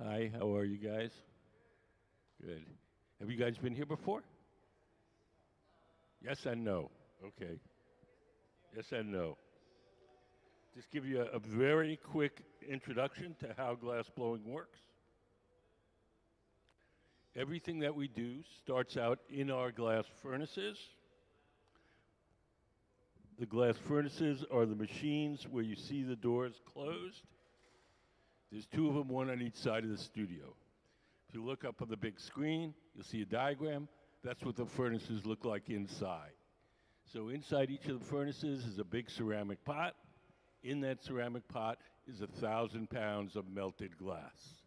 Hi, how are you guys? Good. Have you guys been here before? Yes and no. Okay. Yes and no. Just give you a very quick introduction to how glass blowing works. Everything that we do starts out in our glass furnaces. The glass furnaces are the machines where you see the doors closed. There's two of them, one on each side of the studio. If you look up on the big screen, you'll see a diagram. That's what the furnaces look like inside. So inside each of the furnaces is a big ceramic pot. In that ceramic pot is 1,000 pounds of melted glass.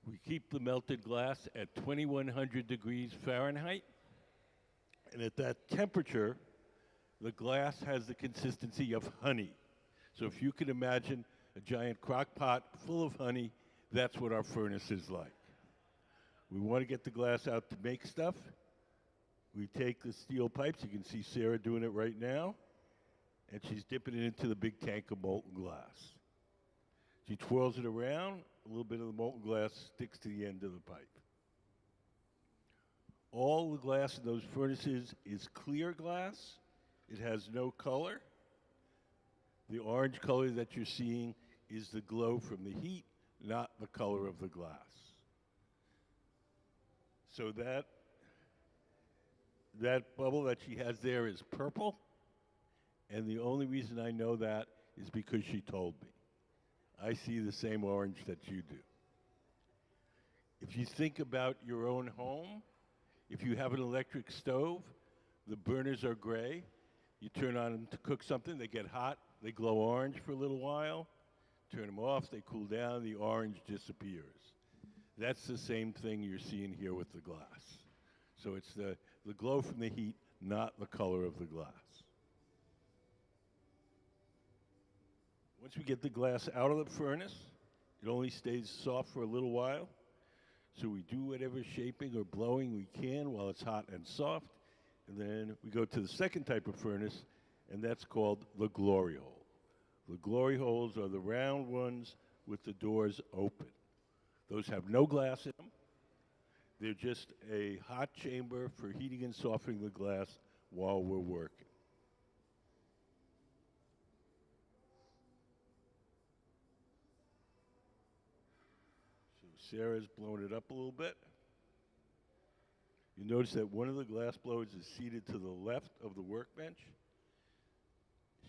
We keep the melted glass at 2,100 degrees Fahrenheit. And at that temperature, the glass has the consistency of honey. So if you can imagine a giant crock pot full of honey, that's what our furnace is like. We want to get the glass out to make stuff. We take the steel pipes. You can see Sarah doing it right now. And she's dipping it into the big tank of molten glass. She twirls it around. A little bit of the molten glass sticks to the end of the pipe. All the glass in those furnaces is clear glass. It has no color. The orange color that you're seeing is the glow from the heat, not the color of the glass. So that bubble that she has there is purple, and the only reason I know that is because she told me. I see the same orange that you do. If you think about your own home, if you have an electric stove, the burners are gray. You turn on them to cook something, they get hot, they glow orange for a little while. Turn them off, they cool down, the orange disappears. That's the same thing you're seeing here with the glass. So it's the glow from the heat, not the color of the glass. Once we get the glass out of the furnace, it only stays soft for a little while. So we do whatever shaping or blowing we can while it's hot and soft. And then we go to the second type of furnace, and that's called the glory hole. The glory holes are the round ones with the doors open. Those have no glass in them. They're just a hot chamber for heating and softening the glass while we're working. So Sarah's blown it up a little bit. You notice that one of the glass blowers is seated to the left of the workbench.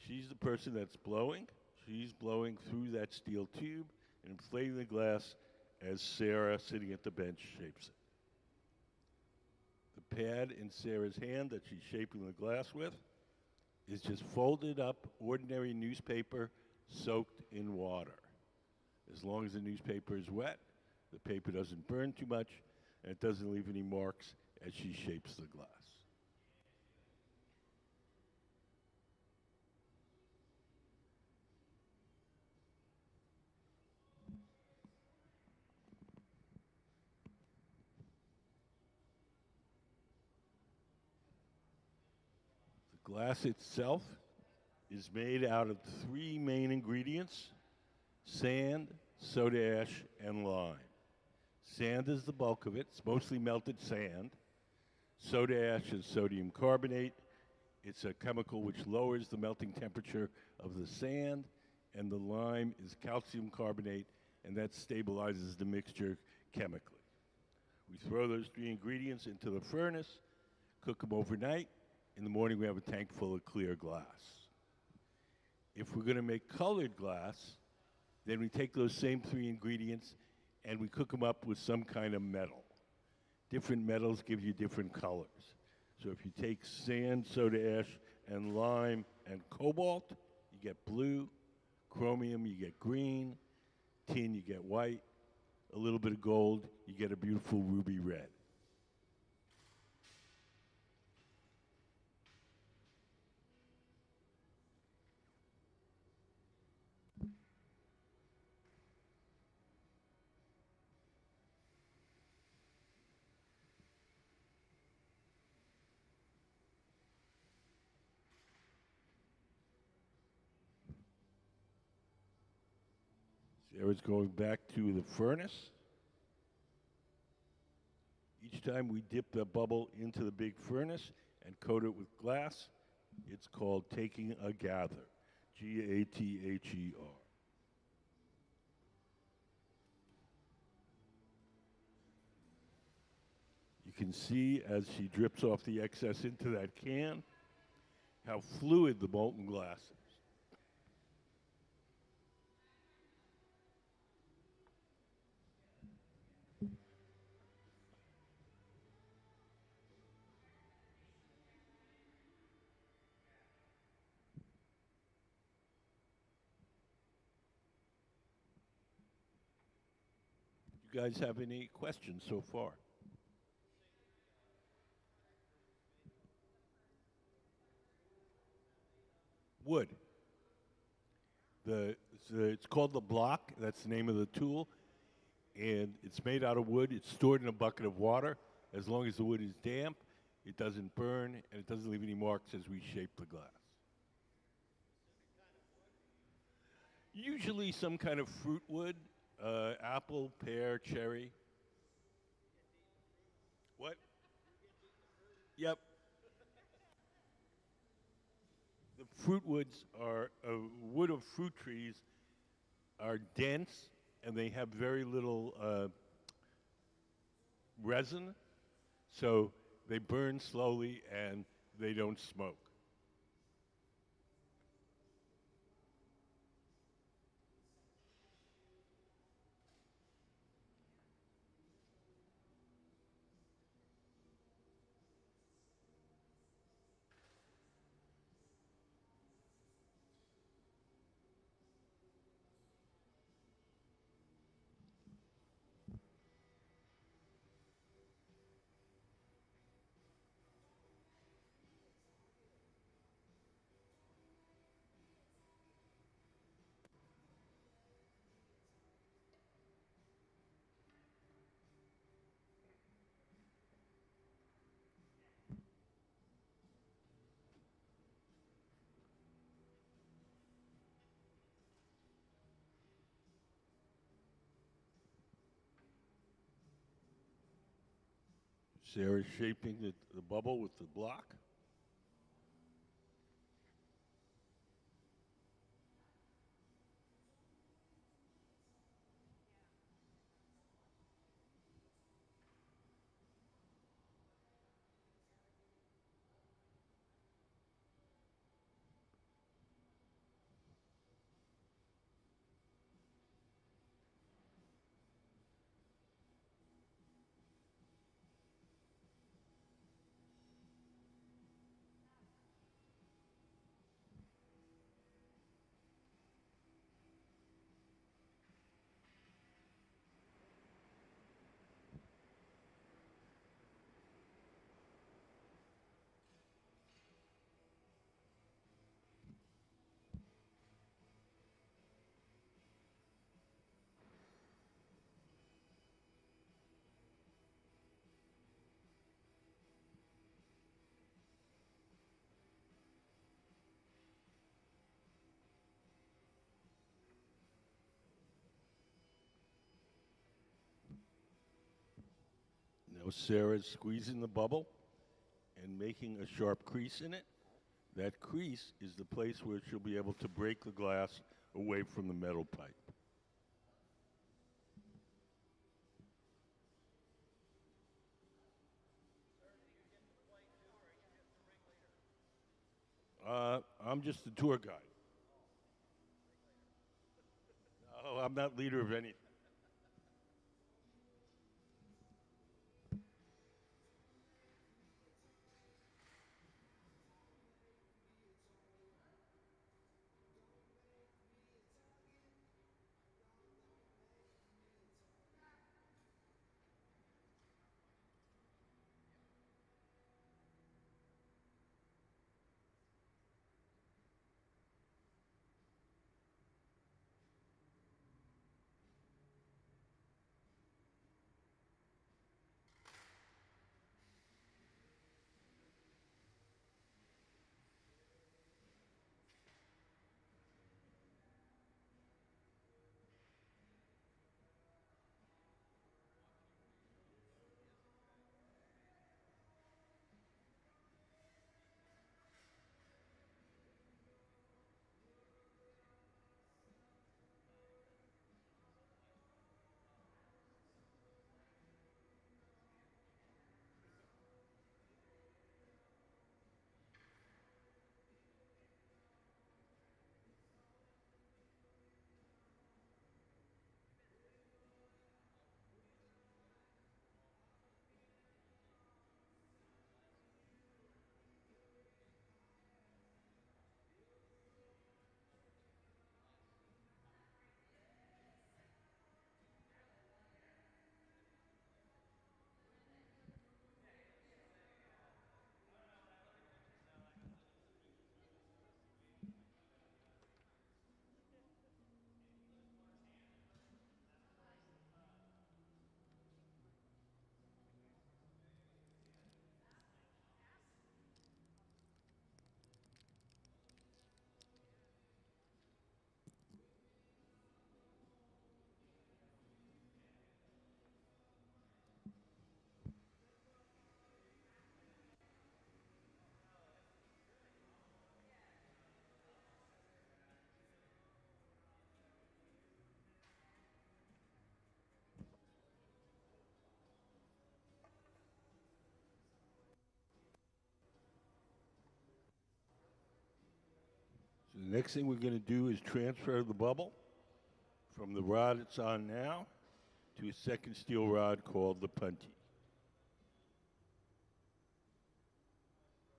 She's the person that's blowing. She's blowing through that steel tube and inflating the glass as Sarah, sitting at the bench, shapes it. The pad in Sarah's hand that she's shaping the glass with is just folded up ordinary newspaper soaked in water. As long as the newspaper is wet, the paper doesn't burn too much, and it doesn't leave any marks as she shapes the glass. The glass itself is made out of three main ingredients: sand, soda ash, and lime. Sand is the bulk of it. It's mostly melted sand. Soda ash is sodium carbonate. It's a chemical which lowers the melting temperature of the sand. And the lime is calcium carbonate, and that stabilizes the mixture chemically. We throw those three ingredients into the furnace, cook them overnight. In the morning, we have a tank full of clear glass. If we're going to make colored glass, then we take those same three ingredients and we cook them up with some kind of metal. Different metals give you different colors. So if you take sand, soda ash, and lime and cobalt, you get blue. Chromium, you get green. Tin, you get white. A little bit of gold, you get a beautiful ruby red. Sarah's going back to the furnace. Each time we dip the bubble into the big furnace and coat it with glass, it's called taking a gather. G-A-T-H-E-R. You can see as she drips off the excess into that can how fluid the molten glass is. You guys have any questions so far? Wood. It's called the block. That's the name of the tool. And it's made out of wood. It's stored in a bucket of water. As long as the wood is damp, it doesn't burn, and it doesn't leave any marks as we shape the glass. Usually some kind of fruit wood, apple, pear, cherry. What? Yep. The fruit woods are wood of fruit trees are dense and they have very little resin, so they burn slowly and they don't smoke. Sarah's shaping the bubble with the block. Now Sarah's squeezing the bubble and making a sharp crease in it. That crease is the place where she'll be able to break the glass away from the metal pipe. I'm just the tour guide. No, I'm not leader of anything. The next thing we're going to do is transfer the bubble from the rod it's on now to a second steel rod called the punty.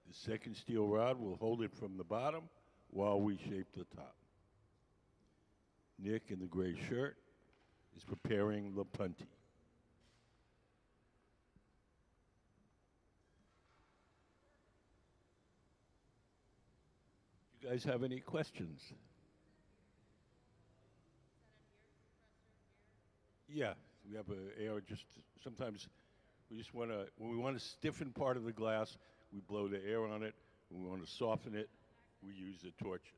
The second steel rod will hold it from the bottom while we shape the top. Nick in the gray shirt is preparing the punty. You guys have any questions? Yeah, we have a air. Just sometimes we just want to when we want to stiffen part of the glass, we blow the air on it. When we want to soften it, we use the torches.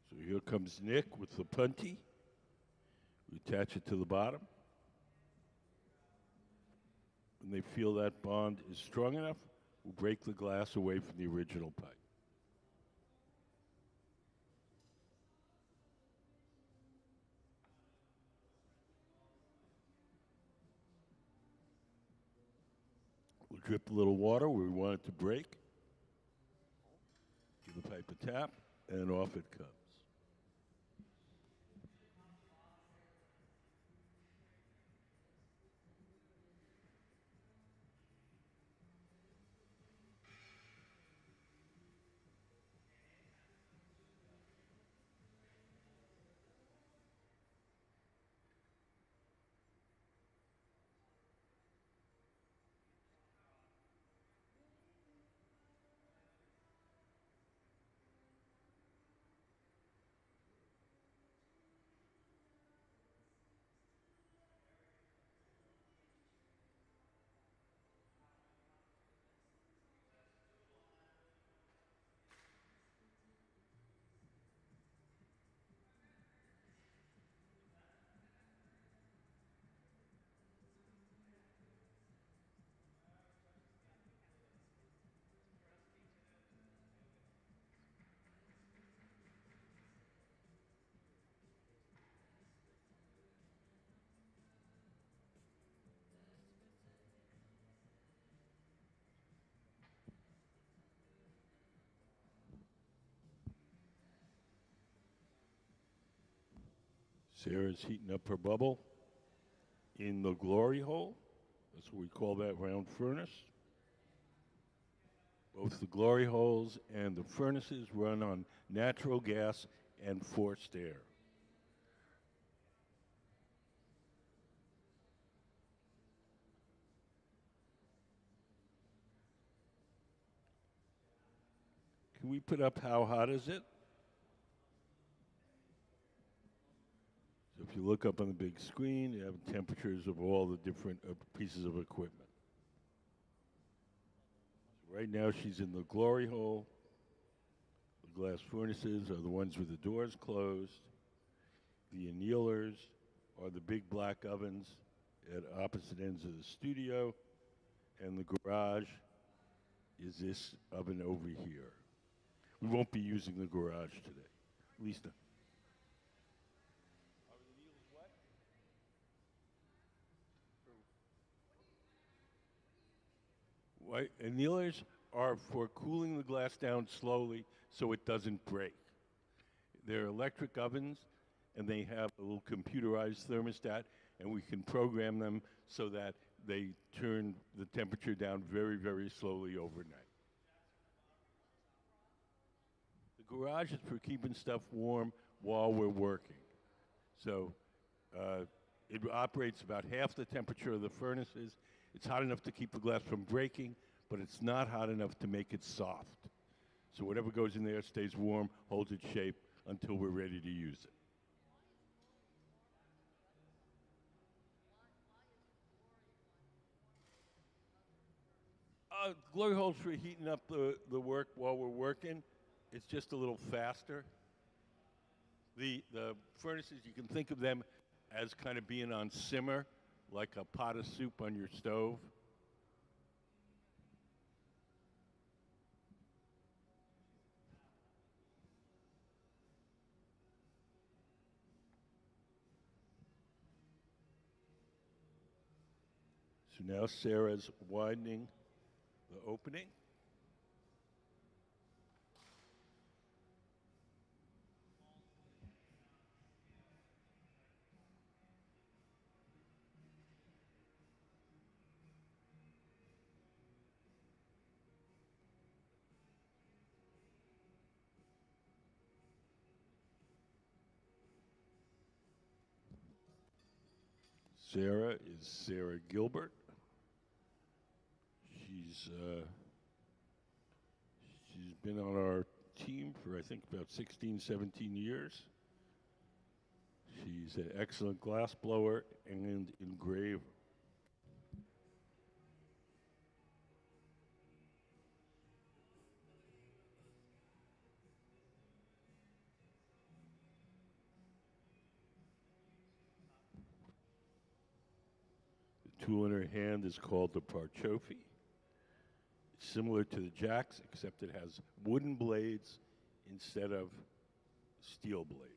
So here comes Nick with the punty. We attach it to the bottom. When they feel that bond is strong enough, we'll break the glass away from the original pipe. We'll drip a little water where we want it to break. Give the pipe a tap, and off it comes. Sarah's heating up her bubble in the glory hole. That's what we call that round furnace. Both the glory holes and the furnaces run on natural gas and forced air. Can we put up how hot is it? So if you look up on the big screen, you have temperatures of all the different pieces of equipment. So right now she's in the glory hole. The glass furnaces are the ones with the doors closed. The annealers are the big black ovens at opposite ends of the studio. And the garage is this oven over here. We won't be using the garage today, at least not. White annealers are for cooling the glass down slowly so it doesn't break. They're electric ovens, and they have a little computerized thermostat, and we can program them so that they turn the temperature down very, very slowly overnight. The garage is for keeping stuff warm while we're working. So it operates about half the temperature of the furnaces. It's hot enough to keep the glass from breaking, but it's not hot enough to make it soft. So whatever goes in there stays warm, holds its shape until we're ready to use it. Glory holes for heating up the work while we're working. It's just a little faster. The furnaces, you can think of them as kind of being on simmer, like a pot of soup on your stove. So now Sarah's widening the opening. Sarah is Sarah Gilbert. She's she's been on our team for I think about 16, 17 years. She's an excellent glass blower and engraver. The tool in her hand is called the Parchofi. It's similar to the jacks, except it has wooden blades instead of steel blades.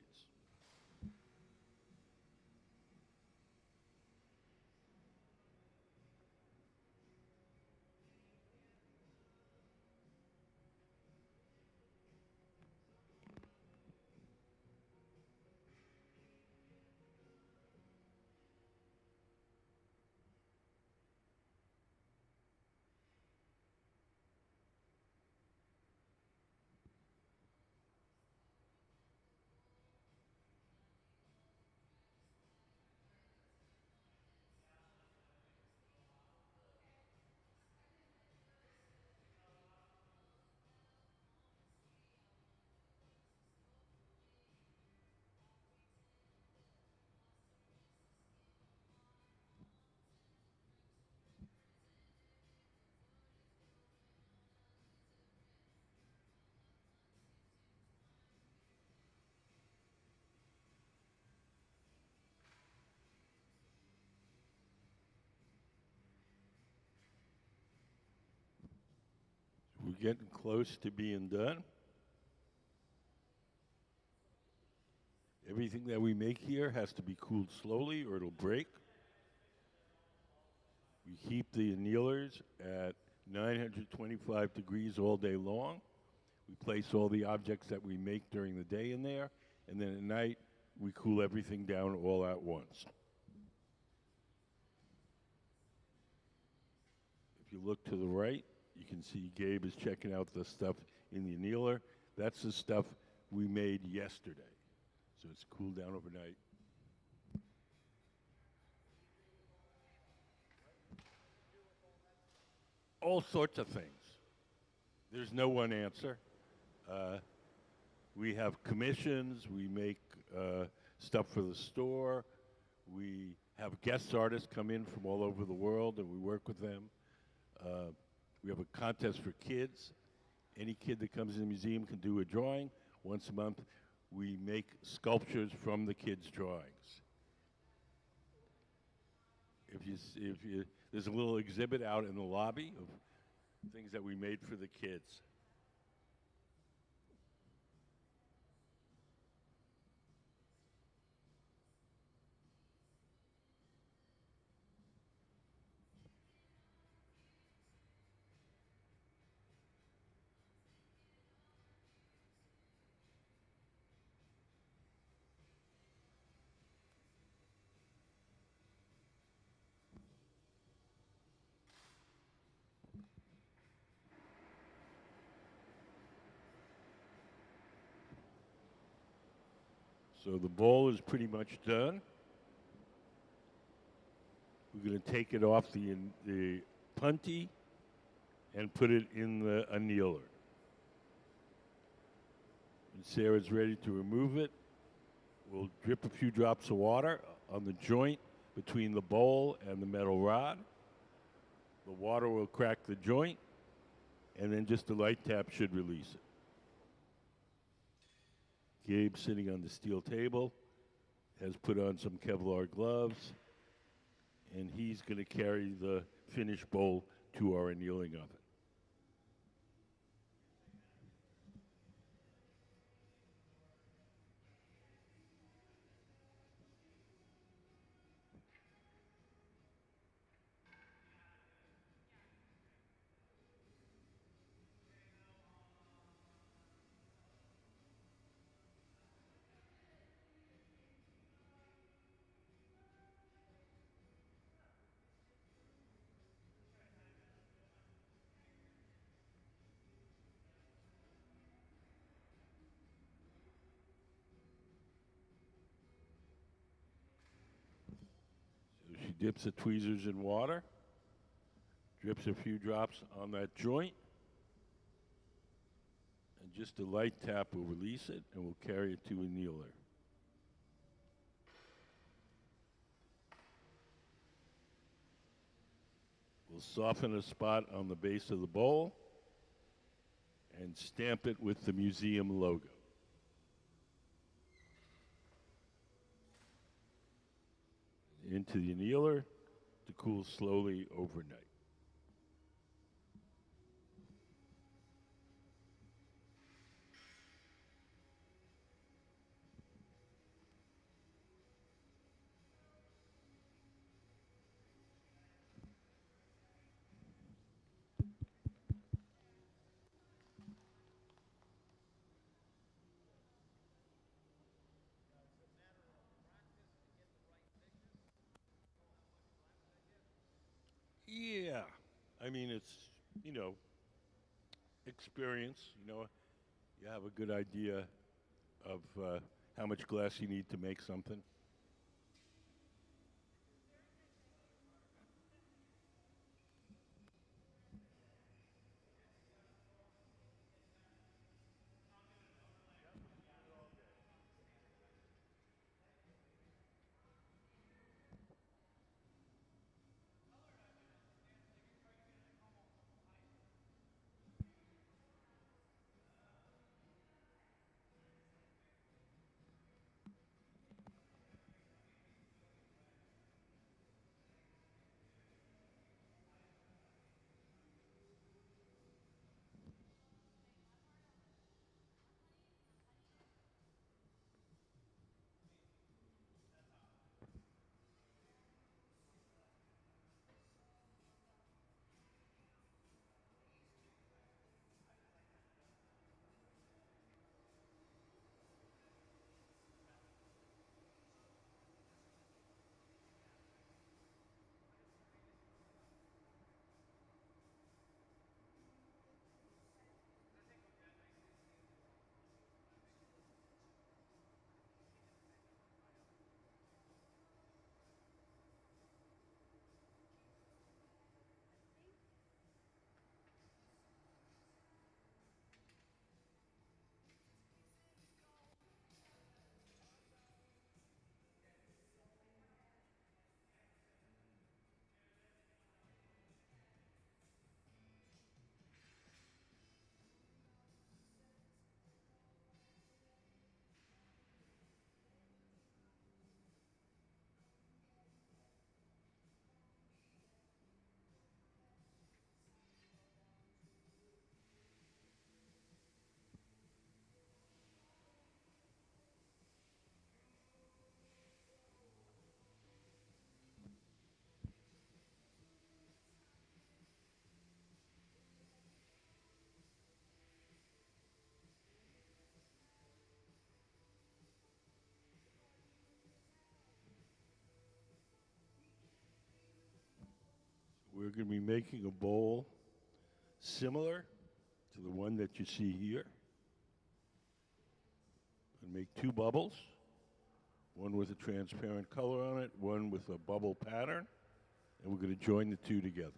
We're getting close to being done. Everything that we make here has to be cooled slowly or it'll break. We keep the annealers at 925 degrees all day long. We place all the objects that we make during the day in there, and then at night we cool everything down all at once. If you look to the right, you can see Gabe is checking out the stuff in the annealer. That's the stuff we made yesterday. So it's cooled down overnight. All sorts of things. There's no one answer. We have commissions. We make stuff for the store. We have guest artists come in from all over the world, and we work with them. We have a contest for kids. Any kid that comes in the museum can do a drawing. Once a month, we make sculptures from the kids' drawings. There's a little exhibit out in the lobby of things that we made for the kids. So the bowl is pretty much done. We're going to take it off the punty and put it in the annealer. When Sarah's ready to remove it, we'll drip a few drops of water on the joint between the bowl and the metal rod. The water will crack the joint, and then just a light tap should release it. Gabe, sitting on the steel table, has put on some Kevlar gloves, and he's going to carry the finished bowl to our annealing oven. So she dips the tweezers in water, drips a few drops on that joint, and just a light tap will release it, and we'll carry it to a annealer. We'll soften a spot on the base of the bowl and stamp it with the museum logo. Into the annealer to cool slowly overnight. Yeah, I mean, it's, you know, experience. You have a good idea of how much glass you need to make something. We're going to be making a bowl similar to the one that you see here. And make two bubbles, one with a transparent color on it, one with a bubble pattern, and we're going to join the two together.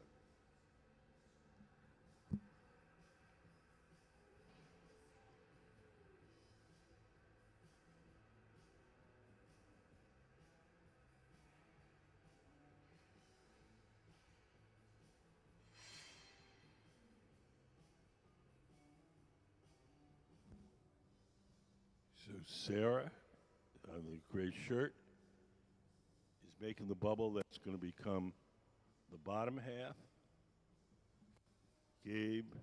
So Sarah, on the gray shirt, is making the bubble that's going to become the bottom half. Gabe,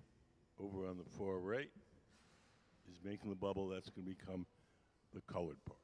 over on the far right, is making the bubble that's going to become the colored part.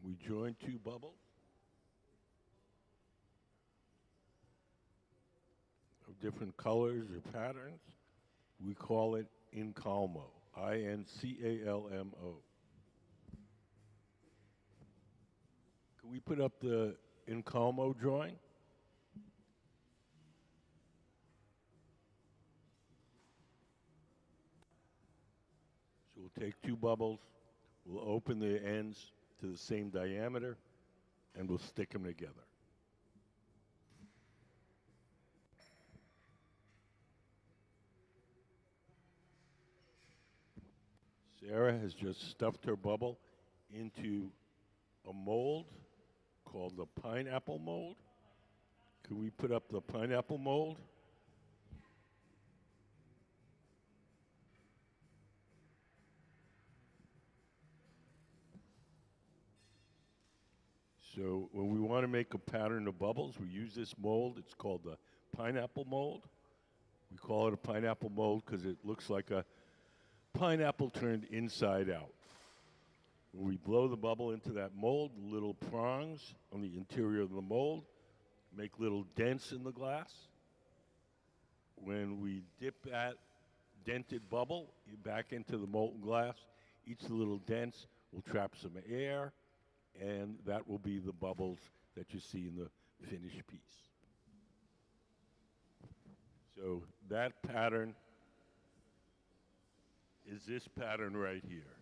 We join two bubbles of different colors or patterns. We call it Incalmo, Incalmo. Can we put up the Incalmo drawing? So we'll take two bubbles, we'll open the ends to the same diameter, and we'll stick them together. Sarah has just stuffed her bubble into a mold called the pineapple mold. Can we put up the pineapple mold? So when we want to make a pattern of bubbles, we use this mold. It's called the pineapple mold. We call it a pineapple mold because it looks like a pineapple turned inside out. When we blow the bubble into that mold, little prongs on the interior of the mold make little dents in the glass. When we dip that dented bubble back into the molten glass, each little dents will trap some air, and that will be the bubbles that you see in the finished piece. So that pattern is this pattern right here.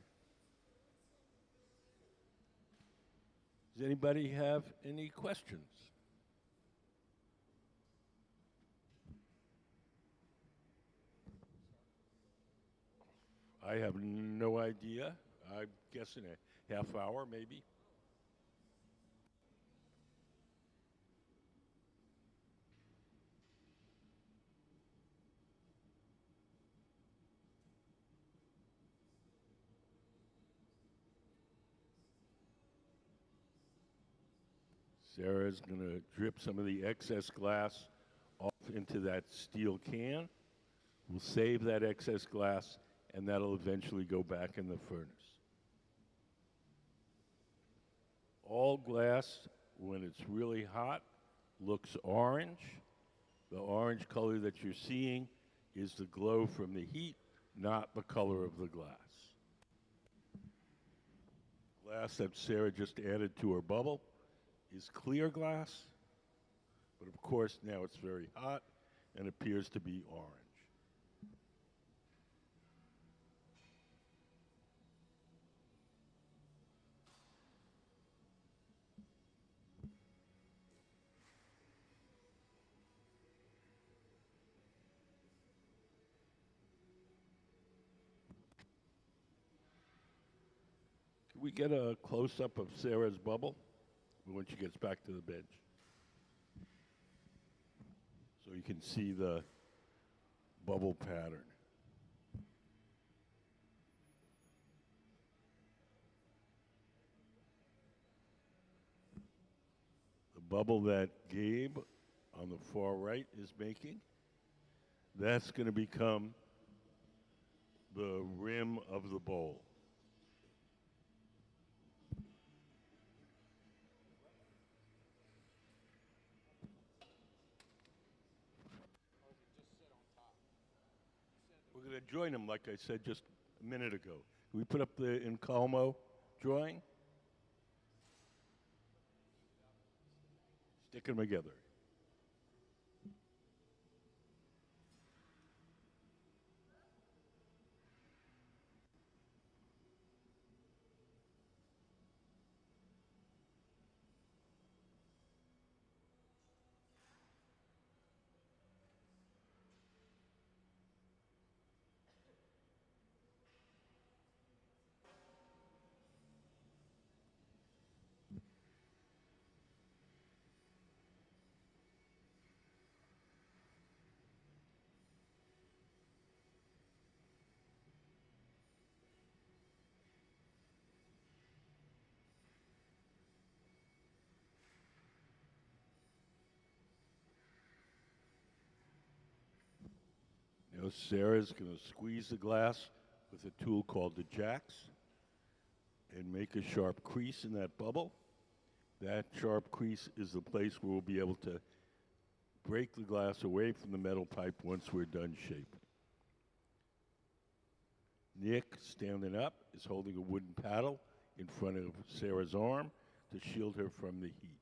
Does anybody have any questions? I have no idea. I'm guessing a half hour, maybe. Sarah's going to drip some of the excess glass off into that steel can. We'll save that excess glass, and that'll eventually go back in the furnace. All glass, when it's really hot, looks orange. The orange color that you're seeing is the glow from the heat, not the color of the glass. Glass that Sarah just added to her bubble is clear glass, but of course now it's very hot and appears to be orange. we get a close-up of Sarah's bubble when she gets back to the bench? So you can see the bubble pattern. The bubble that Gabe on the far right is making, that's going to become the rim of the bowl. We're going to join them, like I said just a minute ago. Can we put up the Incalmo drawing? Stick them together. Now Sarah's going to squeeze the glass with a tool called the jacks and make a sharp crease in that bubble. That sharp crease is the place where we'll be able to break the glass away from the metal pipe once we're done shaping. Nick, standing up, is holding a wooden paddle in front of Sarah's arm to shield her from the heat.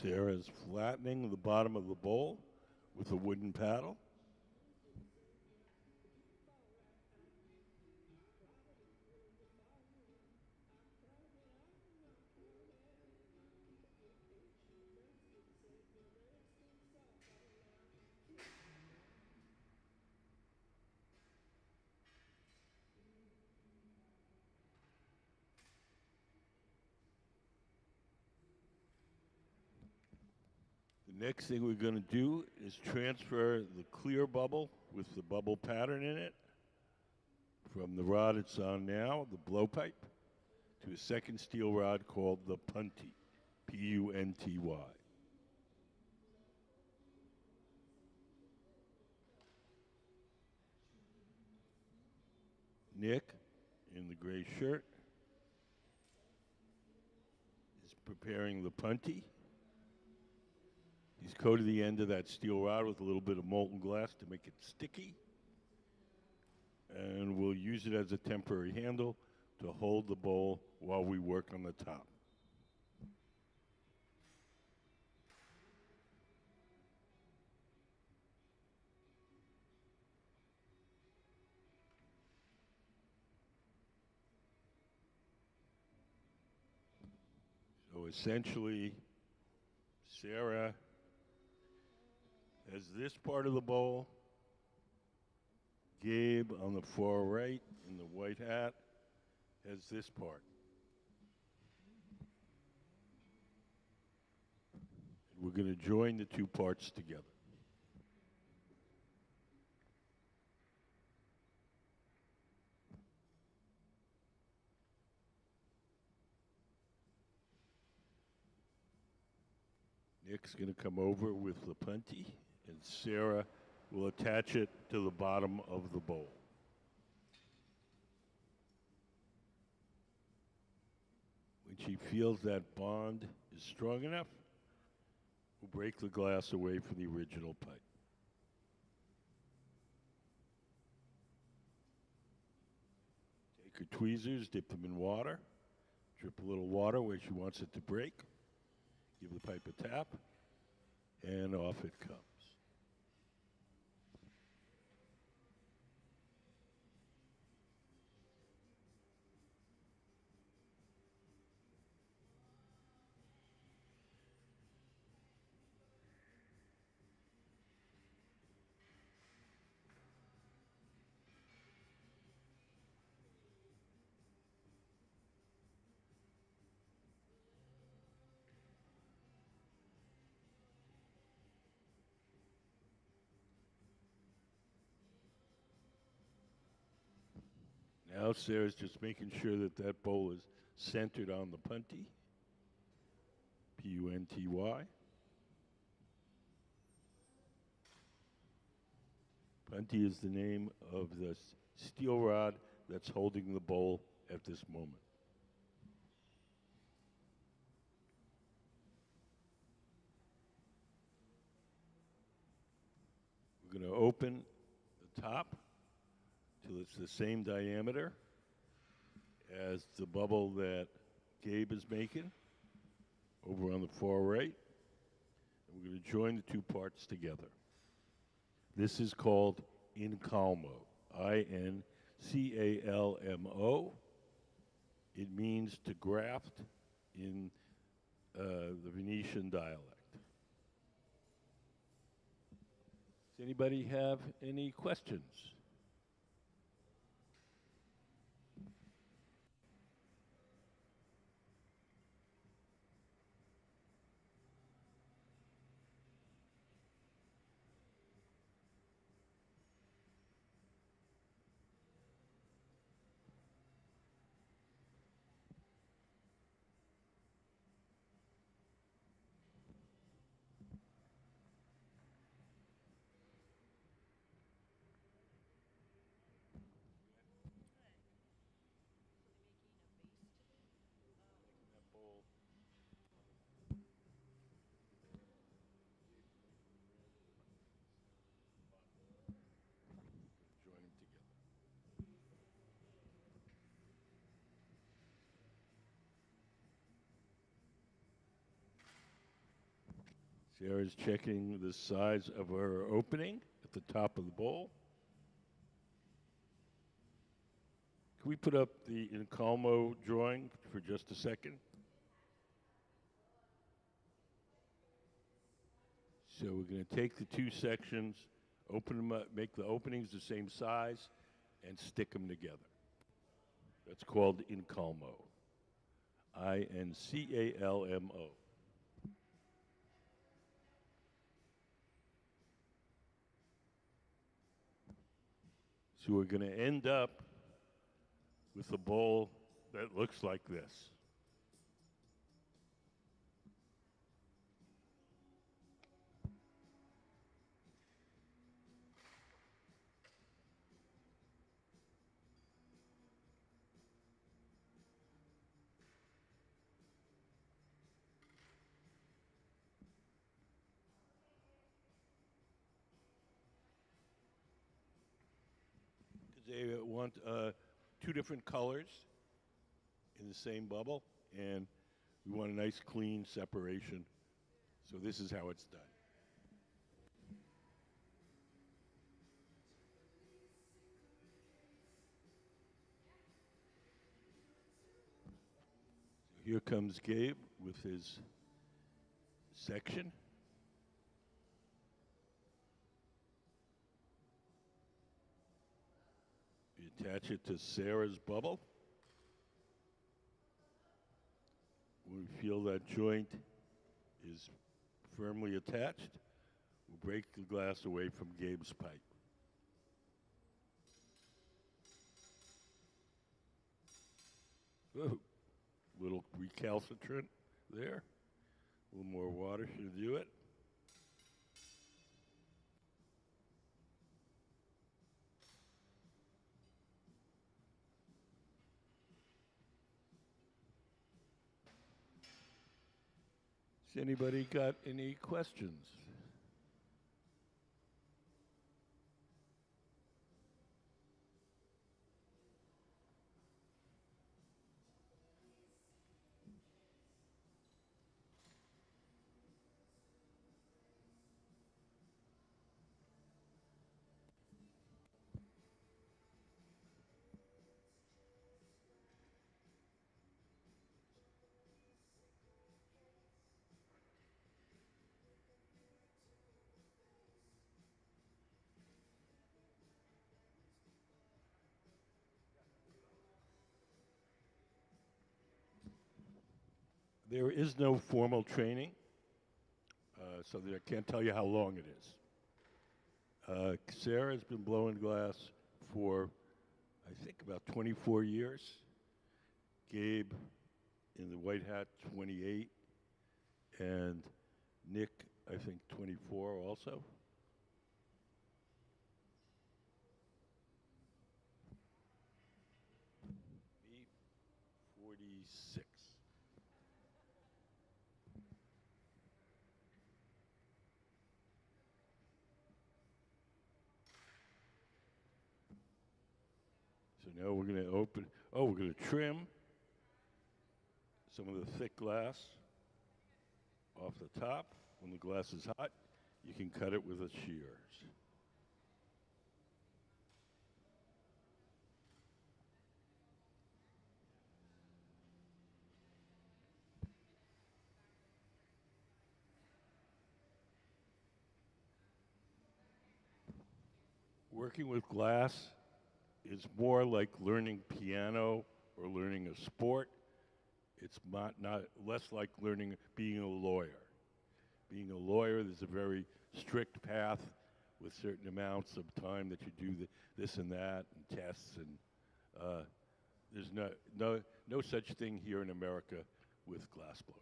Sarah's flattening the bottom of the bowl with a wooden paddle. The next thing we're going to do is transfer the clear bubble with the bubble pattern in it from the rod it's on now, the blowpipe, to a second steel rod called the punty, P-U-N-T-Y. Nick, in the gray shirt, is preparing the punty. He's coated the end of that steel rod with a little bit of molten glass to make it sticky. And we'll use it as a temporary handle to hold the bowl while we work on the top. So essentially, Sarah has this part of the bowl. Gabe on the far right in the white hat has this part. And we're going to join the two parts together. Nick's going to come over with the punty, and Sarah will attach it to the bottom of the bowl. When she feels that bond is strong enough, we'll break the glass away from the original pipe. Take her tweezers, dip them in water, drip a little water where she wants it to break, give the pipe a tap, and off it comes. Now Sarah's just making sure that that bowl is centered on the punty, P-U-N-T-Y. Punty is the name of the steel rod that's holding the bowl at this moment. We're going to open the top till it's the same diameter as the bubble that Gabe is making over on the far right. And we're going to join the two parts together. This is called incalmo, I-N-C-A-L-M-O. It means to graft in the Venetian dialect. Does anybody have any questions? Join them together. Sarah's checking the size of her opening at the top of the bowl. Can we put up the Incalmo drawing for just a second? So we're going to take the two sections, open them up, make the openings the same size, and stick them together. That's called Incalmo. I-N-C-A-L-M-O. So we're going to end up with a bowl that looks like this. Because they want two different colors in the same bubble, and we want a nice clean separation. So this is how it's done. Here comes Gabe with his section. We attach it to Sarah's bubble. When we feel that joint is firmly attached, we'll break the glass away from Gabe's pipe. Ooh, little recalcitrant there. A little more water should do it. Has anybody got any questions? There is no formal training, so that I can't tell you how long it is. Sarah's been blowing glass for, I think, about 24 years. Gabe, in the white hat, 28. And Nick, I think, 24 also. Me, 46. So now we're going to we're going to trim some of the thick glass off the top. When the glass is hot, you can cut it with a shears. Working with glass is more like learning piano or learning a sport. It's not less like being a lawyer. Being a lawyer, there's a very strict path with certain amounts of time that you do this and that and tests, and there's no such thing here in America with glass blowers.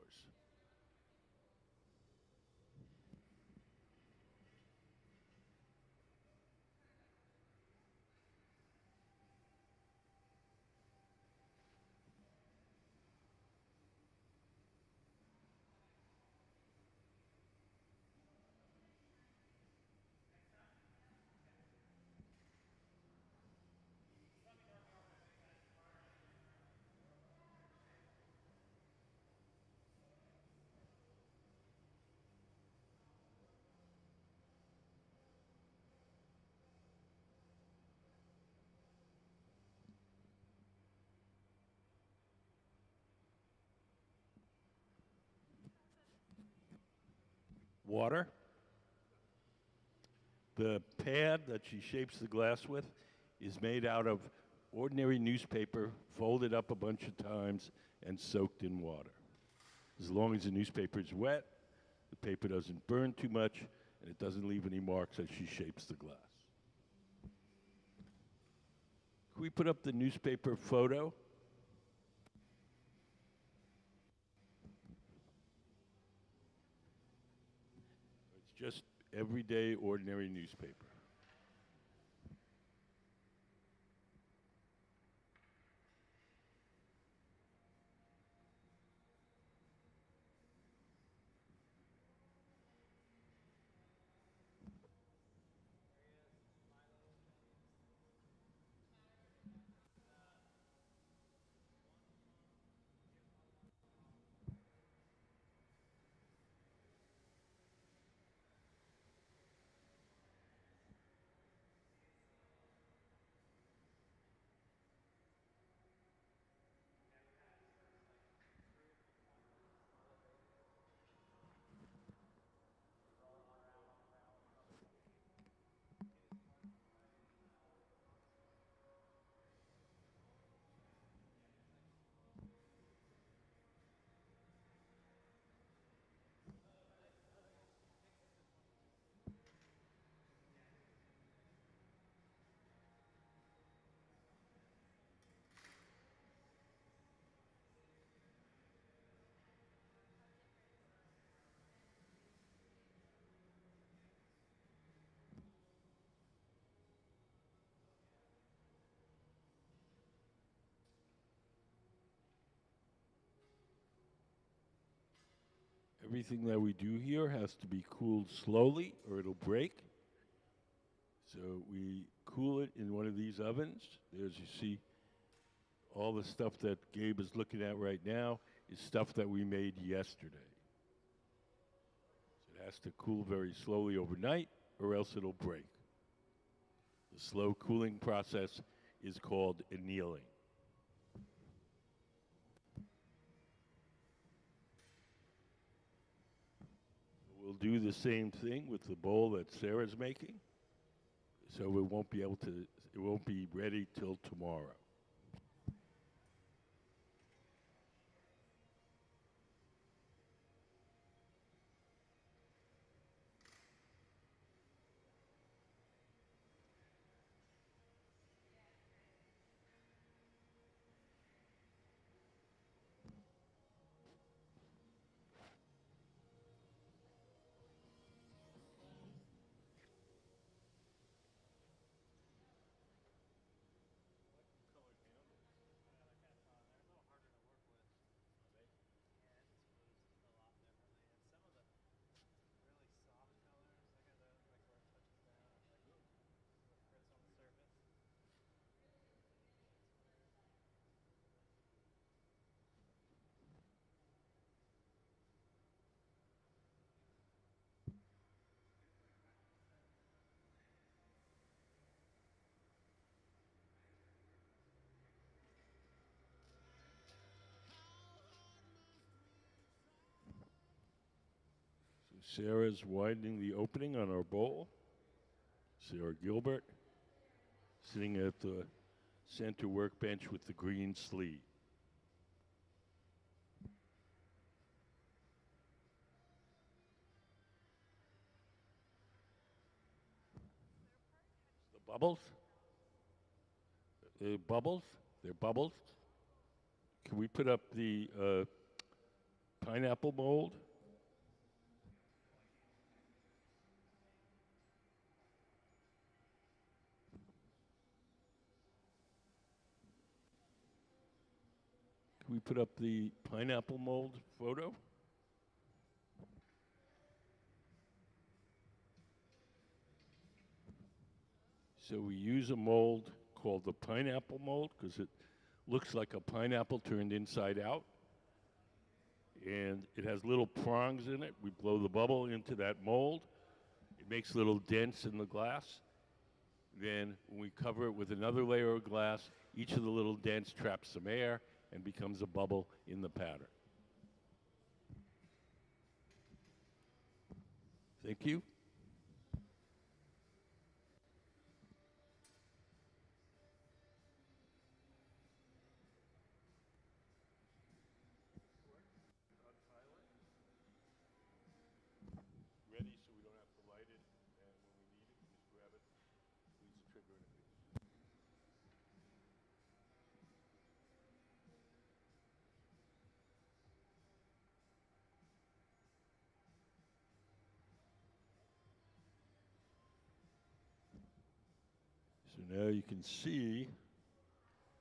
Water. The pad that she shapes the glass with is made out of ordinary newspaper, folded up a bunch of times, and soaked in water. As long as the newspaper is wet, the paper doesn't burn too much, and it doesn't leave any marks as she shapes the glass. Can we put up the newspaper photo? Just everyday, ordinary newspaper. Everything that we do here has to be cooled slowly or it'll break. So we cool it in one of these ovens. There's, you see, all the stuff that Gabe is looking at right now is stuff that we made yesterday. So it has to cool very slowly overnight or else it'll break. The slow cooling process is called annealing. We'll do the same thing with the bowl that Sarah's making. So it won't be ready till tomorrow. Sarah's widening the opening on our bowl. Sarah Gilbert sitting at the center workbench with the green sleeve. The bubbles? The bubbles? They're bubbles? Can we put up the pineapple mold? Can we put up the pineapple mold photo? So we use a mold called the pineapple mold because it looks like a pineapple turned inside out. And it has little prongs in it. We blow the bubble into that mold. It makes little dents in the glass. Then when we cover it with another layer of glass, each of the little dents traps some air and becomes a bubble in the pattern. Thank you. Ready so we don't have to light it, and when we need it, we just grab it, release the trigger, and it goes. Now you can see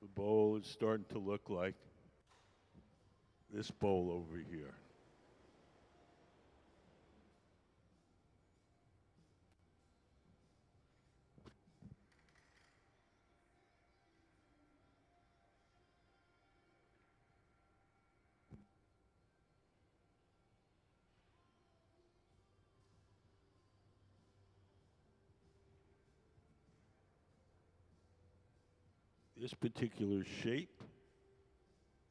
the bowl is starting to look like this bowl over here. This particular shape,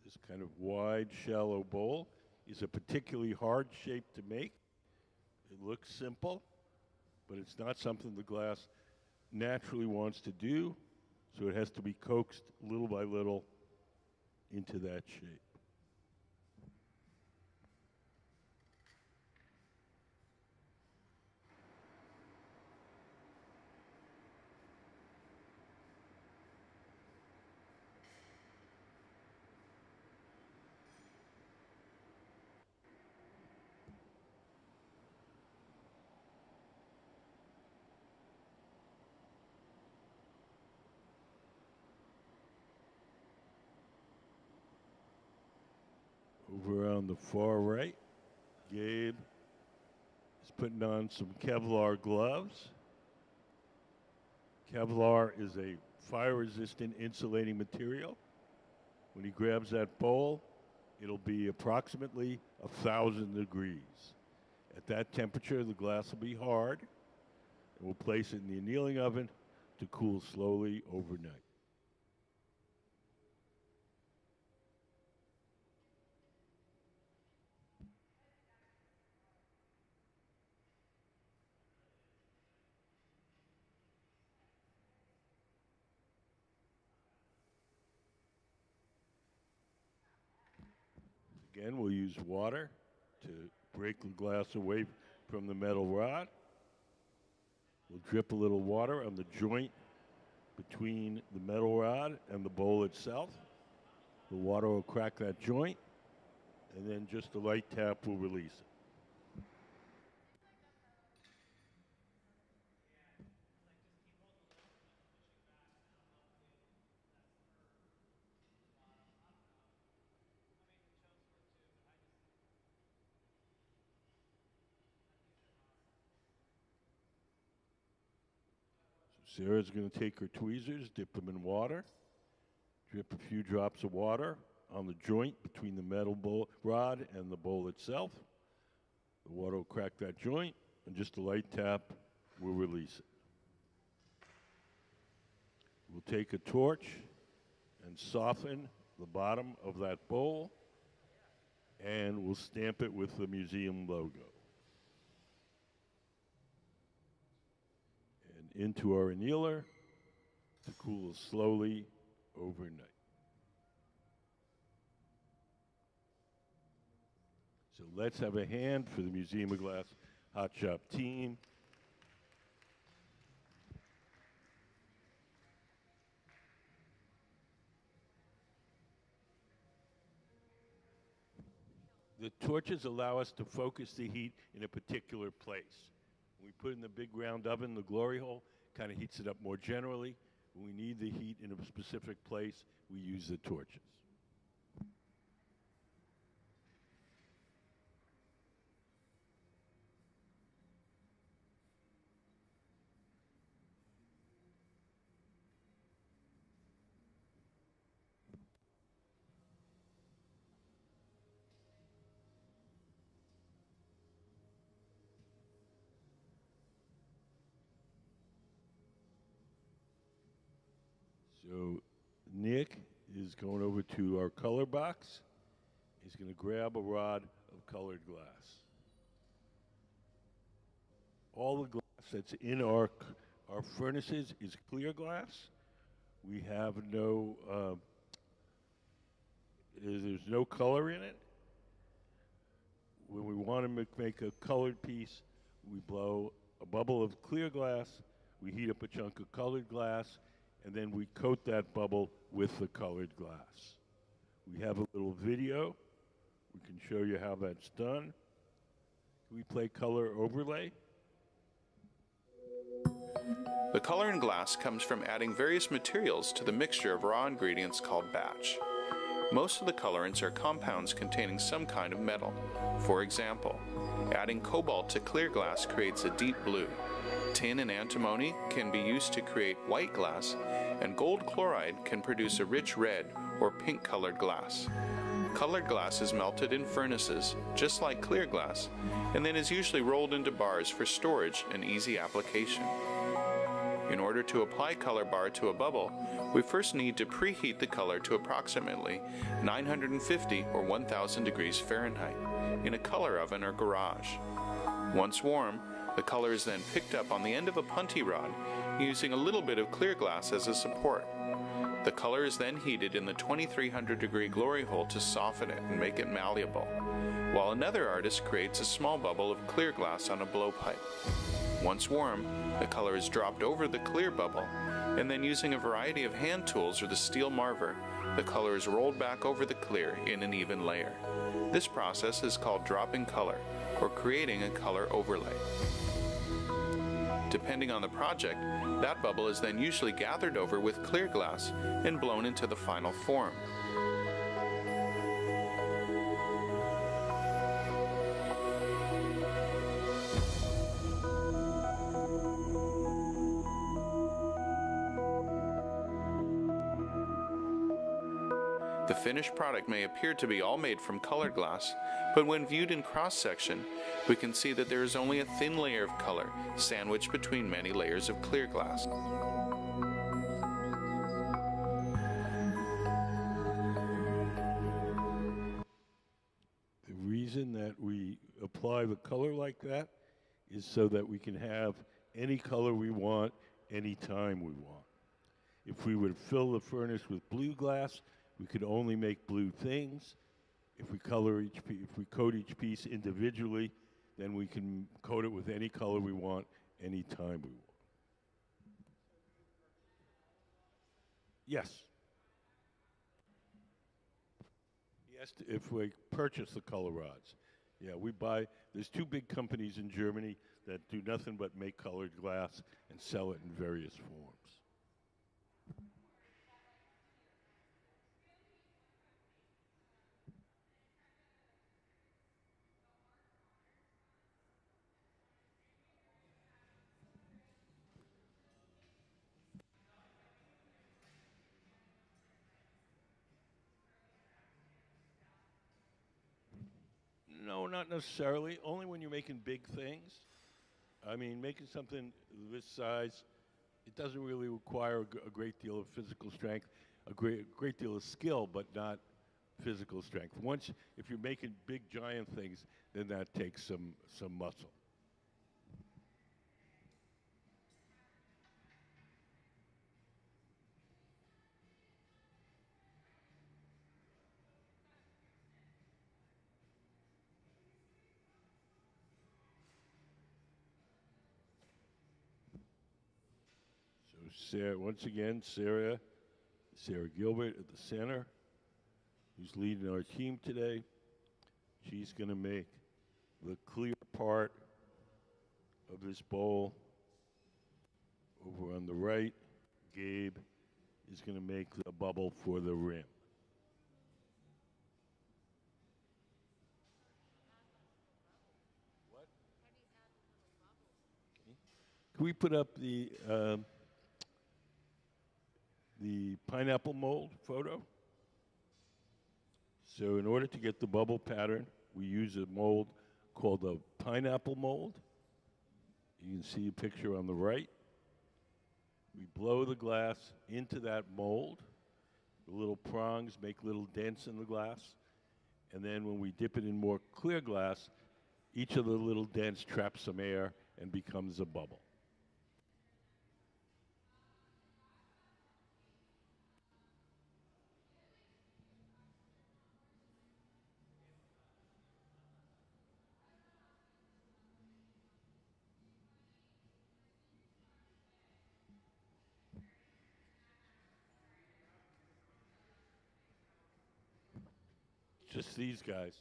this kind of wide, shallow bowl, is a particularly hard shape to make. It looks simple, but it's not something the glass naturally wants to do, so it has to be coaxed little by little into that shape. Over on the far right, Gabe is putting on some Kevlar gloves. Kevlar is a fire-resistant insulating material. When he grabs that bowl, it'll be approximately 1,000 degrees. At that temperature, the glass will be hard, and we'll place it in the annealing oven to cool slowly overnight. Again, we'll use water to break the glass away from the metal rod. We'll drip a little water on the joint between the metal rod and the bowl itself. The water will crack that joint, and then just a light tap will release it. Sarah's going to take her tweezers, dip them in water, drip a few drops of water on the joint between the metal rod and the bowl itself. The water will crack that joint, and just a light tap will release it. We'll take a torch and soften the bottom of that bowl, and we'll stamp it with the museum logo. And into our annealer to cool slowly overnight. So let's have a hand for the Museum of Glass Hot Shop team. The torches allow us to focus the heat in a particular place. When we put it in the big round oven, the glory hole kind of heats it up more generally. When we need the heat in a specific place, we use the torches. So Nick is going over to our color box. He's going to grab a rod of colored glass. All the glass that's in our furnaces is clear glass. We have no, there's no color in it. When we want to make a colored piece, we blow a bubble of clear glass, we heat up a chunk of colored glass, and then we coat that bubble with the colored glass. We have a little video. We can show you how that's done. Can we play color overlay? The color in glass comes from adding various materials to the mixture of raw ingredients called batch. Most of the colorants are compounds containing some kind of metal. For example, adding cobalt to clear glass creates a deep blue. Tin and antimony can be used to create white glass, and gold chloride can produce a rich red or pink colored glass. Colored glass is melted in furnaces, just like clear glass, and then is usually rolled into bars for storage and easy application. In order to apply color bar to a bubble, we first need to preheat the color to approximately 950 or 1000 degrees Fahrenheit in a color oven or garage. Once warm, the color is then picked up on the end of a punty rod using a little bit of clear glass as a support. The color is then heated in the 2300 degree glory hole to soften it and make it malleable, while another artist creates a small bubble of clear glass on a blowpipe. Once warm, the color is dropped over the clear bubble, and then using a variety of hand tools or the steel marver, the color is rolled back over the clear in an even layer. This process is called dropping color, or creating a color overlay. Depending on the project, that bubble is then usually gathered over with clear glass and blown into the final form. The finished product may appear to be all made from colored glass, but when viewed in cross-section, we can see that there is only a thin layer of color sandwiched between many layers of clear glass. The reason that we apply the color like that is so that we can have any color we want, anytime we want. If we would fill the furnace with blue glass, we could only make blue things. If we coat each piece individually, then we can coat it with any color we want, anytime we want. Yes. Yes, if we purchase the color rods. Yeah, there's two big companies in Germany that do nothing but make colored glass and sell it in various forms. No, not necessarily. Only when you're making big things. I mean, making something this size, it doesn't really require a great deal of physical strength, a great deal of skill, but not physical strength. If you're making big, giant things, then that takes some muscle. So once again, Sarah Gilbert at the center, who's leading our team today. She's going to make the clear part of this bowl. Over on the right, Gabe is going to make the bubble for the rim. What? Can we put up the pineapple mold photo? So in order to get the bubble pattern, we use a mold called a pineapple mold. You can see a picture on the right. We blow the glass into that mold. The little prongs make little dents in the glass. And then when we dip it in more clear glass, each of the little dents traps some air and becomes a bubble. Just these guys.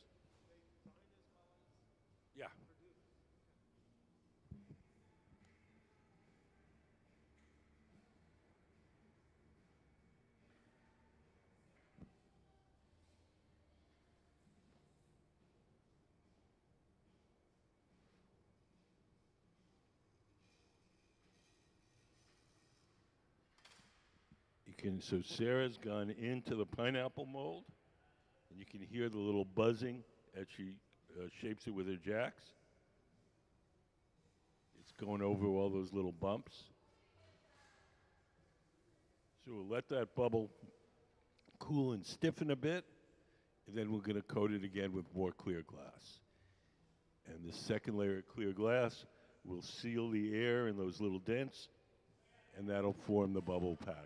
Yeah. So Sarah's gone into the pineapple mold, and you can hear the little buzzing as she shapes it with her jacks. It's going over all those little bumps. So we'll let that bubble cool and stiffen a bit, and then we're going to coat it again with more clear glass. And the second layer of clear glass will seal the air in those little dents, and that'll form the bubble pattern.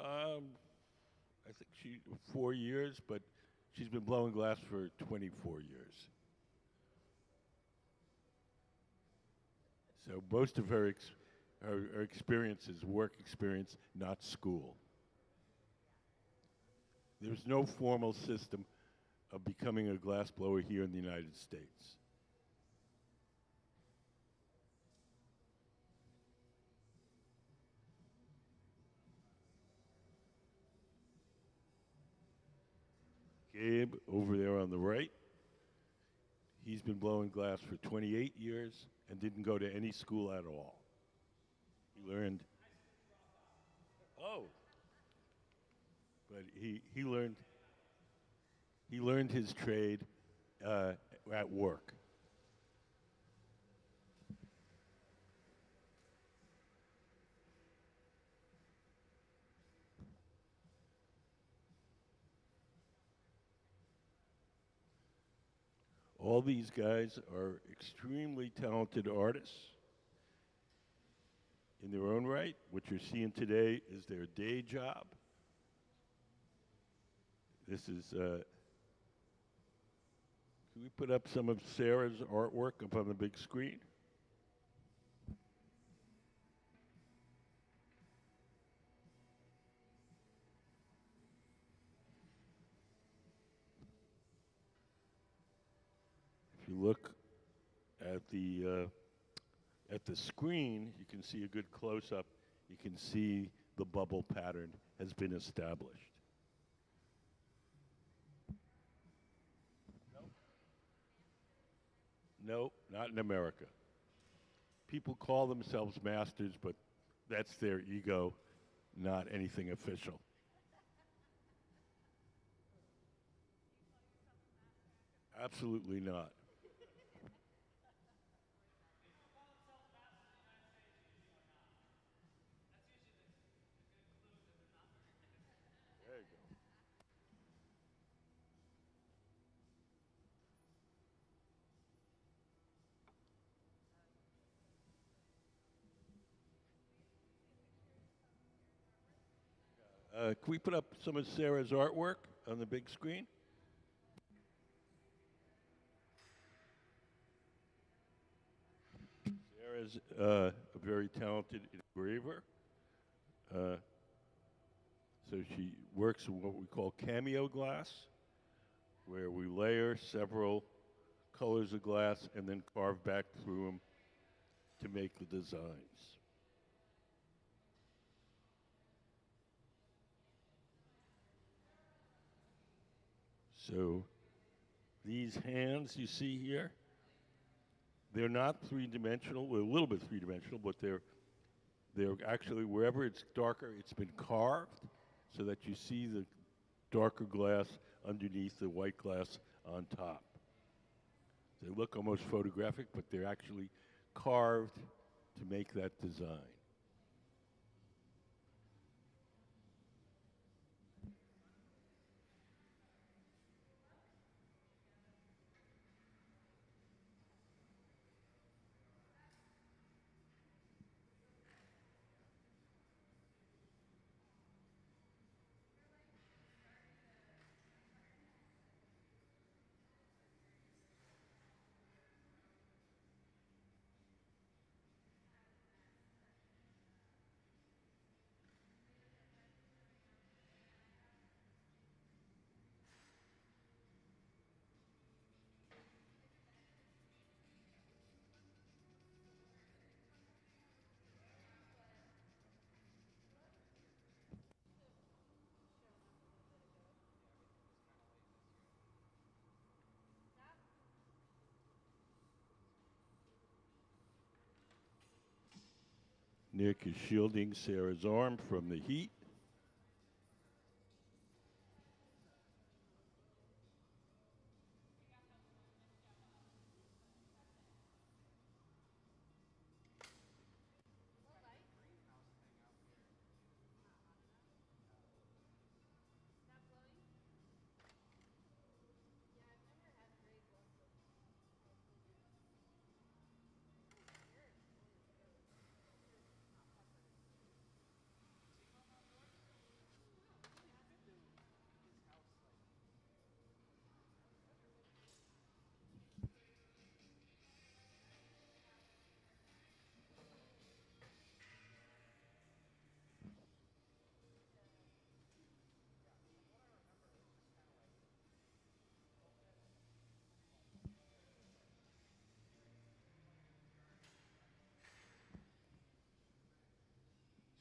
I think 4 years, but she's been blowing glass for 24 years. So most of her experience is work experience, not school. There's no formal system of becoming a glass blower here in the United States. Gabe, over there on the right, he's been blowing glass for 28 years and didn't go to any school at all. He learned, oh, but he learned his trade at work. All these guys are extremely talented artists in their own right. What you're seeing today is their day job. This is, can we put up some of Sarah's artwork up on the big screen? If you look at the screen, you can see a good close-up. You can see the bubble pattern has been established. No, not in America. People call themselves masters, but that's their ego, not anything official. Absolutely not. There you go. Can we put up some of Sarah's artwork on the big screen? Sarah's a very talented engraver. So she works with what we call cameo glass, where we layer several colors of glass and then carve back through them to make the designs. So these hands you see here, they're not three-dimensional. We're a little bit three-dimensional, but they're actually, wherever it's darker, it's been carved so that you see the darker glass underneath the white glass on top. They look almost photographic, but they're actually carved to make that design. Nick is shielding Sarah's arm from the heat.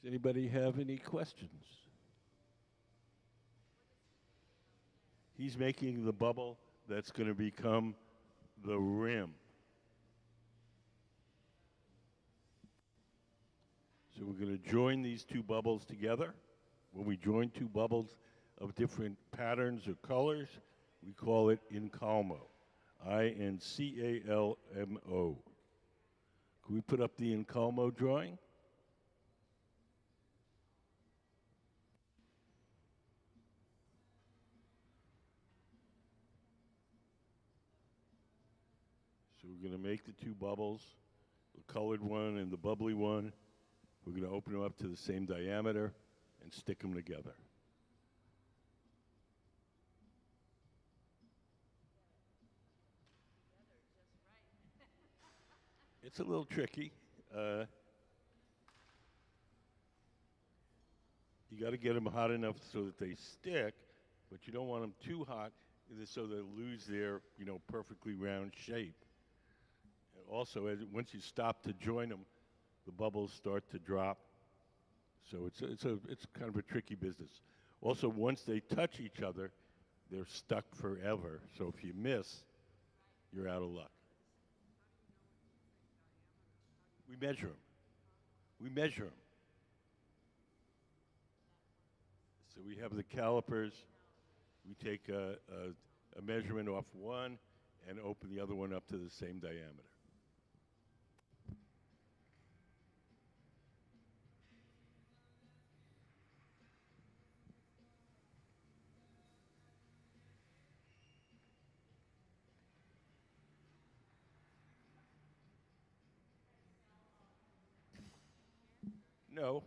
Does anybody have any questions? He's making the bubble that's going to become the rim. So we're going to join these two bubbles together. When we join two bubbles of different patterns or colors, we call it Incalmo. Incalmo. Can we put up the Incalmo drawing? So we're going to make the two bubbles, the colored one and the bubbly one. We're going to open them up to the same diameter and stick them together. It's a little tricky. You got to get them hot enough so that they stick, but you don't want them too hot so they lose their, perfectly round shape. And also, once you stop to join them, the bubbles start to drop. So it's kind of a tricky business. Also, once they touch each other, they're stuck forever. So if you miss, you're out of luck. We measure them. We measure them. So we have the calipers. We take a measurement off one and open the other one up to the same diameter. No.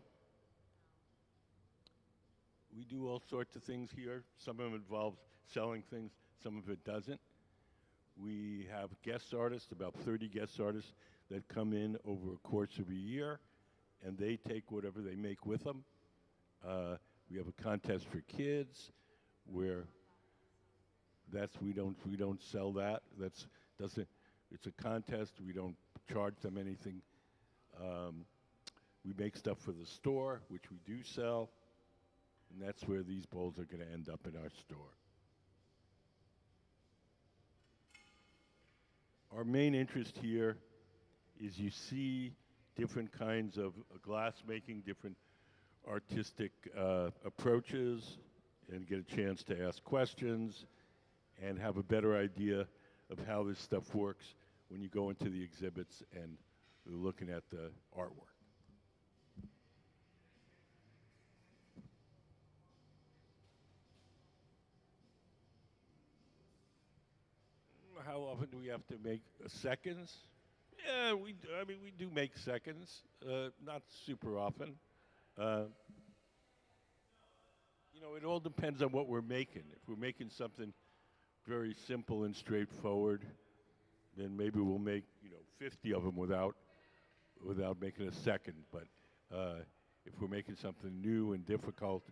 We do all sorts of things here. Some of them involve selling things, some of it doesn't. We have guest artists, about 30 guest artists, that come in over a course of a year, and they take whatever they make with them. We have a contest for kids, where we don't sell that. It's a contest. We don't charge them anything. We make stuff for the store, which we do sell, and that's where these bowls are going to end up in our store. Our main interest here is you see different kinds of glass making, different artistic approaches, and get a chance to ask questions and have a better idea of how this stuff works when you go into the exhibits and looking at the artwork. How often do we have to make seconds? Yeah, we do make seconds, not super often. It all depends on what we're making. If we're making something very simple and straightforward, then maybe we'll make 50 of them without making a second. But if we're making something new and difficult,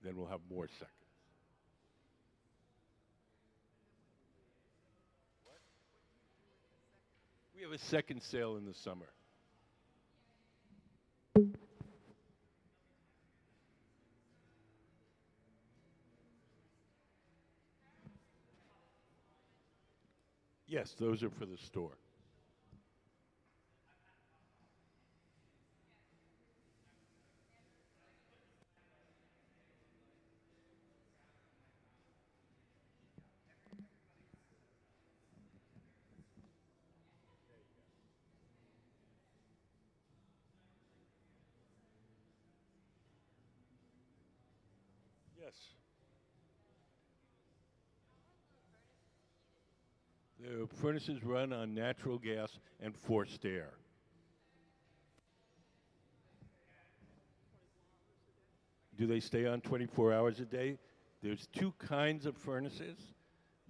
then we'll have more seconds. We have a second sale in the summer. Yes, those are for the store. Yes. The furnaces run on natural gas and forced air. Do they stay on 24 hours a day? There's two kinds of furnaces.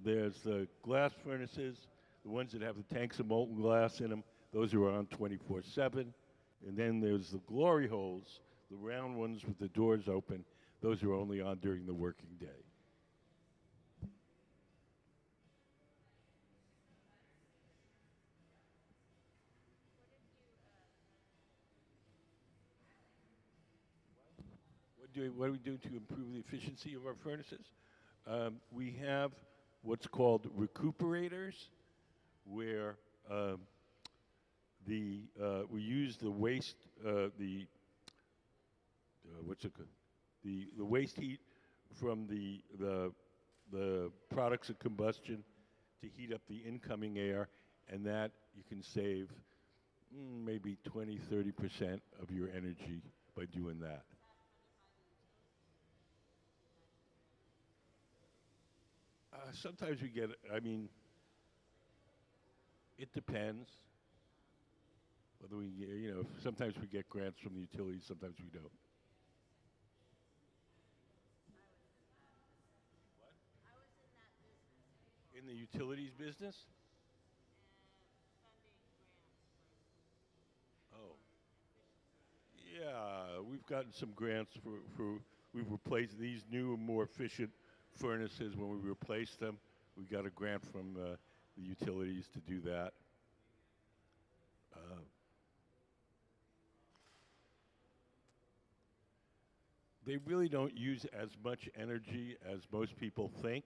There's the glass furnaces, the ones that have the tanks of molten glass in them. Those are on 24/7. And then there's the glory holes, the round ones with the doors open. Those are only on during the working day. What do we do to improve the efficiency of our furnaces? We have what's called recuperators, where we use the waste what's it called? The waste heat from the products of combustion to heat up the incoming air, and that you can save maybe 20-30% of your energy by doing that. Sometimes we get, I mean, it depends whether we, sometimes we get grants from the utilities, sometimes we don't. In the utilities business? Oh, yeah, we've gotten some grants we've replaced these new and more efficient furnaces. When we replaced them, we got a grant from the utilities to do that. Uh, they really don't use as much energy as most people think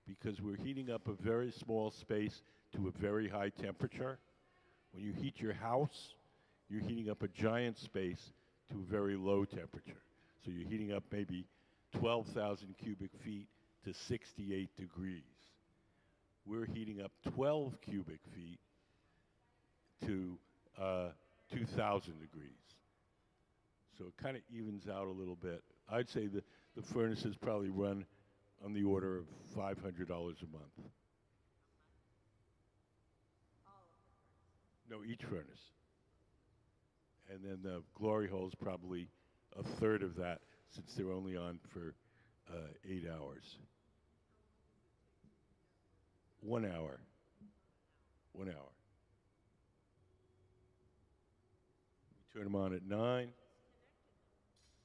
because we're heating up a very small space to a very high temperature. When you heat your house, you're heating up a giant space to a very low temperature. So you're heating up maybe 12,000 cubic feet to 68 degrees. We're heating up 12 cubic feet to 2,000 degrees. So it kind of evens out a little bit. I'd say the furnaces probably run on the order of $500 a month. No, each furnace. And then the glory hole's probably a third of that since they're only on for 8 hours. 1 hour. 1 hour. We turn them on at 9.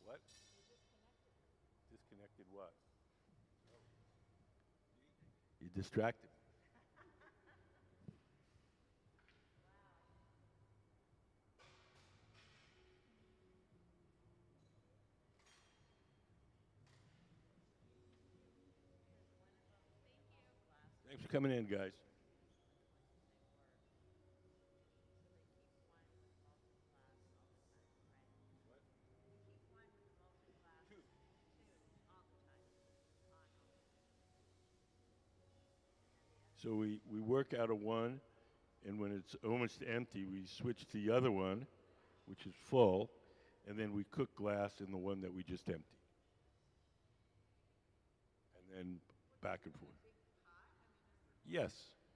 What? Disconnected what? You're distracted. Thanks for coming in, guys. So we work out of one, and when it's almost empty, we switch to the other one, which is full, and then we cook glass in the one that we just emptied. And then back and forth. Yes,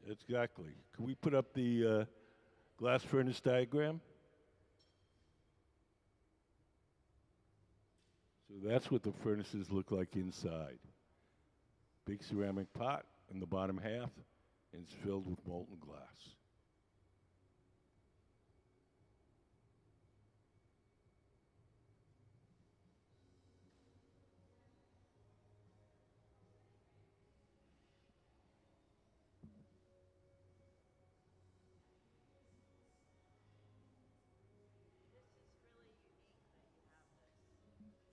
exactly. Can we put up the glass furnace diagram? So that's what the furnaces look like inside. Big ceramic pot in the bottom half, and it's filled with molten glass.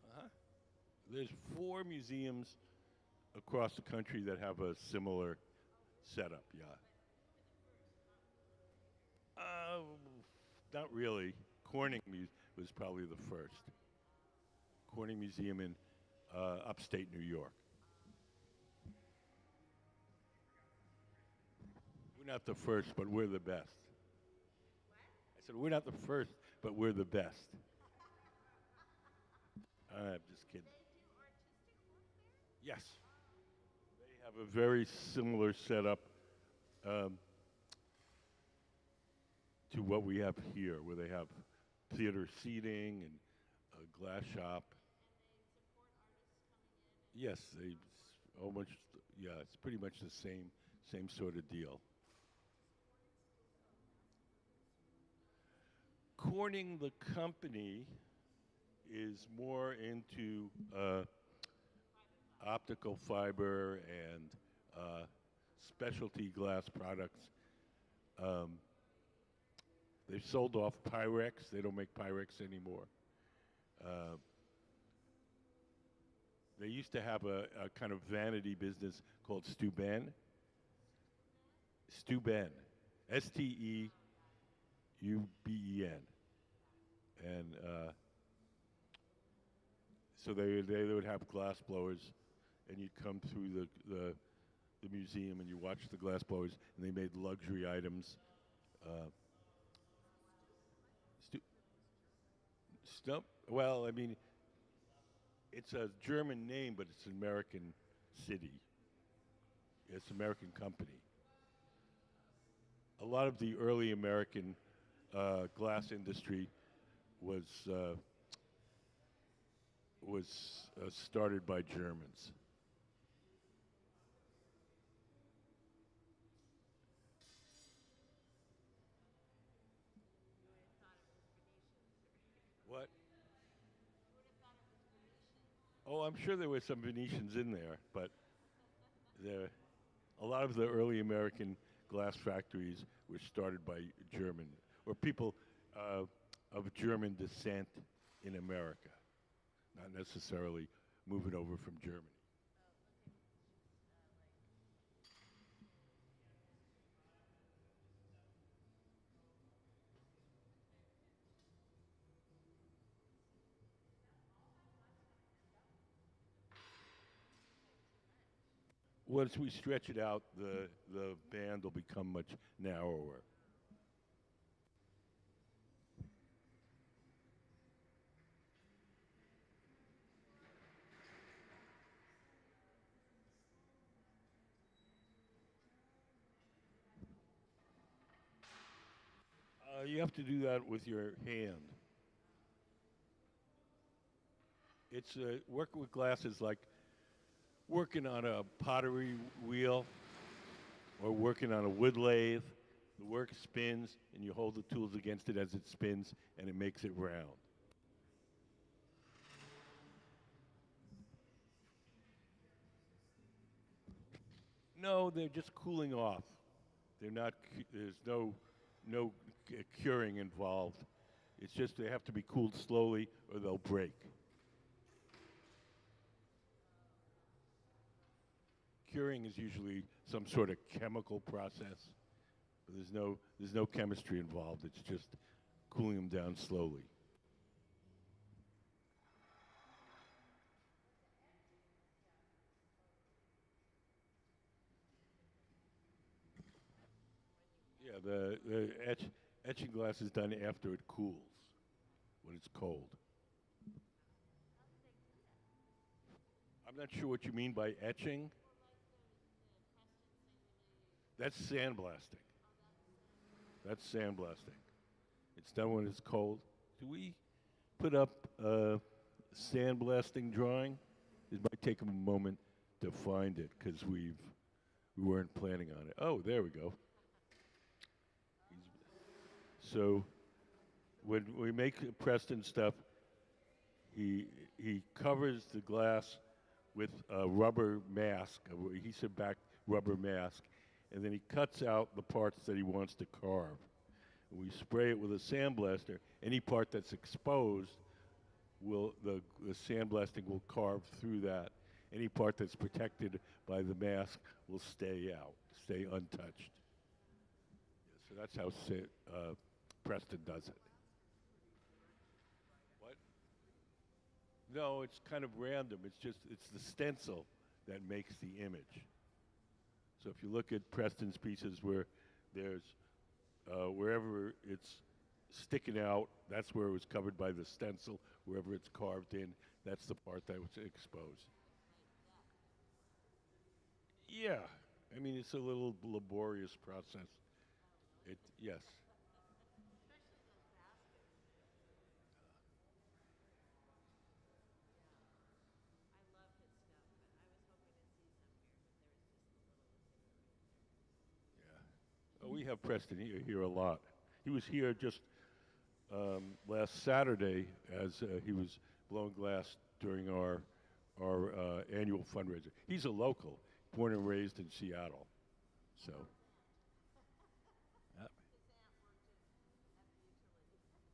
Uh-huh. There's 4 museums across the country that have a similar setup, yeah. Uh, Not really. Was probably the first. Corning Museum in upstate New York. We're not the first, but we're the best. I said, we're not the first, but we're the best. I'm just kidding. Yes. They have a very similar setup um, to what we have here, where they have theater seating and a glass shop. Yes, they almost, yeah, it's pretty much the same sort of deal. Corning, the company, is more into optical fiber and uh, specialty glass products. Um, they've sold off Pyrex. They don't make Pyrex anymore. Uh, they used to have a kind of vanity business called Steuben. Steuben. Steuben. And so they would have glass blowers, and you'd come through the museum and you watch the glass blowers, and they made luxury items. Uh, stu- well, I mean, it's a German name, but it's an American city. It's an American company. A lot of the early American glass industry was started by Germans. What? Oh, I'm sure there were some Venetians in there, but there, a lot of the early American glass factories were started by German or people uh, of German descent in America, not necessarily moving over from Germany. Once we stretch it out, the band will become much narrower. You have to do that with your hand. It's working with glass is like working on a pottery wheel or working on a wood lathe. The work spins, and you hold the tools against it as it spins, and it makes it round. No, they're just cooling off. They're not. There's no curing involved. It's just they have to be cooled slowly, or they'll break. Curing is usually some sort of chemical process, but there's no chemistry involved. It's just cooling them down slowly. Yeah, the etching glass is done after it cools, when it's cold. I'm not sure what you mean by etching. That's sandblasting. That's sandblasting. It's done when it's cold. Do we put up a sandblasting drawing? It might take a moment to find it because we weren't planning on it. Oh, there we go. So when we make Preston stuff, he he covers the glass with a rubber mask, a adhesive back rubber mask, and then he cuts out the parts that he wants to carve. And we spray it with a sandblaster. Any part that's exposed will the sandblasting will carve through that. Any part that's protected by the mask will stay out, stay untouched. So that's how Preston does it. What? No, it's kind of random. It's the stencil that makes the image. So if you look at Preston's pieces where there's wherever it's sticking out, that's where it was covered by the stencil. Wherever it's carved in, that's the part that was exposed. Yeah, I mean it's a little laborious process. It yes. Yeah. We have Preston here a lot. He was here just last Saturday as he was blowing glass during our annual fundraiser. He's a local, born and raised in Seattle, so.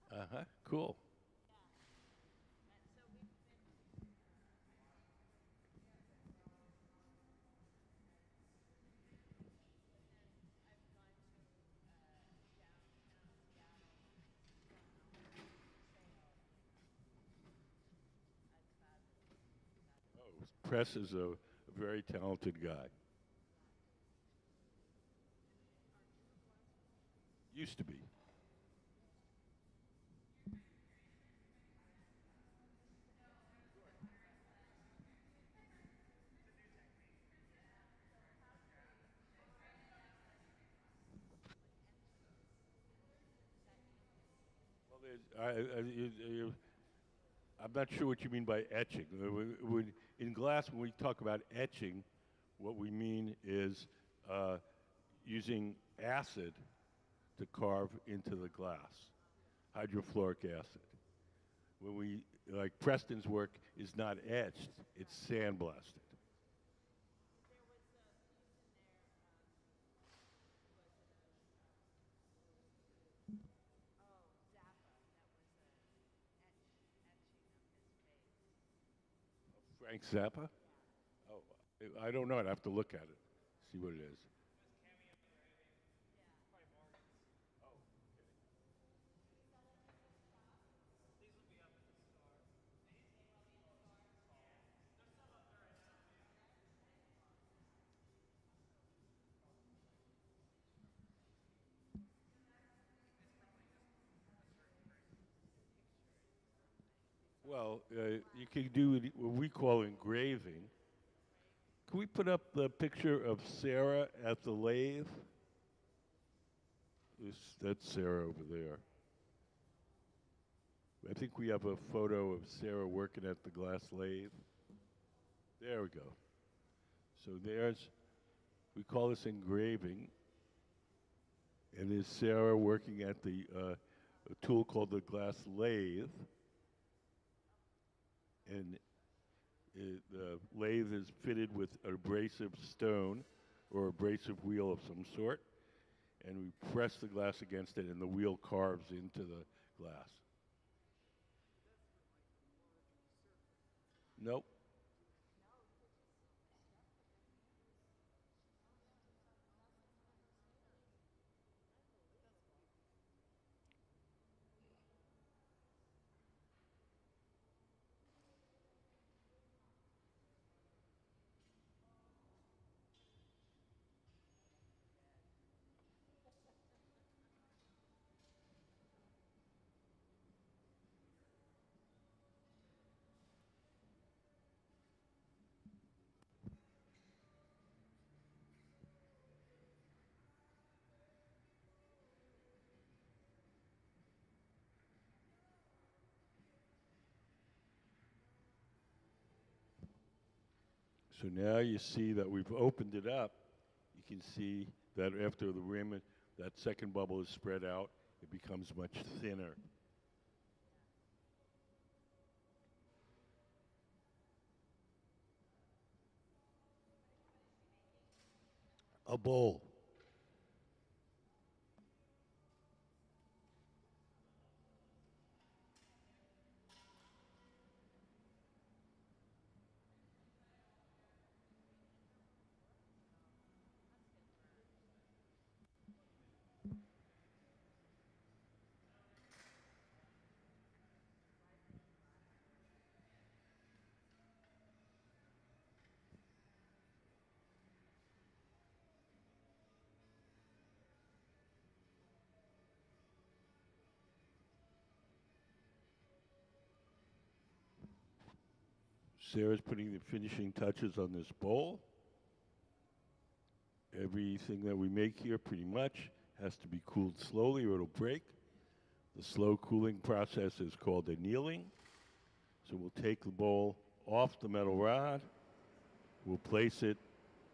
Uh huh. Cool. Press is a very talented guy. Used to be. Well, I'm not sure what you mean by etching. In glass, when we talk about etching, what we mean is uh, using acid to carve into the glass, hydrofluoric acid. When we, like Preston's work is not etched, it's sandblasted. Frank Zappa? Oh, I don't know. I'd have to look at it, see what it is. Well, you can do what we call engraving. Can we put up the picture of Sarah at the lathe? That's Sarah over there. I think we have a photo of Sarah working at the glass lathe. There we go. So we call this engraving, and there's Sarah working at a tool called the glass lathe, and the lathe is fitted with abrasive stone or abrasive wheel of some sort, and we press the glass against it, and the wheel carves into the glass. Nope. So now you see that we've opened it up. You can see that after the rim, that second bubble is spread out, it becomes much thinner. A bowl. Sarah's putting the finishing touches on this bowl. Everything that we make here pretty much has to be cooled slowly or it'll break. The slow cooling process is called annealing. So we'll take the bowl off the metal rod. We'll place it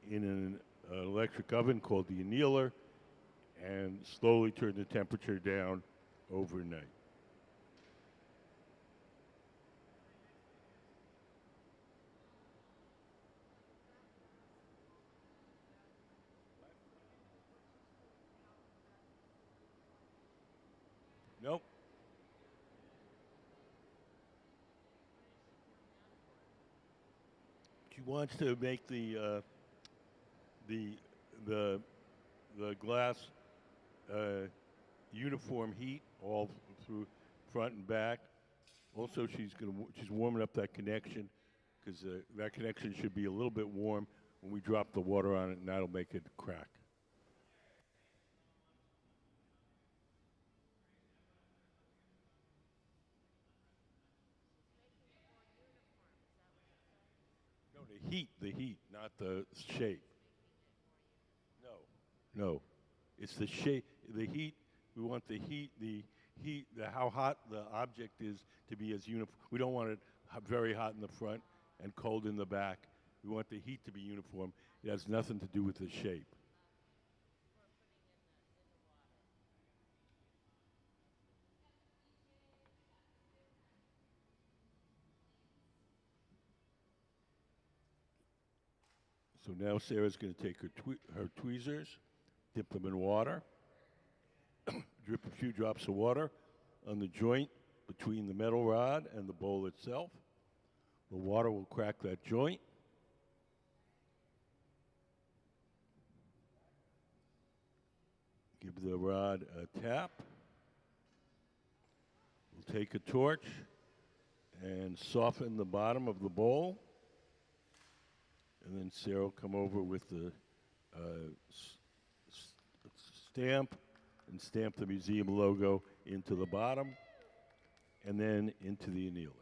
in an electric oven called the annealer and slowly turn the temperature down overnight. Nope. She wants to make the the the glass uniform heat all through front and back. Also, she's warming up that connection because that connection should be a little bit warm when we drop the water on it, and that'll make it crack. No, the heat, not the shape. No, no, it's the shape, the heat. We want the heat, how hot the object is to be as uniform. We don't want it very hot in the front and cold in the back. We want the heat to be uniform. It has nothing to do with the shape. So now Sarah's going to take her tweezers, dip them in water, drip a few drops of water on the joint between the metal rod and the bowl itself. The water will crack that joint. Give the rod a tap. We'll take a torch and soften the bottom of the bowl. And then Sarah will come over with the stamp and stamp the museum logo into the bottom and then into the annealer.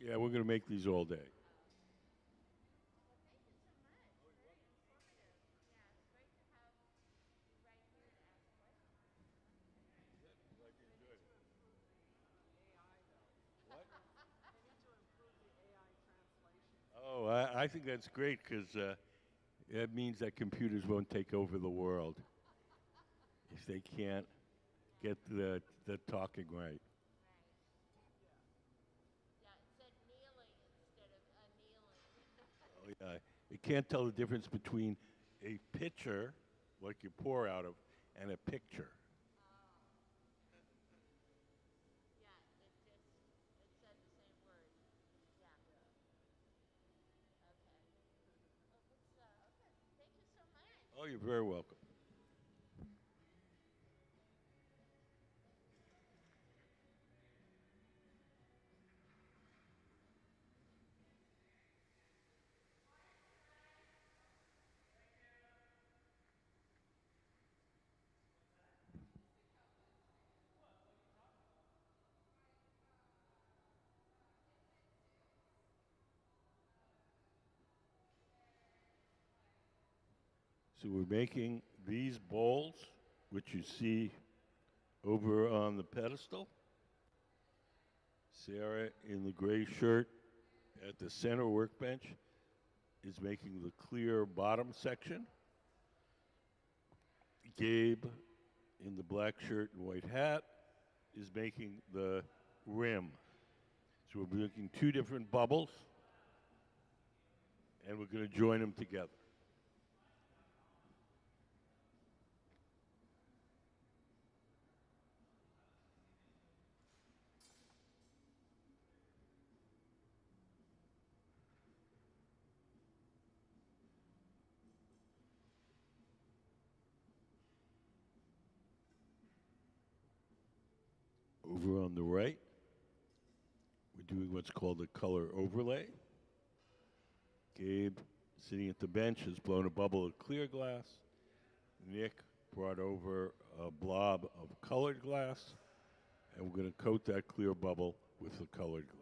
Yeah, we're going to make these all day. Oh, I think that's great because that means that computers won't take over the world if they can't get the talking right. Oh, yeah. You can't tell the difference between a pitcher, like you pour out of, and a picture. Oh, you're very welcome. So we're making these bowls, which you see over on the pedestal. Sarah in the gray shirt at the center workbench is making the clear bottom section. Gabe in the black shirt and white hat is making the rim. So we're making two different bubbles, and we're going to join them together. Over on the right, we're doing what's called a color overlay. Gabe, sitting at the bench, has blown a bubble of clear glass. Nick brought over a blob of colored glass, and we're going to coat that clear bubble with the colored glass.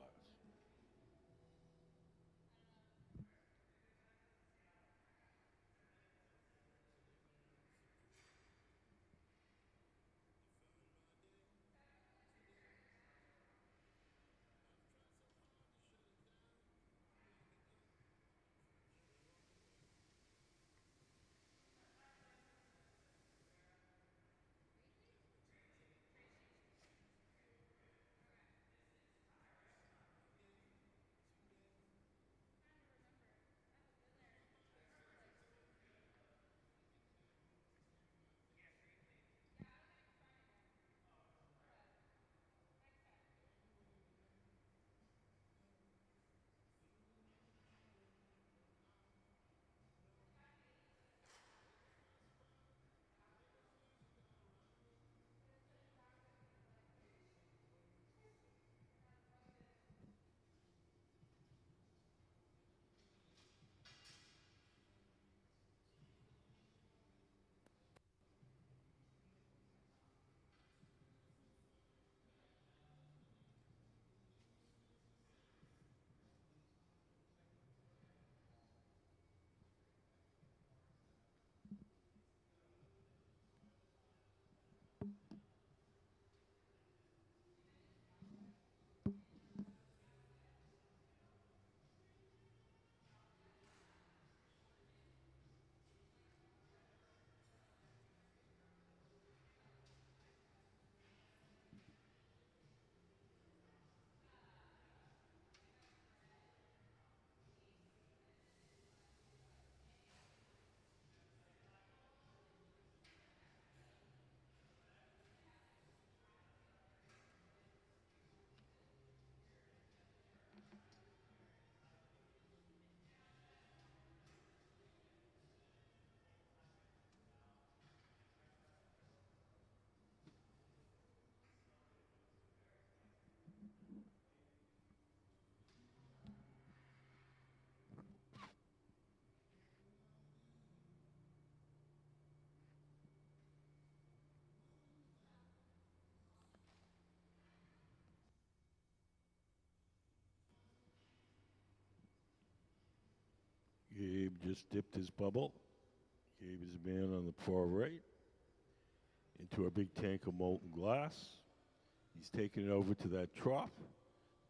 Gabe just dipped his bubble. Gabe is a man on the far right into a big tank of molten glass. He's taking it over to that trough.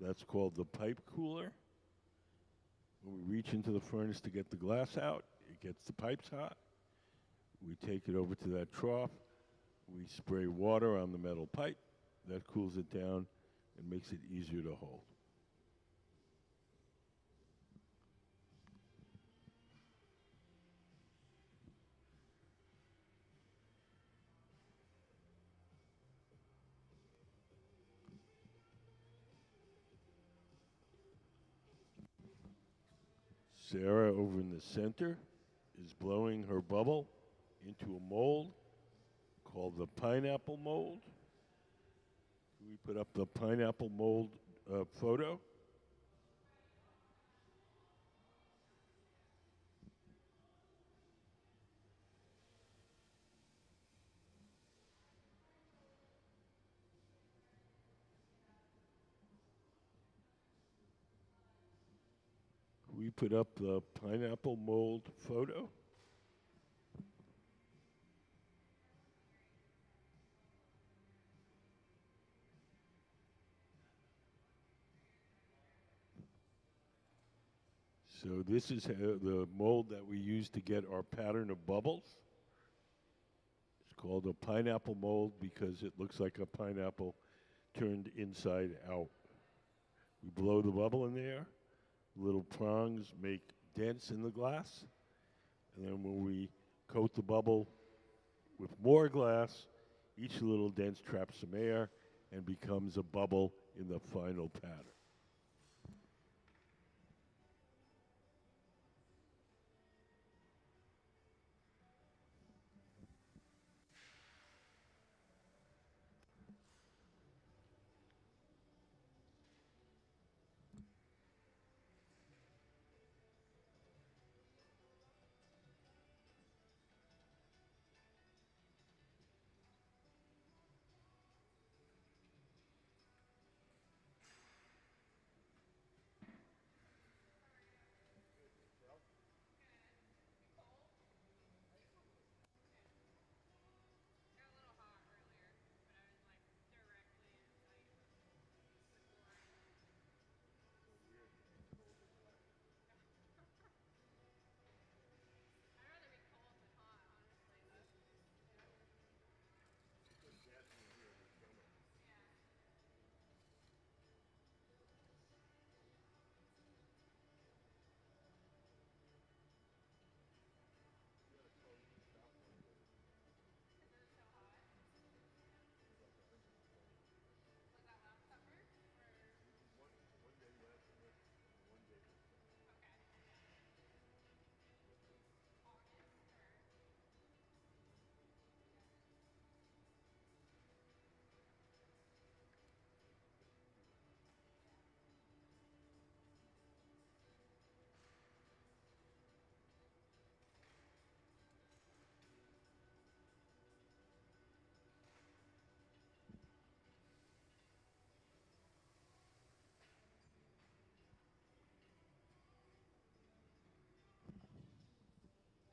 That's called the pipe cooler. When we reach into the furnace to get the glass out, it gets the pipes hot. We take it over to that trough. We spray water on the metal pipe. That cools it down and makes it easier to hold. Sarah over in the center is blowing her bubble into a mold called the pineapple mold. Can we put up the pineapple mold photo? Can we put up the pineapple mold photo? So this is the mold that we use to get our pattern of bubbles. It's called a pineapple mold because it looks like a pineapple turned inside out. We blow the bubble in there. Little prongs make dents in the glass. And then when we coat the bubble with more glass, each little dent traps some air and becomes a bubble in the final pattern.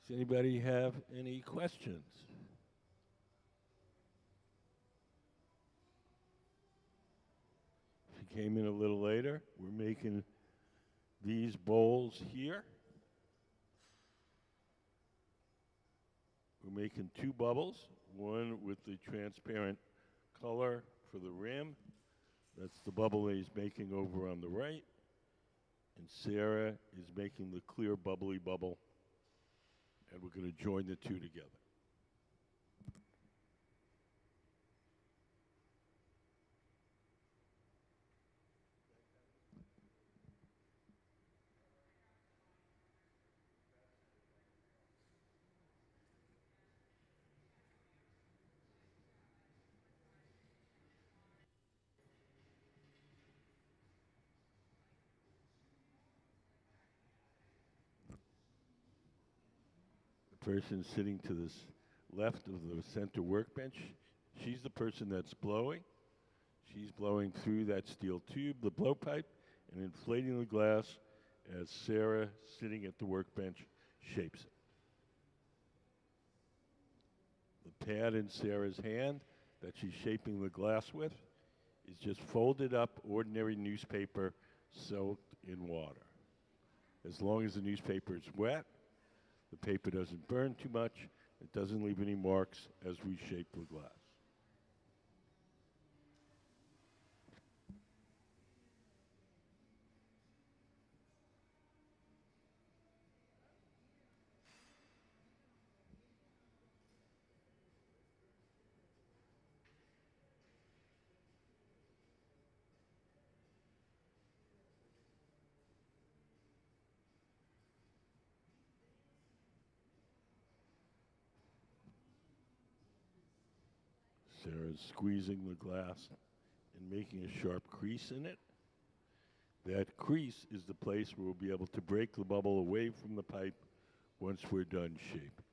Does anybody have any questions? If you came in a little later, we're making these bowls here. We're making two bubbles, one with the transparent color for the rim. That's the bubble that he's making over on the right. And Sarah is making the clear bubbly bubble. And we're going to join the two together. The person sitting to the left of the center workbench, she's the person that's blowing. She's blowing through that steel tube, the blowpipe, and inflating the glass as Sarah, sitting at the workbench, shapes it. The pad in Sarah's hand that she's shaping the glass with is just folded up ordinary newspaper soaked in water. As long as the newspaper is wet, the paper doesn't burn too much, it doesn't leave any marks as we shape the glass. Sarah's squeezing the glass and making a sharp crease in it. That crease is the place where we'll be able to break the bubble away from the pipe once we're done shaping.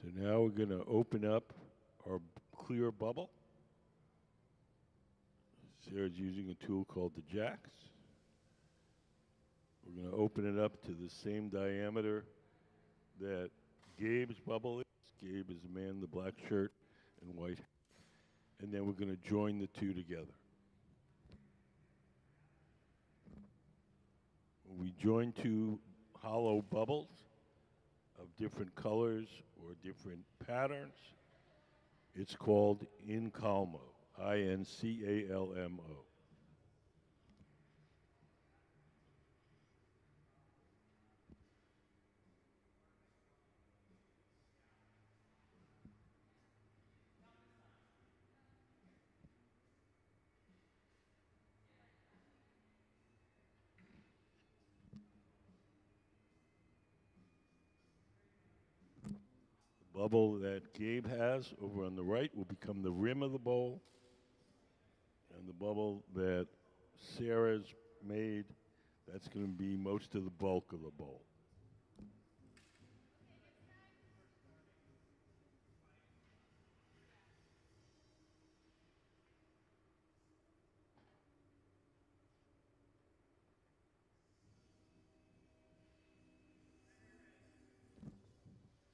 So now we're going to open up our clear bubble. Sarah's using a tool called the jacks. We're going to open it up to the same diameter that Gabe's bubble is. Gabe is the man in the black shirt and white. And then we're going to join the two together. When we join two hollow bubbles of different colors or different patterns, it's called incalmo, I-N-C-A-L-M-O. The bubble that Gabe has over on the right will become the rim of the bowl, and the bubble that Sarah's made, that's going to be most of the bulk of the bowl.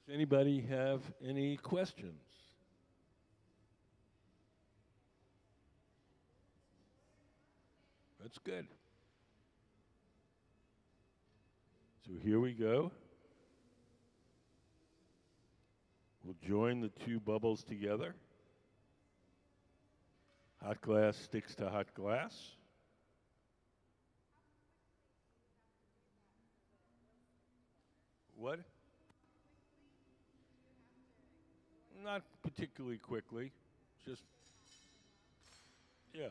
Does anybody have any questions? That's good. So here we go. We'll join the two bubbles together. Hot glass sticks to hot glass. What? Not particularly quickly. Just, yeah.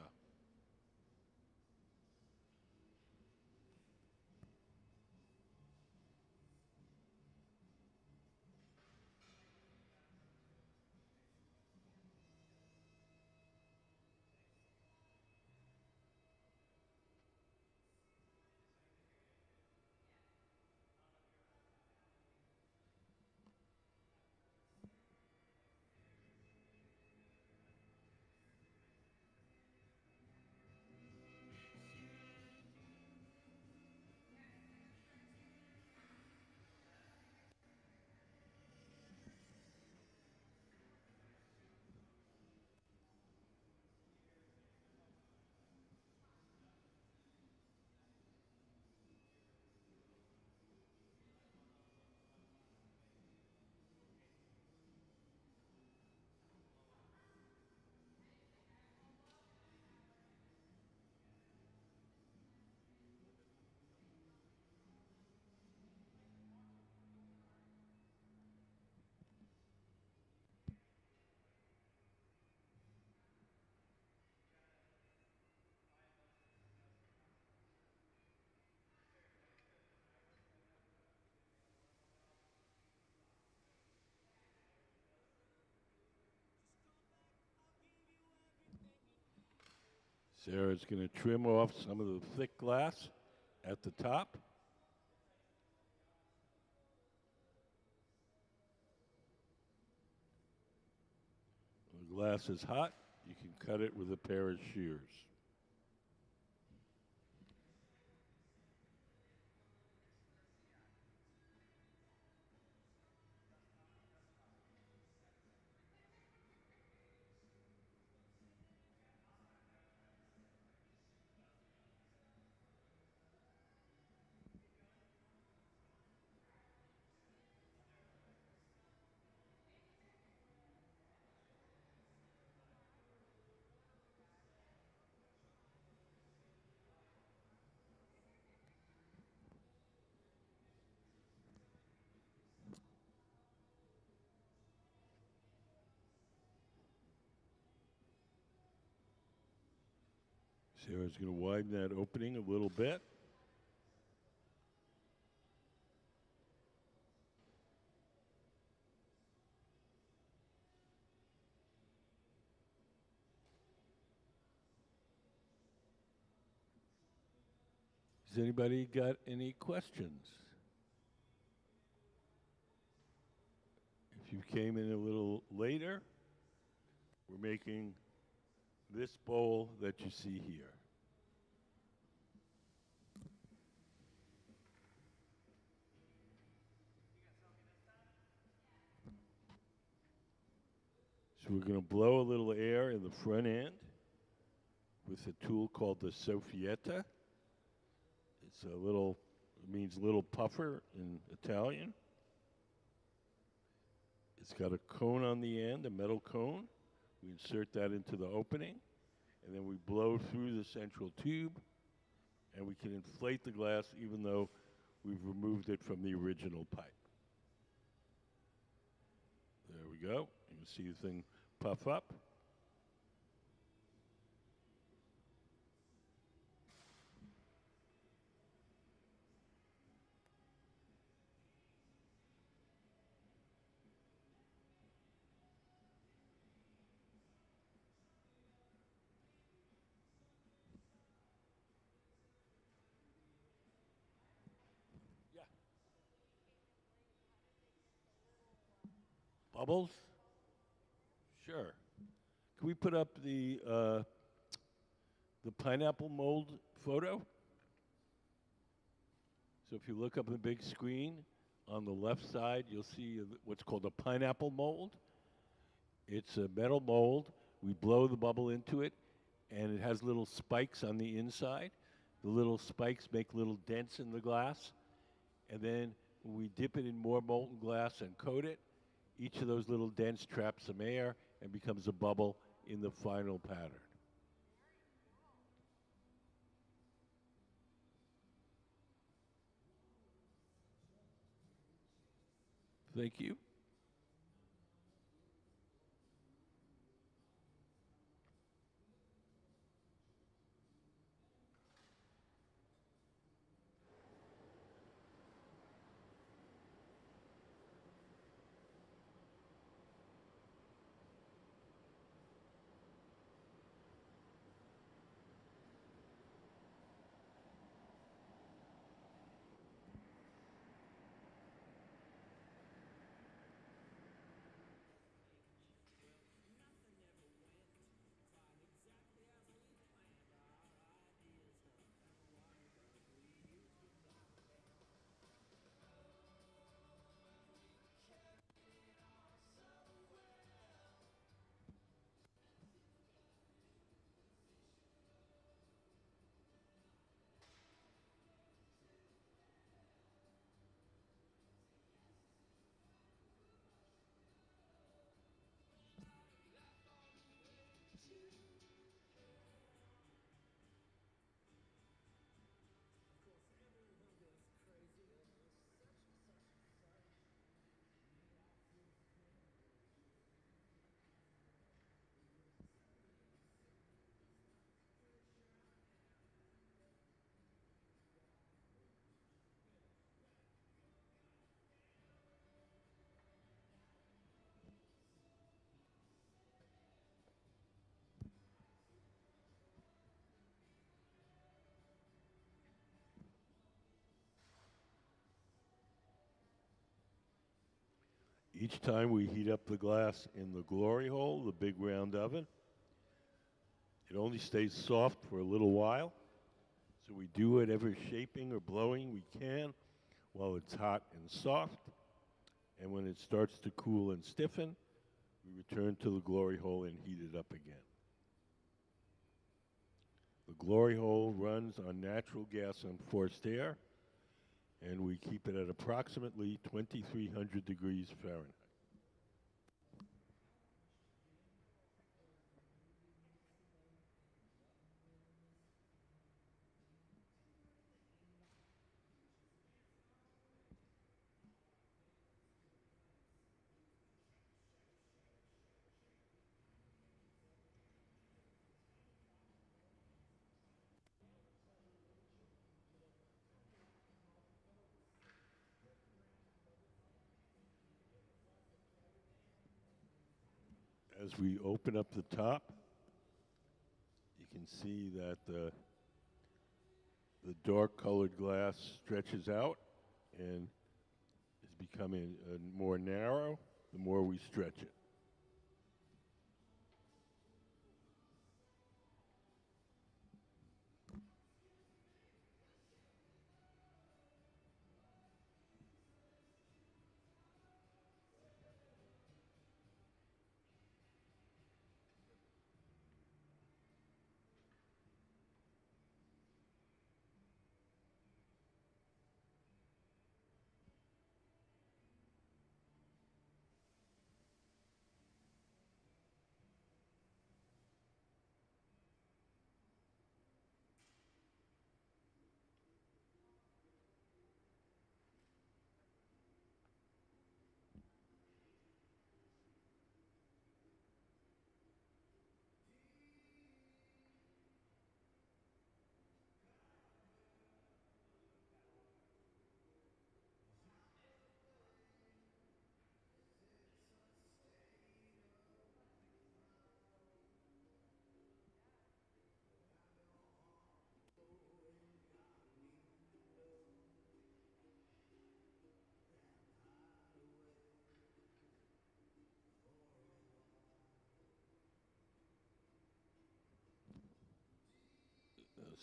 Sarah's going to trim off some of the thick glass at the top. When the glass is hot, you can cut it with a pair of shears. Sarah's going to widen that opening a little bit. Has anybody got any questions? If you came in a little later, we're making this bowl that you see here. So we're going to blow a little air in the front end with a tool called the soffietta. It's a little, it means little puffer in Italian. It's got a cone on the end, a metal cone. We insert that into the opening, and then we blow through the central tube, and we can inflate the glass even though we've removed it from the original pipe. There we go. You can see the thing puff up. Bubbles? Sure. Can we put up the pineapple mold photo? So if you look up the big screen, on the left side, you'll see what's called a pineapple mold. It's a metal mold. We blow the bubble into it, and it has little spikes on the inside. The little spikes make little dents in the glass, and then when we dip it in more molten glass and coat it, each of those little dents traps some air and becomes a bubble in the final pattern. Thank you. Each time we heat up the glass in the glory hole, the big round oven, it only stays soft for a little while. So we do whatever shaping or blowing we can while it's hot and soft. And when it starts to cool and stiffen, we return to the glory hole and heat it up again. The glory hole runs on natural gas and forced air, and we keep it at approximately 2,300 degrees Fahrenheit. As we open up the top, you can see that the dark colored glass stretches out and is becoming more narrow. the more we stretch it.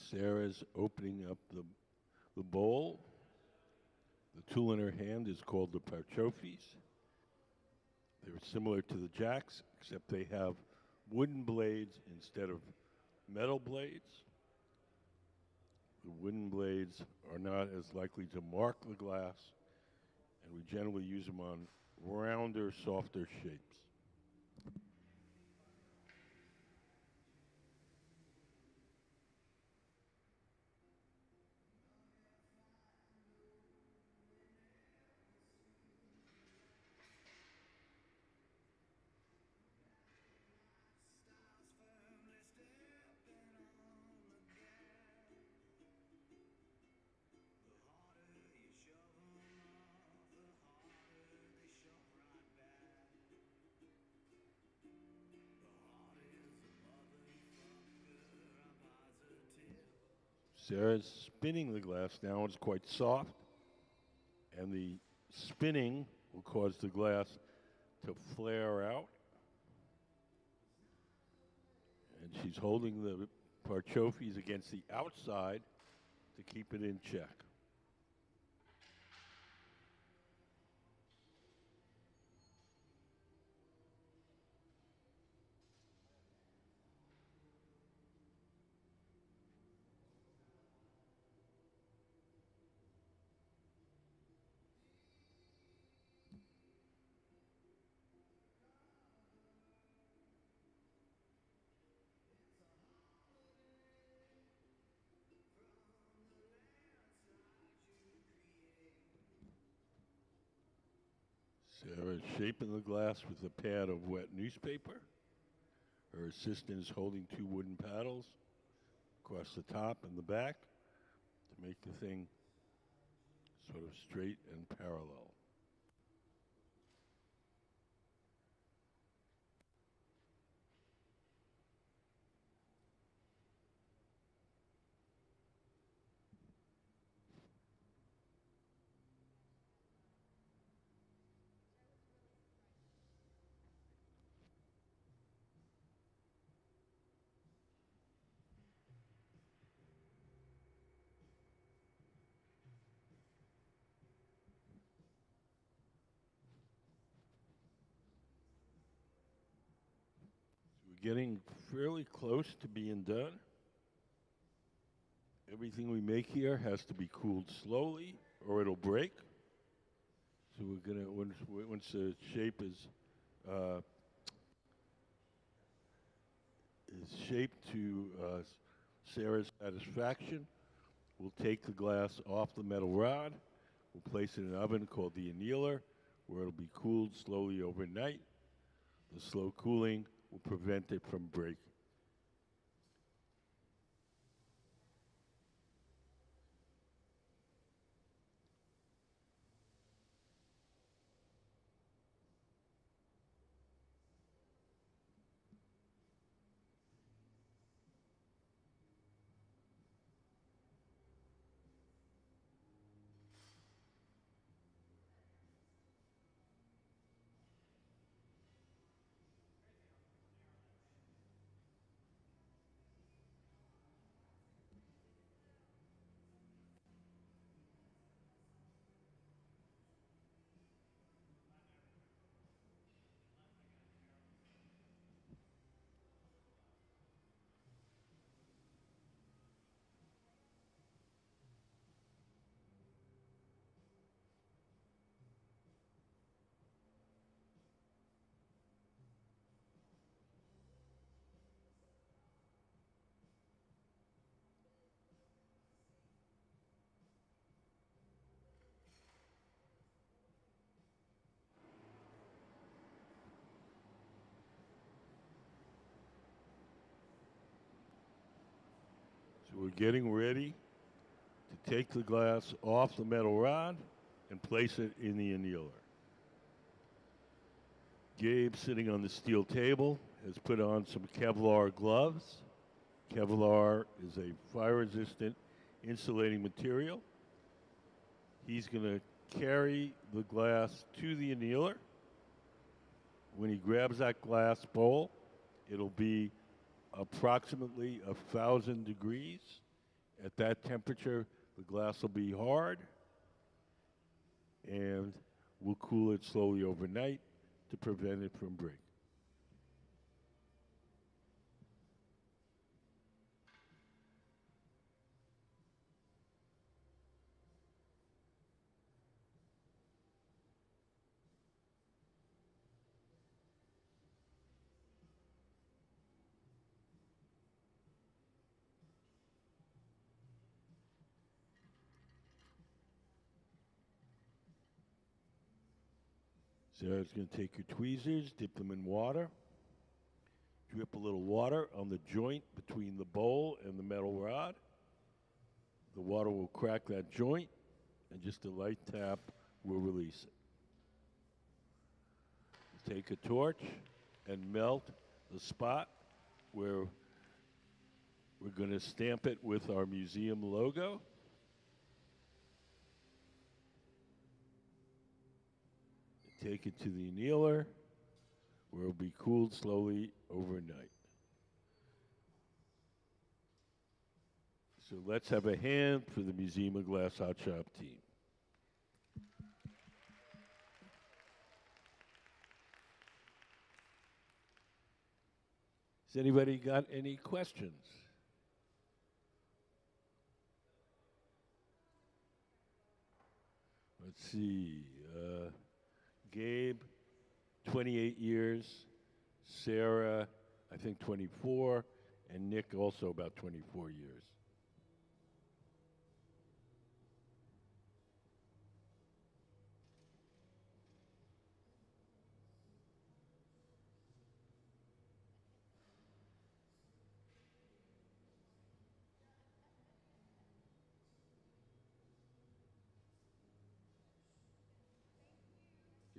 Sarah's opening up the bowl. The tool in her hand is called the parchofis. They're similar to the jacks, except they have wooden blades instead of metal blades. The wooden blades are not as likely to mark the glass, and we generally use them on rounder, softer shapes. Sarah's spinning the glass now. It's quite soft, and the spinning will cause the glass to flare out. And she's holding the parchofis against the outside to keep it in check. Sarah is shaping the glass with a pad of wet newspaper. Her assistant is holding two wooden paddles across the top and the back to make the thing sort of straight and parallel. We're getting fairly close to being done. Everything we make here has to be cooled slowly or it'll break. So we're gonna, once the shape is shaped to Sarah's satisfaction, we'll take the glass off the metal rod. We'll place it in an oven called the annealer, where it'll be cooled slowly overnight. The slow cooling will prevent it from breaking. we're getting ready to take the glass off the metal rod and place it in the annealer. Gabe, sitting on the steel table, has put on some Kevlar gloves. Kevlar is a fire-resistant insulating material. He's going to carry the glass to the annealer. When he grabs that glass bowl, it'll be approximately 1,000 degrees. At that temperature, the glass will be hard, and we'll cool it slowly overnight to prevent it from breaking. Sarah's going to take your tweezers, dip them in water, drip a little water on the joint between the bowl and the metal rod. The water will crack that joint, and just a light tap will release it. Take a torch and melt the spot where we're going to stamp it with our museum logo. Take it to the annealer, where it will be cooled slowly overnight. So let's have a hand for the Museum of Glass Hot Shop team. Has anybody got any questions? Let's see. Gabe, 28 years. Sarah, I think 24. And Nick, also about 24 years.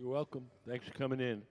You're welcome. Thanks for coming in.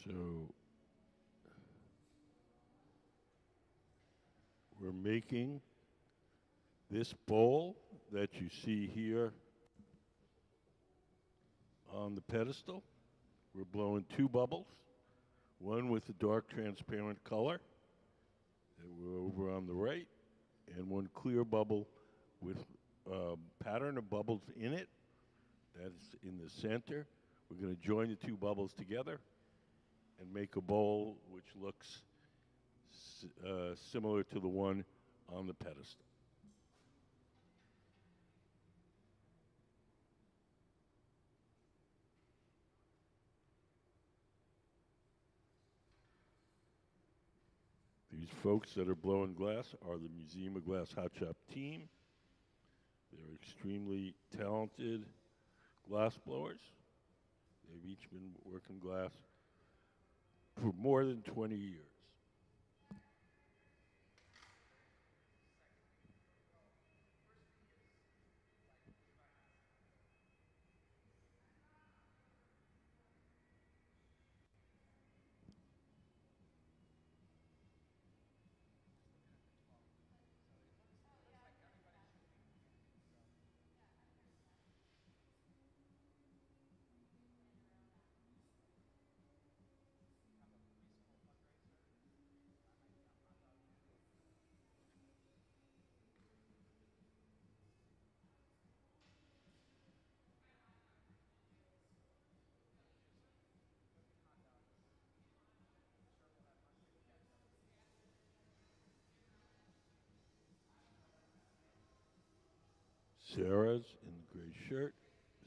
So we're making this bowl that you see here on the pedestal. We're blowing two bubbles, one with a dark transparent color that we're over on the right, and one clear bubble with a pattern of bubbles in it that's in the center. We're going to join the two bubbles together and make a bowl which looks similar to the one on the pedestal. These folks that are blowing glass are the Museum of Glass Hot Shop team. They're extremely talented glass blowers. They've each been working glass for more than 20 years. Sarah's in the gray shirt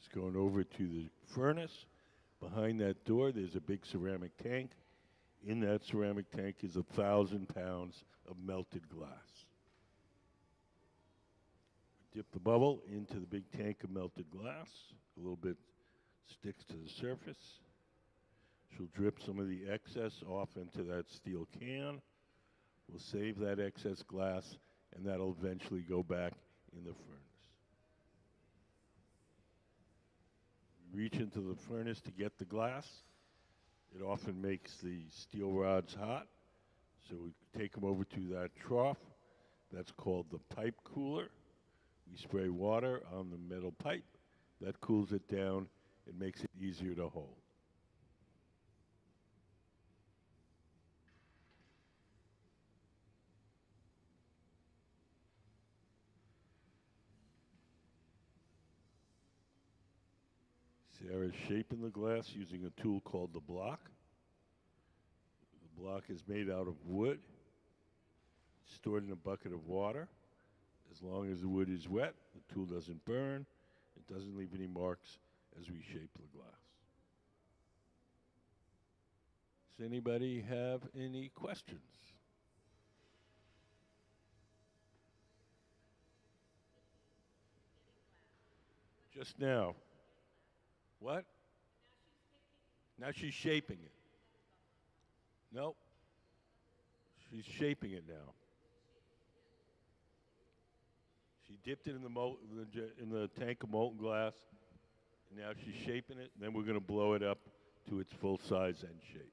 is going over to the furnace. Behind that door, there's a big ceramic tank. In that ceramic tank is 1,000 pounds of melted glass. Dip the bubble into the big tank of melted glass. A little bit sticks to the surface. She'll drip some of the excess off into that steel can. We'll save that excess glass, and that'll eventually go back in the furnace. We reach into the furnace to get the glass. It often makes the steel rods hot, so we take them over to that trough. That's called the pipe cooler. We spray water on the metal pipe. That cools it down. It makes it easier to hold. Sarah's shaping the glass using a tool called the block. The block is made out of wood, stored in a bucket of water. As long as the wood is wet, the tool doesn't burn. It doesn't leave any marks as we shape the glass. Does anybody have any questions? Just now. What? Now she's shaping it. Nope. She's shaping it now. She dipped it in the tank of molten glass, and now she's shaping it. And then we're going to blow it up to its full size and shape.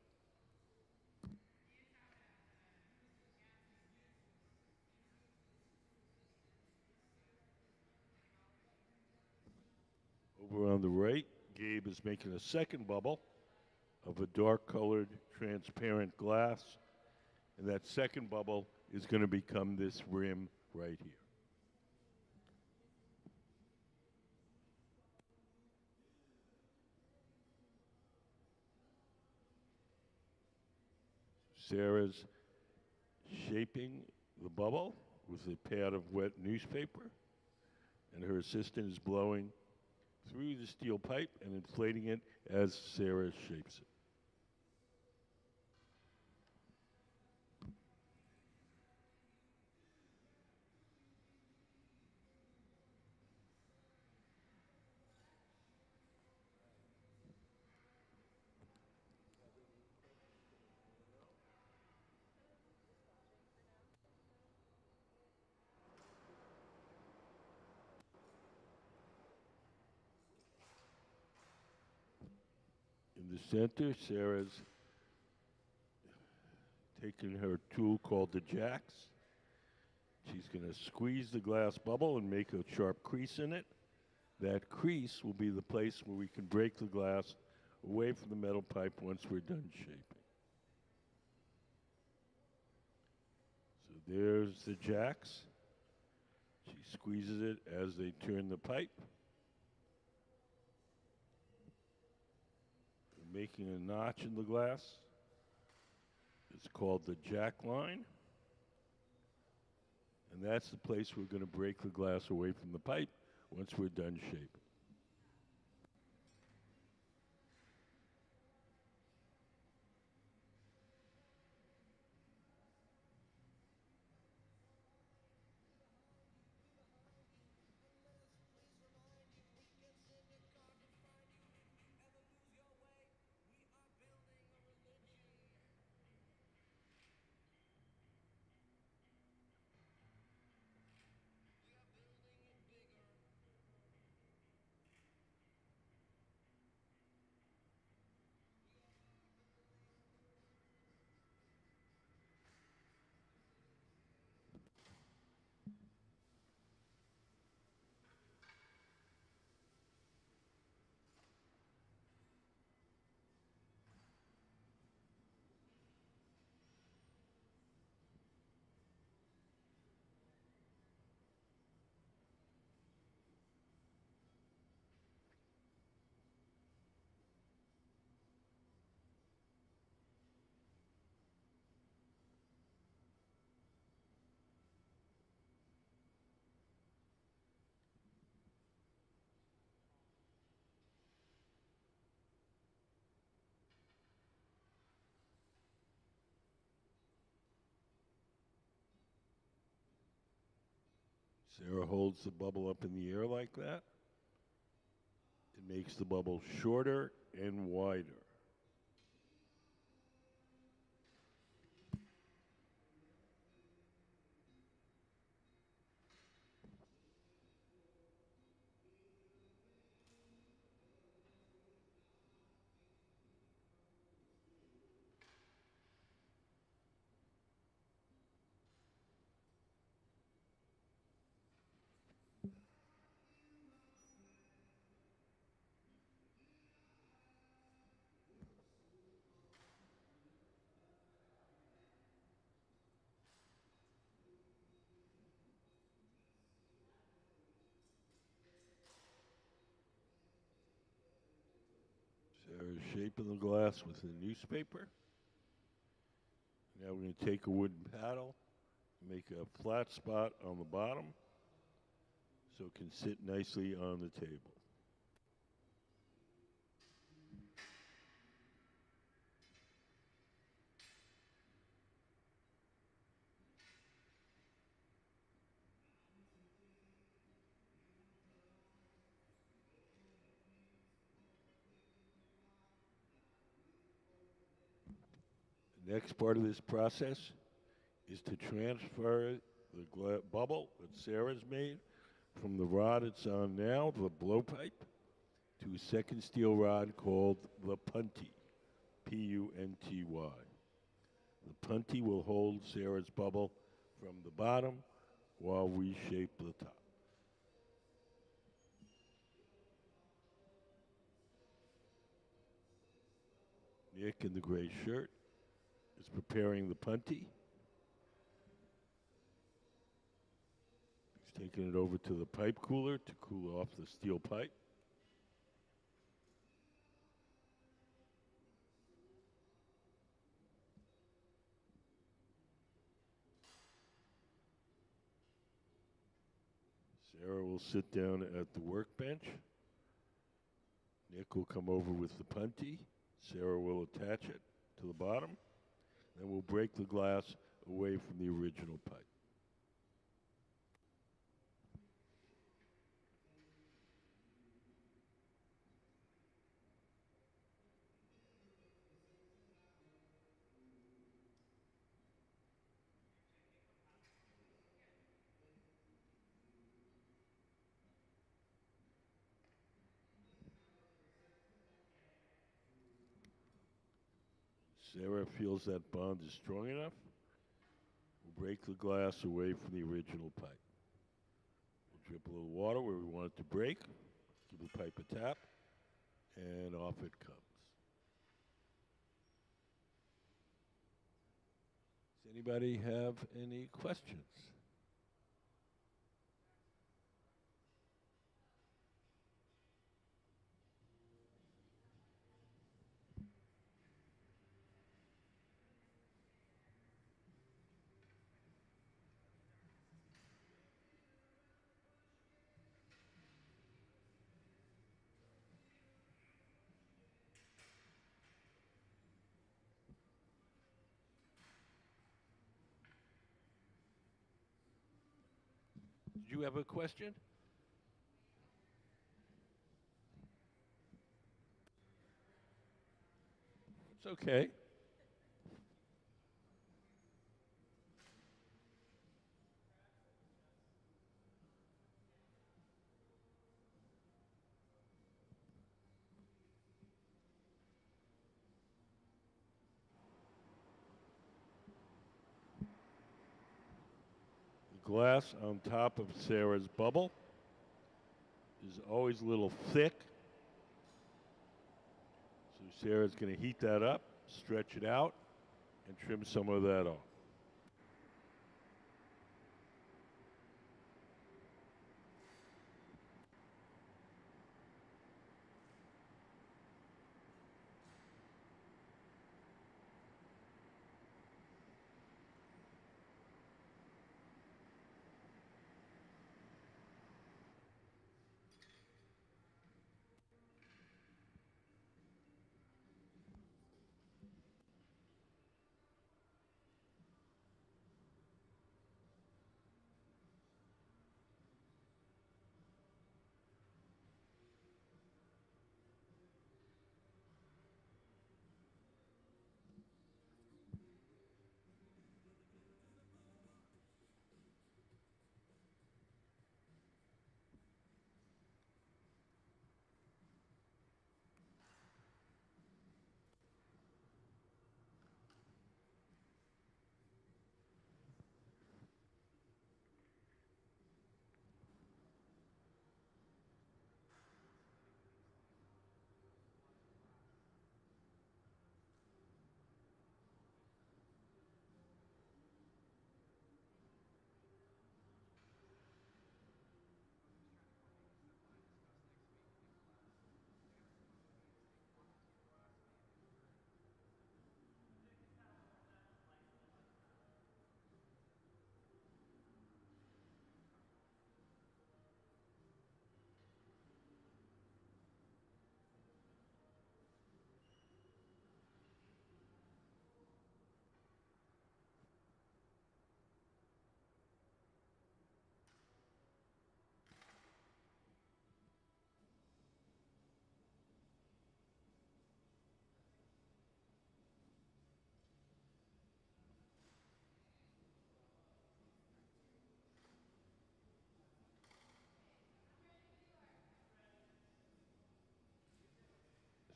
Over on the right, Gabe is making a second bubble of a dark-colored, transparent glass, and that second bubble is going to become this rim right here. Sarah's shaping the bubble with a pad of wet newspaper, and her assistant is blowing through the steel pipe and inflating it as Sarah shapes it. In the center, Sarah's taking her tool called the jacks. She's going to squeeze the glass bubble and make a sharp crease in it. That crease will be the place where we can break the glass away from the metal pipe once we're done shaping. So there's the jacks. She squeezes it as they turn the pipe, making a notch in the glass. It's called the jack line. And that's the place we're going to break the glass away from the pipe once we're done shaping. Sarah holds the bubble up in the air like that. It makes the bubble shorter and wider. Sarah's shaping the glass with a newspaper. Now we're going to take a wooden paddle, make a flat spot on the bottom so it can sit nicely on the table. The next part of this process is to transfer the bubble that Sarah's made from the rod it's on now, the blowpipe, to a second steel rod called the punty, P-U-N-T-Y. The punty will hold Sarah's bubble from the bottom while we shape the top. Nick in the gray shirt is preparing the punty. He's taking it over to the pipe cooler to cool off the steel pipe. Sarah will sit down at the workbench. Nick will come over with the punty. Sarah will attach it to the bottom. Then we'll break the glass away from the original pipe. Sarah feels that bond is strong enough, we'll break the glass away from the original pipe. We'll drip a little water where we want it to break, give the pipe a tap, and off it comes. Does anybody have any questions? Did you have a question? It's okay. The glass on top of Sarah's bubble is always a little thick. So Sarah's going to heat that up, stretch it out, and trim some of that off.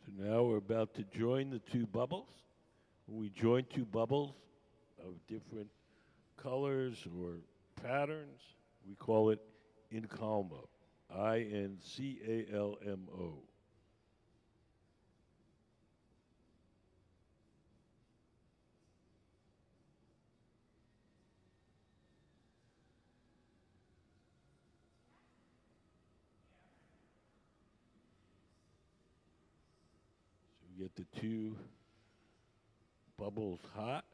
So now we're about to join the two bubbles. When we join two bubbles of different colors or patterns, we call it incalmo. Incalmo. So we get the two bubbles hot.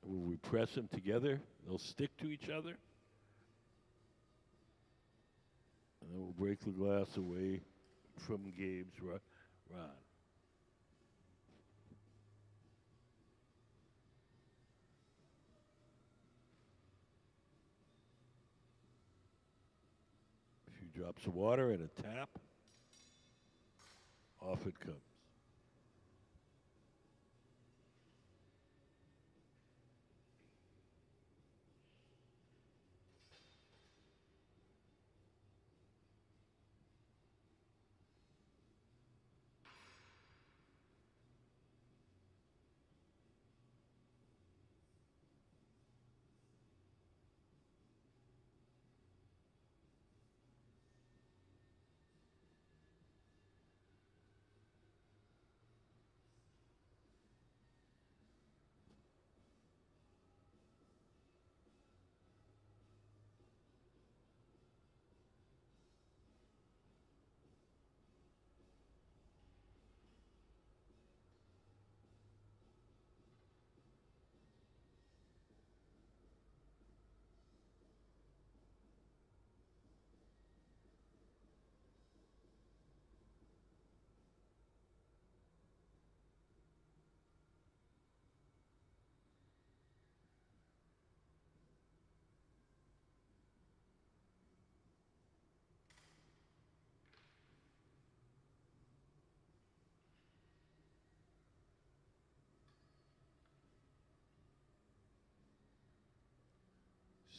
When we press them together, they'll stick to each other. And then we'll break the glass away from Gabe's rod. A few drops of water and a tap. Off it comes.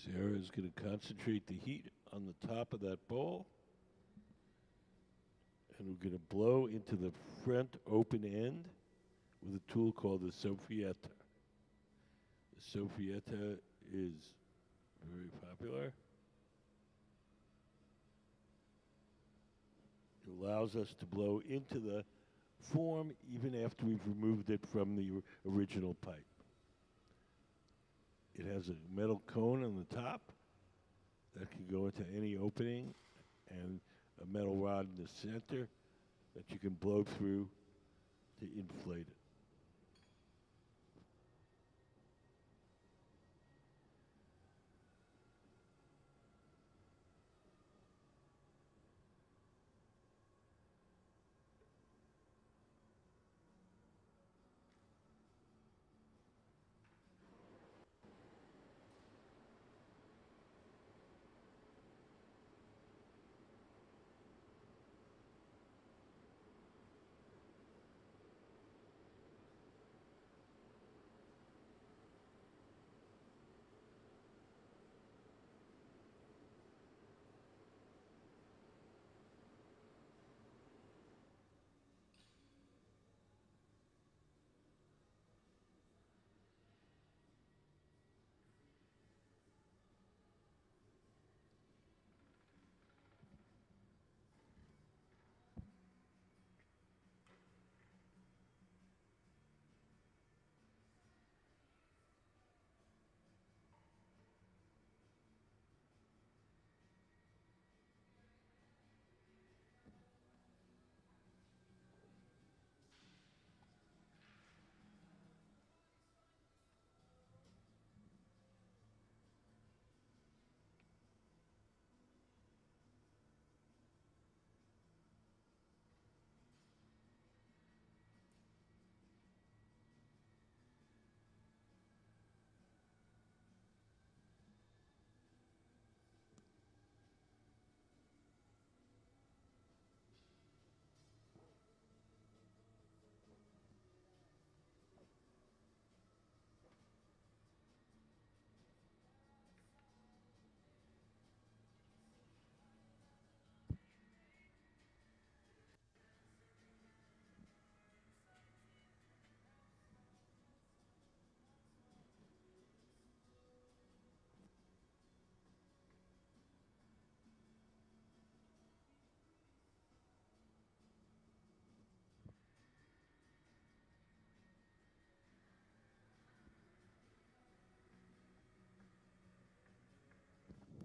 Sarah is going to concentrate the heat on the top of that bowl. And we're going to blow into the front open end with a tool called the Soffietta. The Soffietta is very popular. It allows us to blow into the form even after we've removed it from the original pipe. It has a metal cone on the top that can go into any opening and a metal rod in the center that you can blow through to inflate it.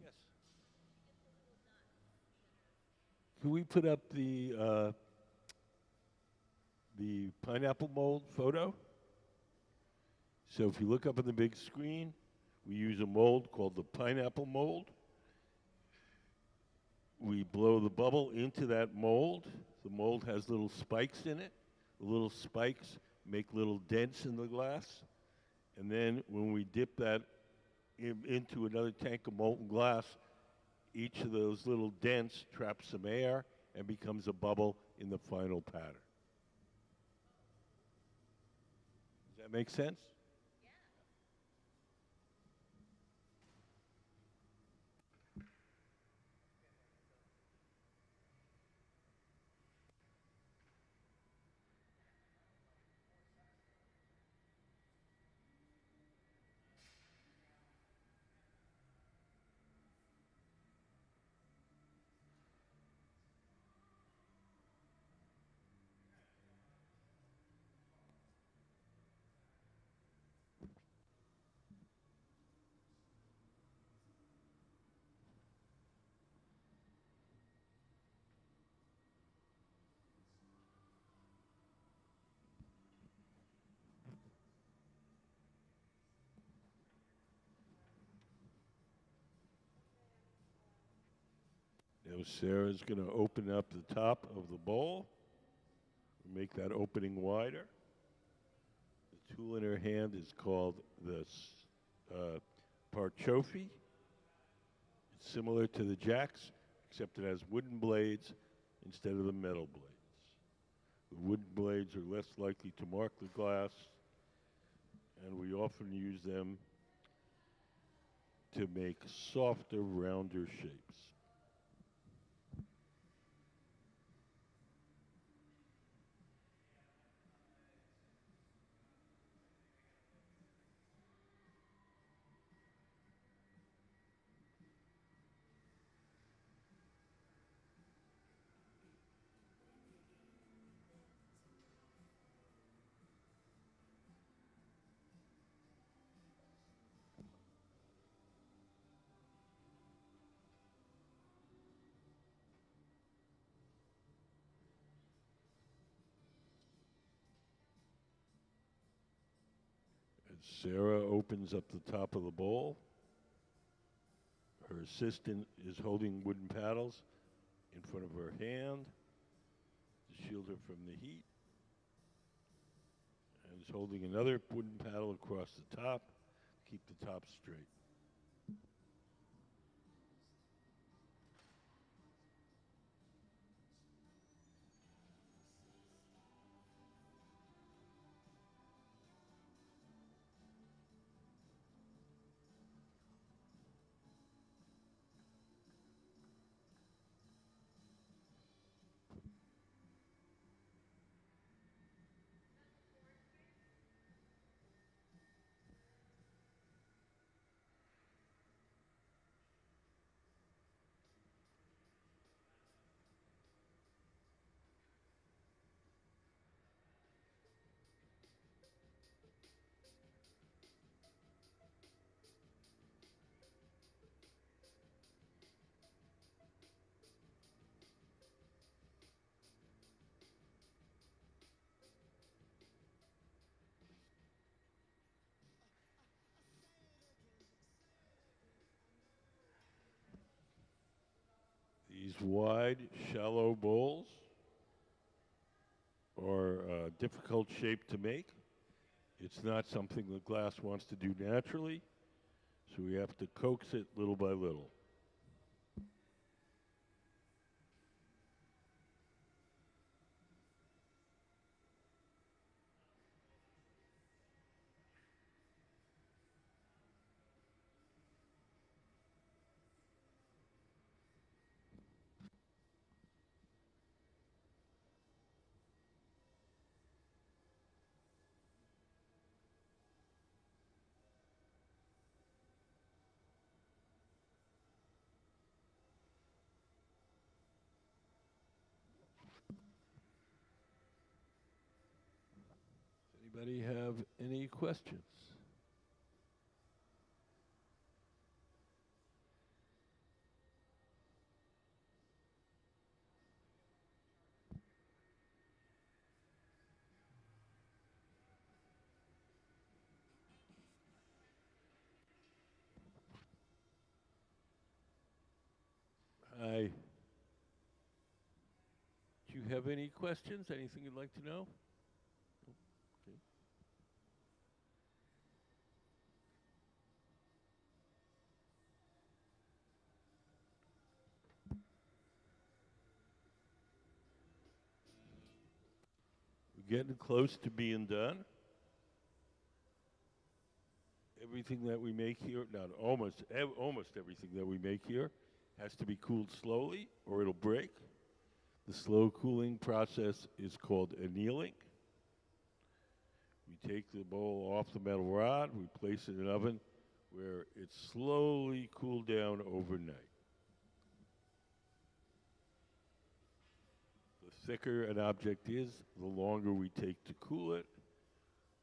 Yes. Can we put up the pineapple mold photo? So if you look up on the big screen, we use a mold called the pineapple mold. We blow the bubble into that mold. The mold has little spikes in it. The little spikes make little dents in the glass. And then when we dip that into another tank of molten glass, each of those little dents traps some air and becomes a bubble in the final pattern. Does that make sense? Now Sarah's going to open up the top of the bowl, make that opening wider. The tool in her hand is called the Parchoffi. It's similar to the jacks, except it has wooden blades instead of the metal blades. The wooden blades are less likely to mark the glass, and we often use them to make softer, rounder shapes. As Sarah opens up the top of the bowl, her assistant is holding wooden paddles in front of her hand to shield her from the heat, and is holding another wooden paddle across the top to keep the top straight. These wide, shallow bowls are a difficult shape to make. It's not something the glass wants to do naturally, so we have to coax it little by little. Anybody have any questions? Hi. Do you have any questions? Anything you'd like to know? Okay. We're getting close to being done. Everything that we make here, not almost, almost everything that we make here has to be cooled slowly or it'll break. The slow cooling process is called annealing. We take the bowl off the metal rod, we place it in an oven where it's slowly cooled down overnight. The thicker an object is, the longer we take to cool it.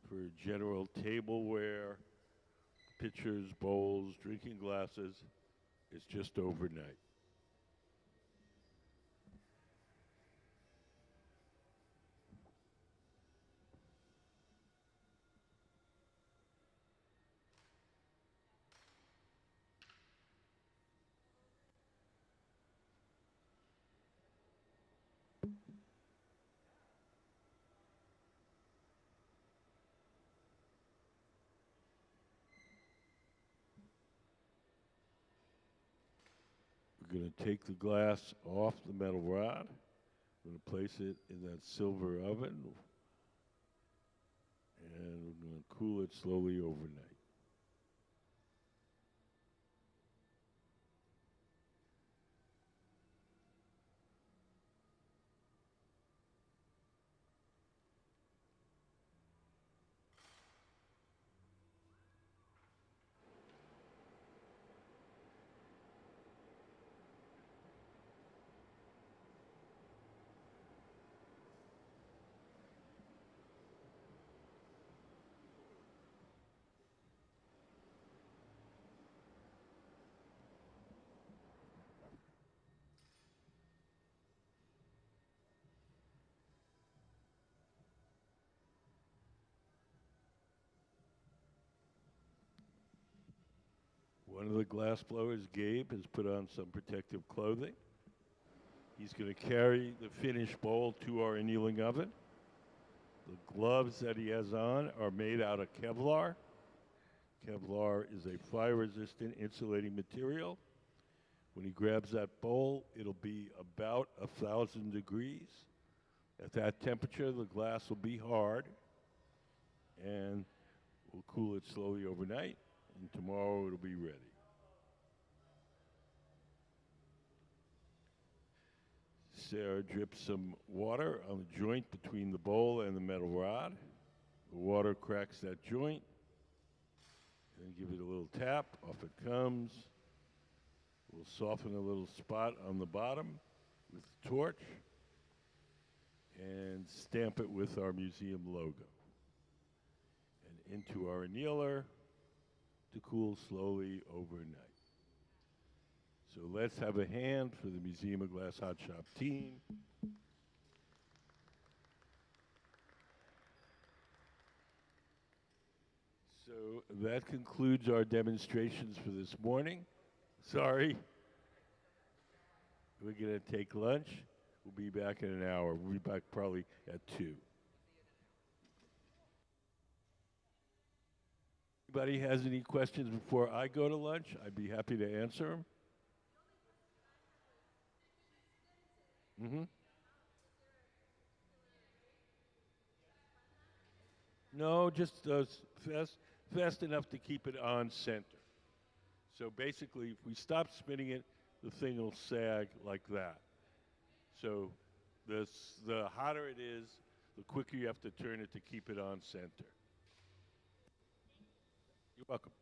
For general tableware, pitchers, bowls, drinking glasses, it's just overnight. We're going to take the glass off the metal rod. We're going to place it in that silver oven. And we're going to cool it slowly overnight. One of the glass blowers, Gabe, has put on some protective clothing. He's going to carry the finished bowl to our annealing oven. The gloves that he has on are made out of Kevlar. Kevlar is a fire-resistant insulating material. When he grabs that bowl, it'll be about 1,000 degrees. At that temperature, the glass will be hard, and we'll cool it slowly overnight, and tomorrow it'll be ready. Sarah drips some water on the joint between the bowl and the metal rod. The water cracks that joint. Then give it a little tap. Off it comes. We'll soften a little spot on the bottom with the torch and stamp it with our museum logo. And into our annealer to cool slowly overnight. So let's have a hand for the Museum of Glass Hot Shop team. So that concludes our demonstrations for this morning. Sorry. We're going to take lunch. We'll be back in an hour. We'll be back probably at 2. Anybody has any questions before I go to lunch? I'd be happy to answer them. No, just fast enough to keep it on center. So basically, if we stop spinning it, the thing will sag like that. So the hotter it is, the quicker you have to turn it to keep it on center. You're welcome.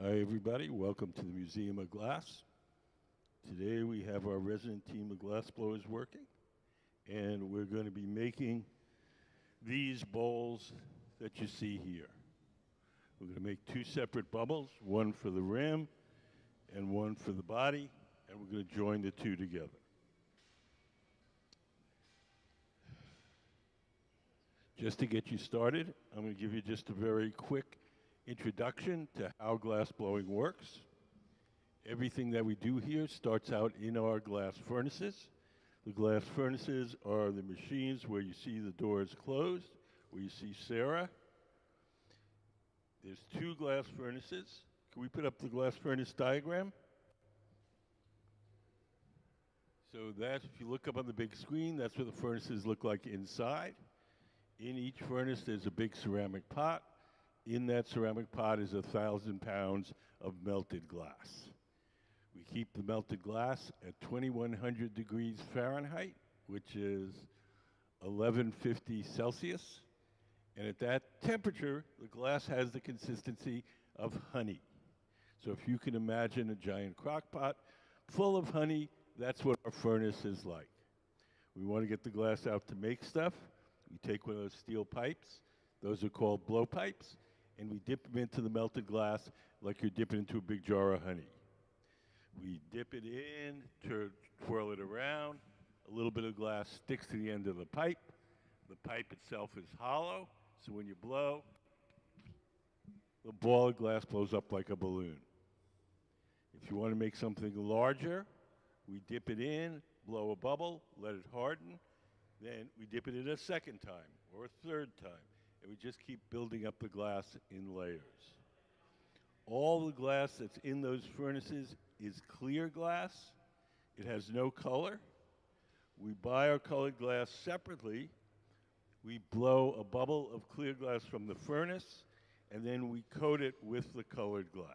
Hi, everybody. Welcome to the Museum of Glass. Today we have our resident team of glassblowers working, and we're going to be making these bowls that you see here. We're going to make two separate bubbles, one for the rim and one for the body, and we're going to join the two together. Just to get you started, I'm going to give you just a very quick introduction to how glass blowing works. Everything that we do here starts out in our glass furnaces. The glass furnaces are the machines where you see the doors closed, where you see Sarah. There's two glass furnaces. Can we put up the glass furnace diagram? So that's, if you look up on the big screen, that's what the furnaces look like inside. In each furnace, there's a big ceramic pot. In that ceramic pot is 1,000 pounds of melted glass. We keep the melted glass at 2,100 degrees Fahrenheit, which is 1150 Celsius. And at that temperature, the glass has the consistency of honey. So if you can imagine a giant crock pot full of honey, that's what our furnace is like. We want to get the glass out to make stuff. We take one of those steel pipes, those are called blow pipes, and we dip them into the melted glass like you're dipping into a big jar of honey. We dip it in, twirl it around, a little bit of glass sticks to the end of the pipe. The pipe itself is hollow, so when you blow, the ball of glass blows up like a balloon. If you want to make something larger, we dip it in, blow a bubble, let it harden, then we dip it in a second time or a third time, and we just keep building up the glass in layers. All the glass that's in those furnaces is clear glass. It has no color. We buy our colored glass separately. We blow a bubble of clear glass from the furnace, and then we coat it with the colored glass.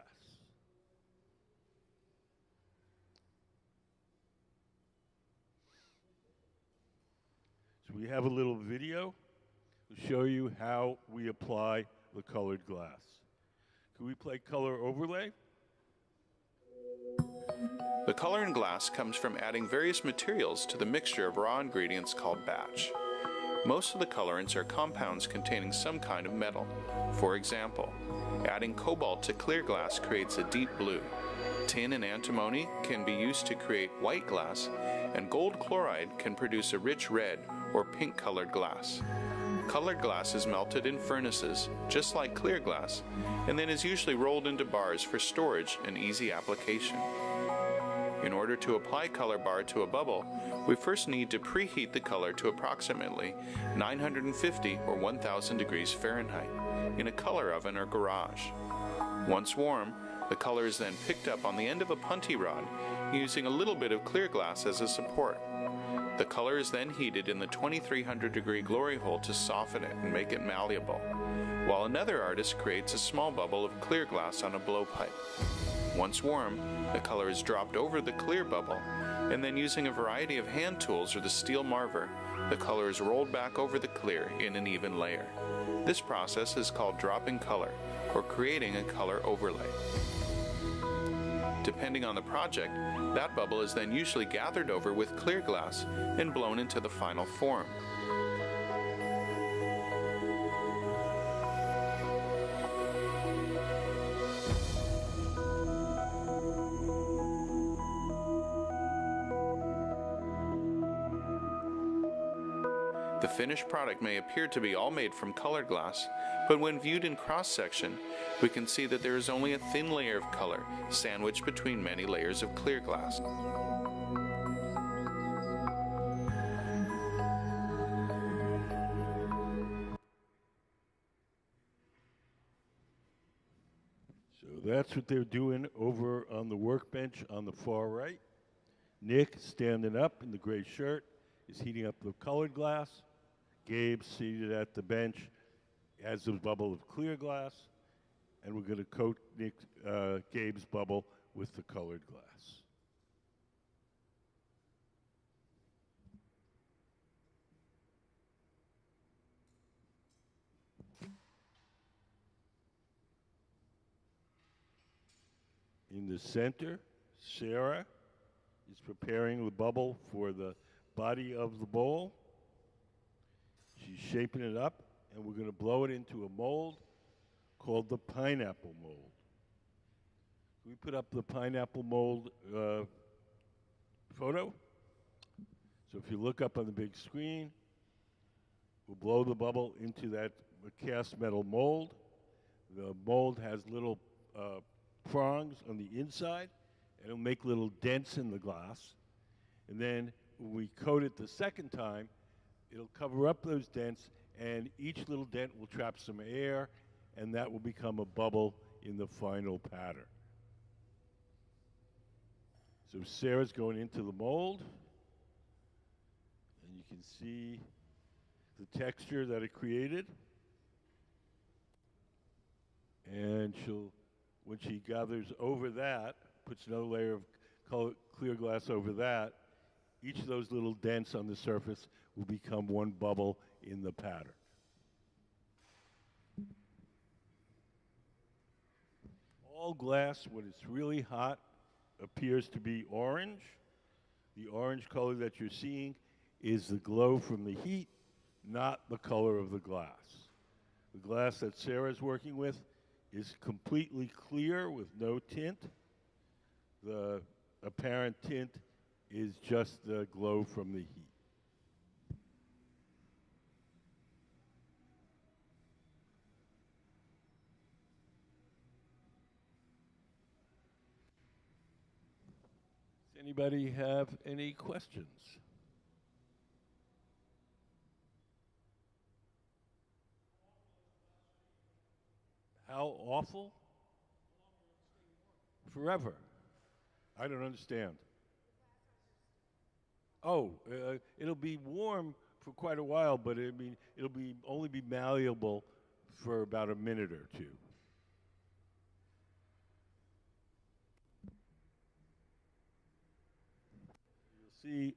So we have a little video to show you how we apply the colored glass. Can we play color overlay? The color in glass comes from adding various materials to the mixture of raw ingredients called batch. Most of the colorants are compounds containing some kind of metal. For example, adding cobalt to clear glass creates a deep blue. Tin and antimony can be used to create white glass, and gold chloride can produce a rich red or pink-colored glass. Colored glass is melted in furnaces, just like clear glass, and then is usually rolled into bars for storage and easy application. In order to apply color bar to a bubble, we first need to preheat the color to approximately 950 or 1000 degrees Fahrenheit in a color oven or garage. Once warm, the color is then picked up on the end of a punty rod using a little bit of clear glass as a support. The color is then heated in the 2300 degree glory hole to soften it and make it malleable, while another artist creates a small bubble of clear glass on a blowpipe. Once warm, the color is dropped over the clear bubble, and then using a variety of hand tools or the steel marver, the color is rolled back over the clear in an even layer. This process is called dropping color, or creating a color overlay. Depending on the project, that bubble is then usually gathered over with clear glass and blown into the final form. The finished product may appear to be all made from colored glass, but when viewed in cross-section, we can see that there is only a thin layer of color sandwiched between many layers of clear glass. So that's what they're doing over on the workbench on the far right. Nick, standing up in the gray shirt, is heating up the colored glass. Gabe, seated at the bench, has a bubble of clear glass, and we're going to coat Gabe's bubble with the colored glass. In the center, Sarah is preparing the bubble for the body of the bowl. She's shaping it up, and we're going to blow it into a mold called the pineapple mold. Can we put up the pineapple mold photo? So if you look up on the big screen, we'll blow the bubble into that cast metal mold. The mold has little prongs on the inside, and it'll make little dents in the glass. And then when we coat it the second time, it'll cover up those dents, and each little dent will trap some air, and that will become a bubble in the final pattern. So Sarah's going into the mold, and you can see the texture that it created. And she'll, when she gathers over that, puts another layer of clear glass over that, each of those little dents on the surface will become one bubble in the pattern. All glass, when it's really hot, appears to be orange. The orange color that you're seeing is the glow from the heat, not the color of the glass. The glass that Sarah's working with is completely clear with no tint. The apparent tint is just the glow from the heat. Does anybody have any questions? How awful? Forever. I don't understand. Oh, it'll be warm for quite a while, but I mean, it'll be only be malleable for about a minute or two. You'll see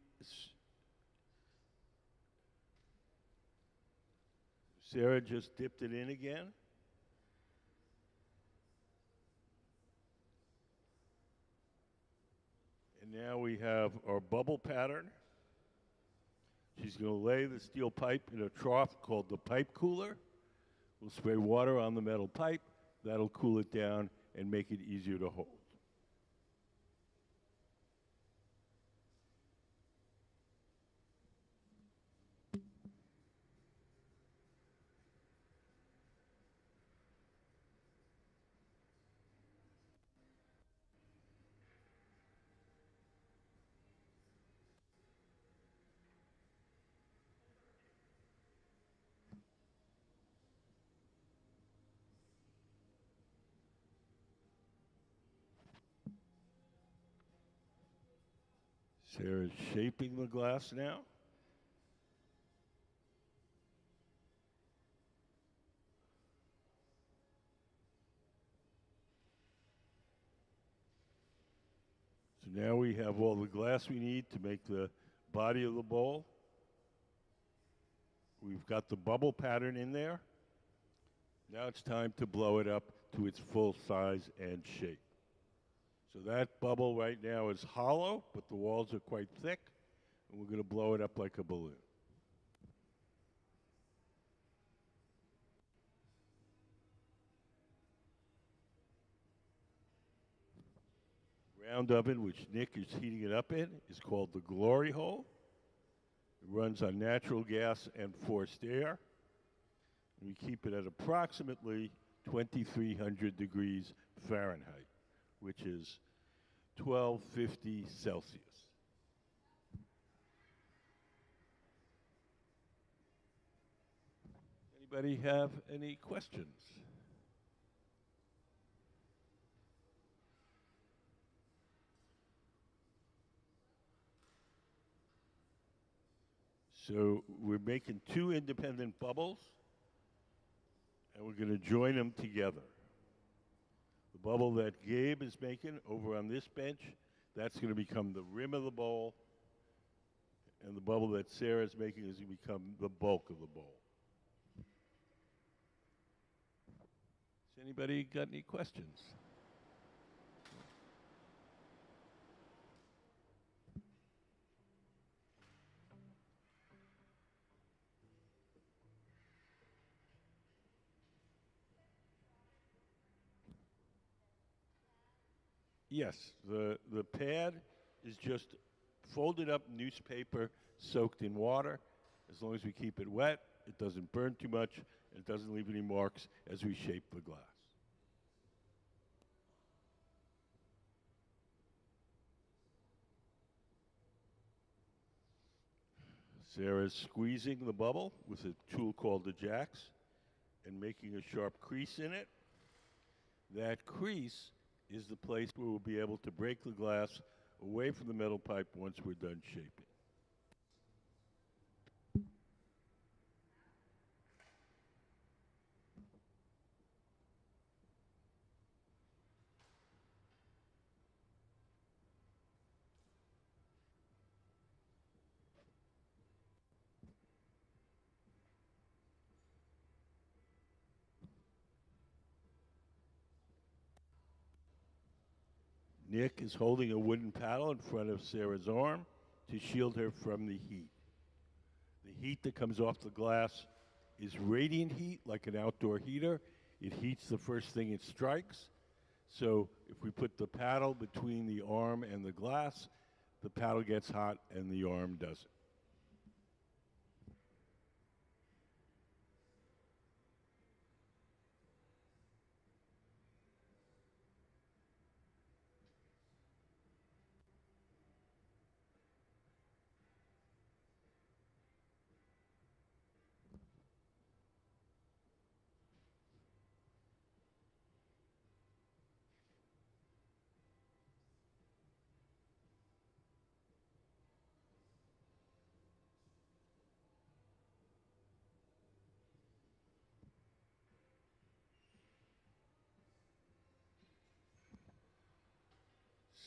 Sarah just dipped it in again. And now we have our bubble pattern. She's going to lay the steel pipe in a trough called the pipe cooler. We'll spray water on the metal pipe. That'll cool it down and make it easier to hold. Sarah's shaping the glass now. So now we have all the glass we need to make the body of the bowl. We've got the bubble pattern in there. Now it's time to blow it up to its full size and shape. So that bubble right now is hollow, but the walls are quite thick, and we're going to blow it up like a balloon. Round oven, which Nick is heating it up in, is called the Glory Hole. It runs on natural gas and forced air. And we keep it at approximately 2,300 degrees Fahrenheit, which is 1250 Celsius. Anybody have any questions? So we're making two independent bubbles, and we're going to join them together. The bubble that Gabe is making over on this bench, that's going to become the rim of the bowl, and the bubble that Sarah's making is going to become the bulk of the bowl. Has anybody got any questions? Yes, the pad is just folded up newspaper soaked in water. As long as we keep it wet, it doesn't burn too much, and it doesn't leave any marks as we shape the glass. Sarah's squeezing the bubble with a tool called the jacks and making a sharp crease in it. That crease is the place where we'll be able to break the glass away from the metal pipe once we're done shaping. Nick is holding a wooden paddle in front of Sarah's arm to shield her from the heat. The heat that comes off the glass is radiant heat, like an outdoor heater. It heats the first thing it strikes. So if we put the paddle between the arm and the glass, the paddle gets hot and the arm doesn't.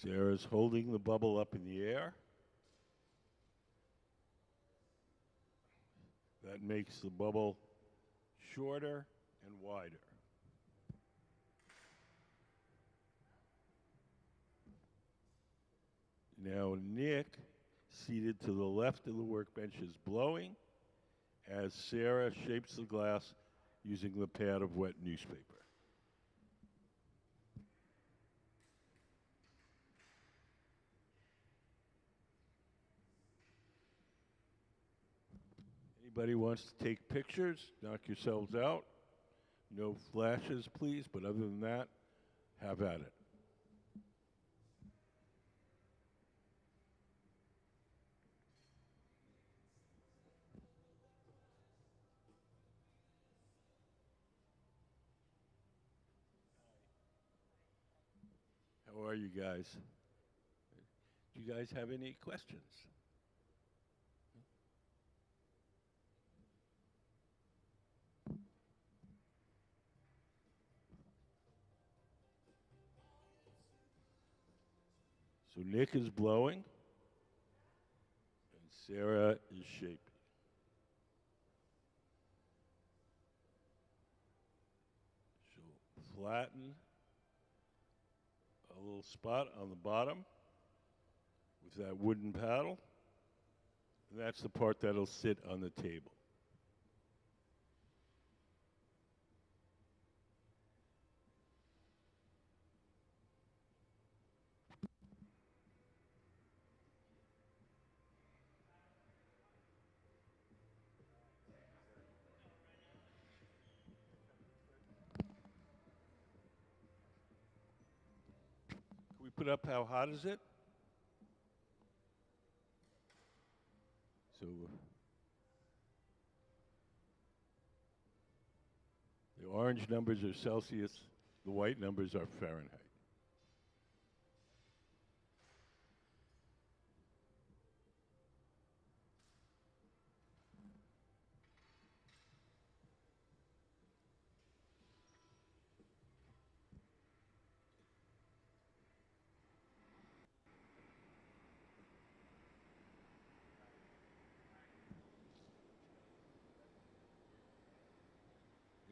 Sarah's holding the bubble up in the air. That makes the bubble shorter and wider. Now Nick, seated to the left of the workbench, is blowing as Sarah shapes the glass using the pad of wet newspaper. Anybody wants to take pictures, knock yourselves out. No flashes, please, but other than that, have at it. How are you guys? Do you guys have any questions? So Nick is blowing, and Sarah is shaping. She'll flatten a little spot on the bottom with that wooden paddle, and that's the part that'll sit on the table. Can we put up how hot is it? So the orange numbers are Celsius, the white numbers are Fahrenheit.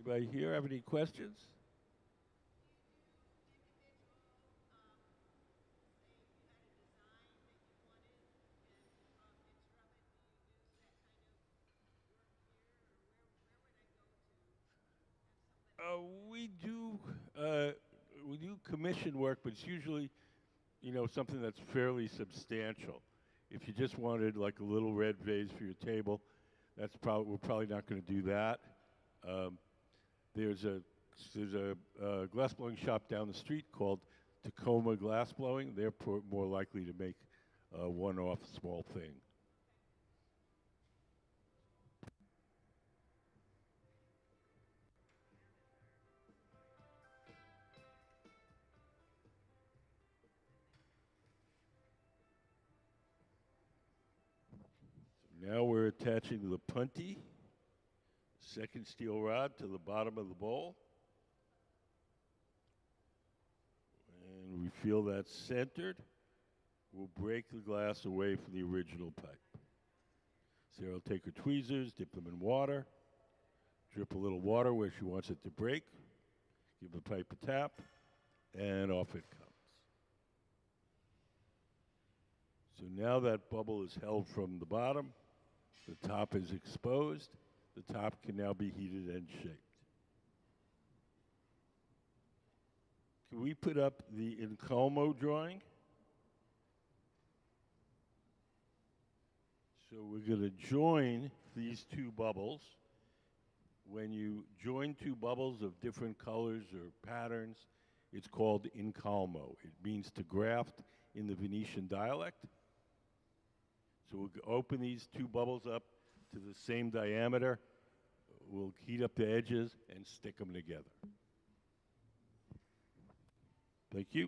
Anybody here have any questions? Uh, we do uh, we do commission work, but it's usually something that's fairly substantial. If you just wanted like a little red vase for your table, we're probably not going to do that. Um, there's a glass blowing shop down the street called Tacoma Glass Blowing. They're more likely to make a one-off small thing. Now we're attaching the punty, second steel rod, to the bottom of the bowl. And we feel that's centered. We'll break the glass away from the original pipe. Sarah will take her tweezers, dip them in water, drip a little water where she wants it to break, give the pipe a tap, and off it comes. So now that bubble is held from the bottom, the top is exposed, the top can now be heated and shaped. Can we put up the Encalmo drawing? So we're going to join these two bubbles. When you join two bubbles of different colors or patterns, it's called Encalmo. It means to graft in the Venetian dialect. So we'll open these two bubbles up to the same diameter. We'll heat up the edges and stick them together. Thank you.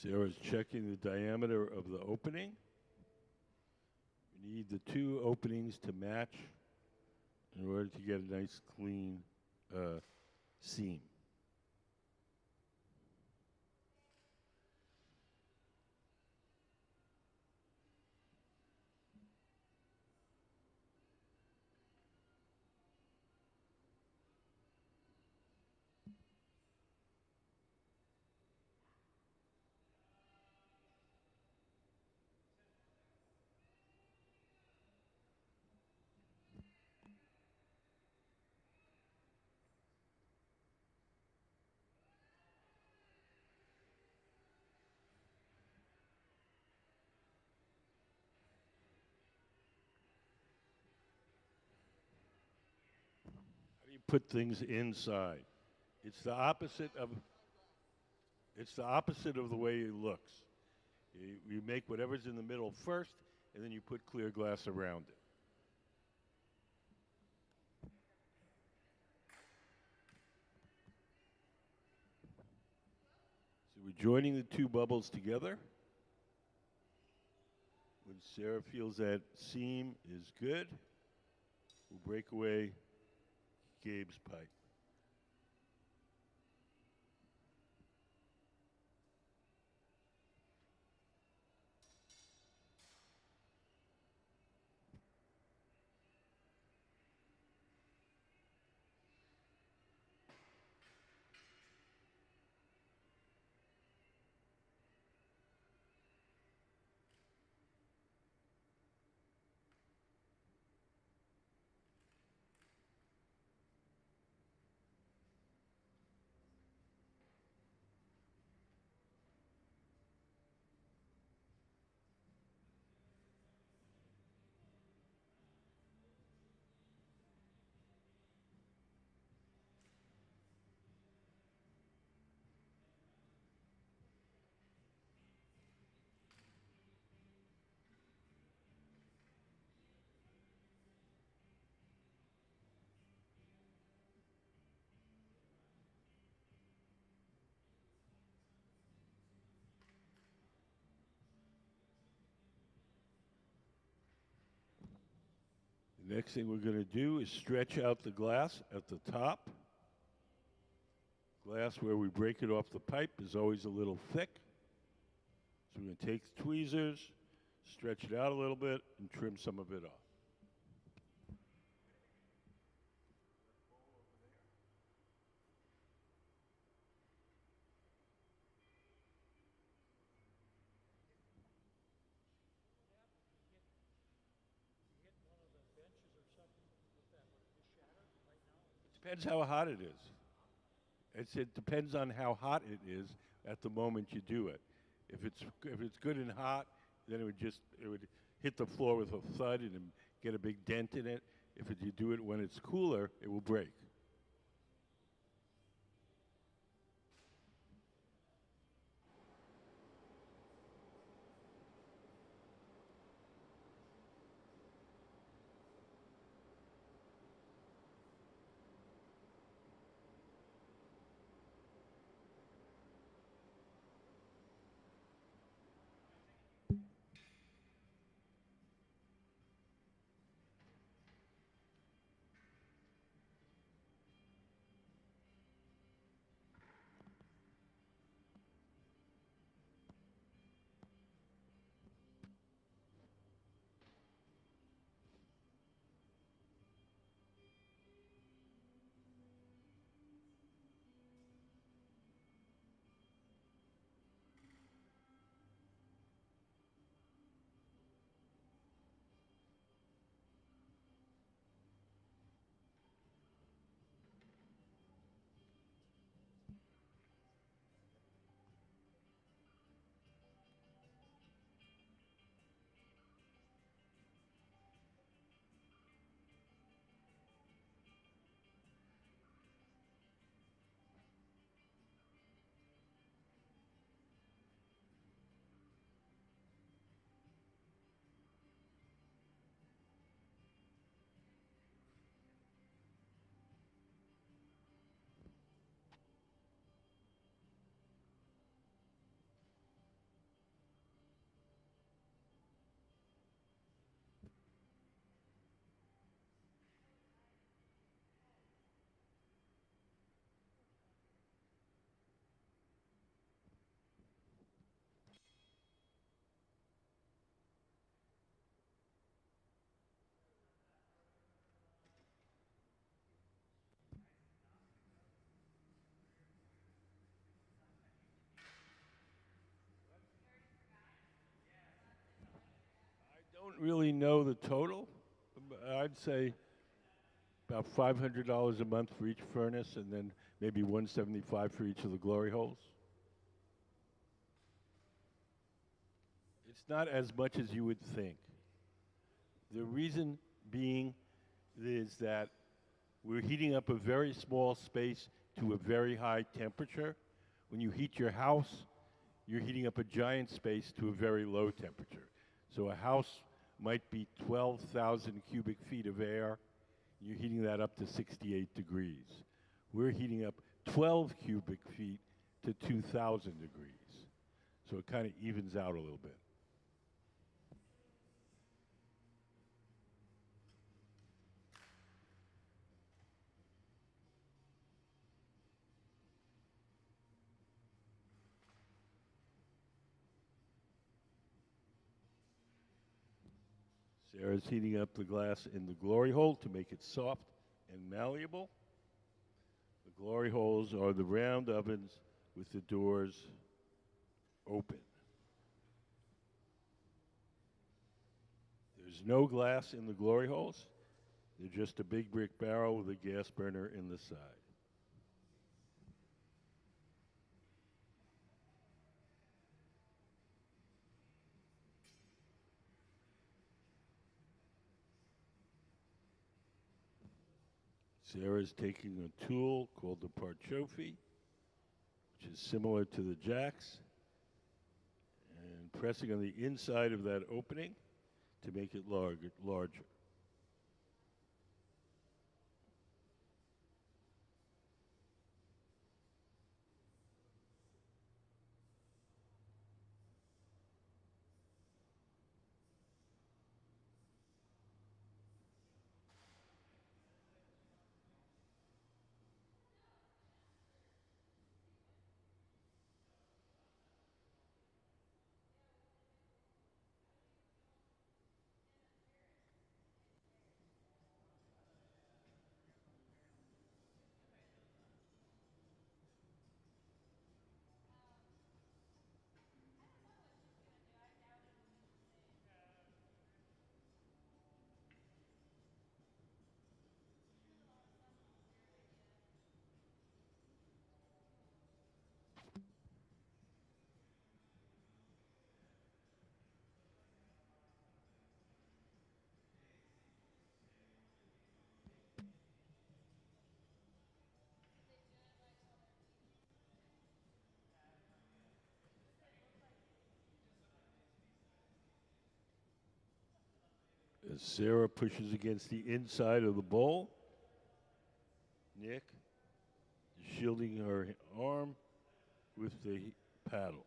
Sarah's checking the diameter of the opening. We need the two openings to match in order to get a nice clean seam. put things inside. It's the opposite of the way it looks. You make whatever's in the middle first, and then you put clear glass around it. So we're joining the two bubbles together. When Sarah feels that seam is good, we'll break away Gabe's pipe. The next thing we're going to do is stretch out the glass at the top. Glass where we break it off the pipe is always a little thick. So we're going to take the tweezers, stretch it out a little bit, and trim some of it off. Depends how hot it is. It depends on how hot it is at the moment you do it. If it's good and hot, then it would hit the floor with a thud and get a big dent in it. If you do it when it's cooler, it will break. Don't really know the total. I'd say about $500 a month for each furnace, and then maybe $175 for each of the glory holes. It's not as much as you would think. The reason being is that We're heating up a very small space to a very high temperature. When you heat your house, you're heating up a giant space to a very low temperature. So a house might be 12,000 cubic feet of air. You're heating that up to 68 degrees. We're heating up 12 cubic feet to 2,000 degrees. So it kind of evens out a little bit. Sarah's heating up the glass in the glory hole to make it soft and malleable. The glory holes are the round ovens with the doors open. There's no glass in the glory holes. They're just a big brick barrel with a gas burner in the side. Sarah's taking a tool called the Parchoffi, which is similar to the jacks, and pressing on the inside of that opening to make it larger. As Sarah pushes against the inside of the bowl, Nick is shielding her arm with the paddles.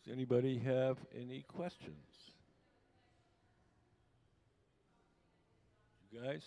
Does anybody have any questions? You guys?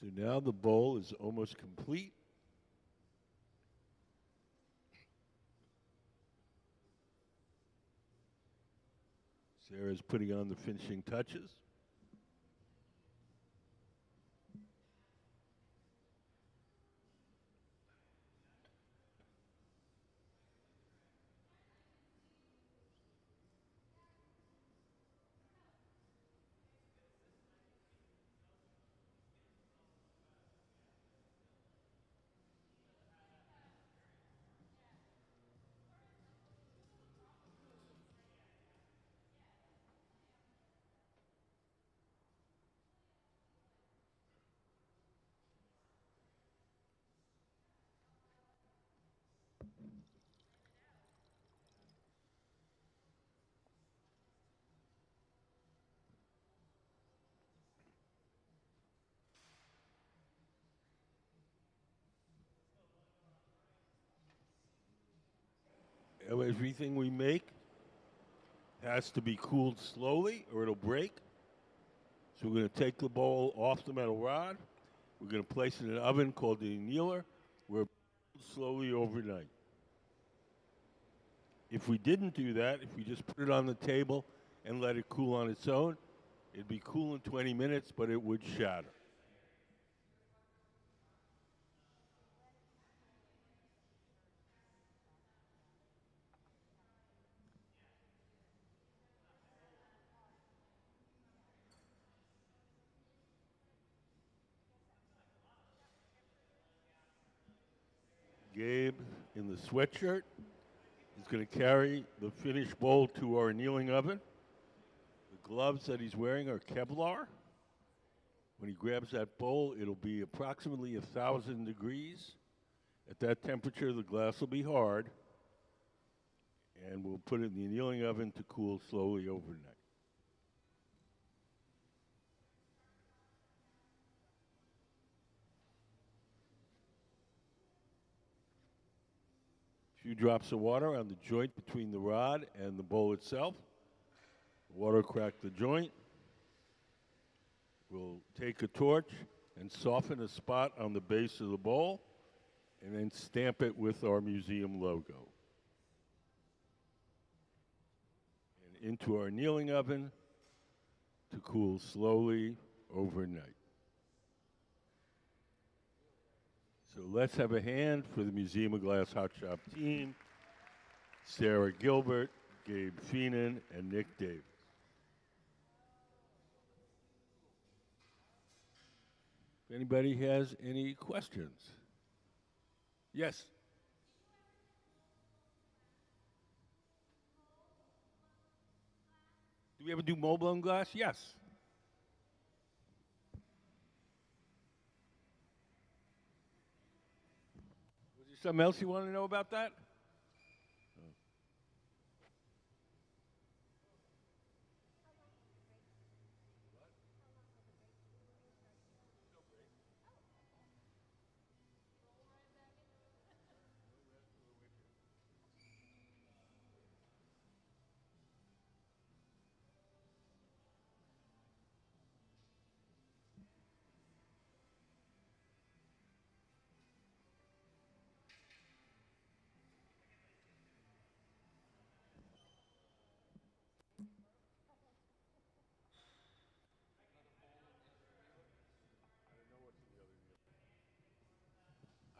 So now the bowl is almost complete. Sarah's putting on the finishing touches. Everything we make has to be cooled slowly or it'll break. So we're going to take the bowl off the metal rod. We're going to place it in an oven called the annealer. We're slowly overnight. If we didn't do that, if we just put it on the table and let it cool on its own, it'd be cool in 20 minutes, but it would shatter. Gabe in the sweatshirt is going to carry the finished bowl to our annealing oven. The gloves that he's wearing are Kevlar. When he grabs that bowl, it'll be approximately 1,000 degrees. At that temperature, the glass will be hard, and we'll put it in the annealing oven to cool slowly overnight. A few drops of water on the joint between the rod and the bowl itself. Water crack the joint. We'll take a torch and soften a spot on the base of the bowl and then stamp it with our museum logo. And into our annealing oven to cool slowly overnight. So let's have a hand for the Museum of Glass Hot Shop team, Sarah Gilbert, Gabe Feenan, and Nick Davis. If anybody has any questions. Yes? Do we ever do mold-blown glass? Yes. Was there something else you want to know about that?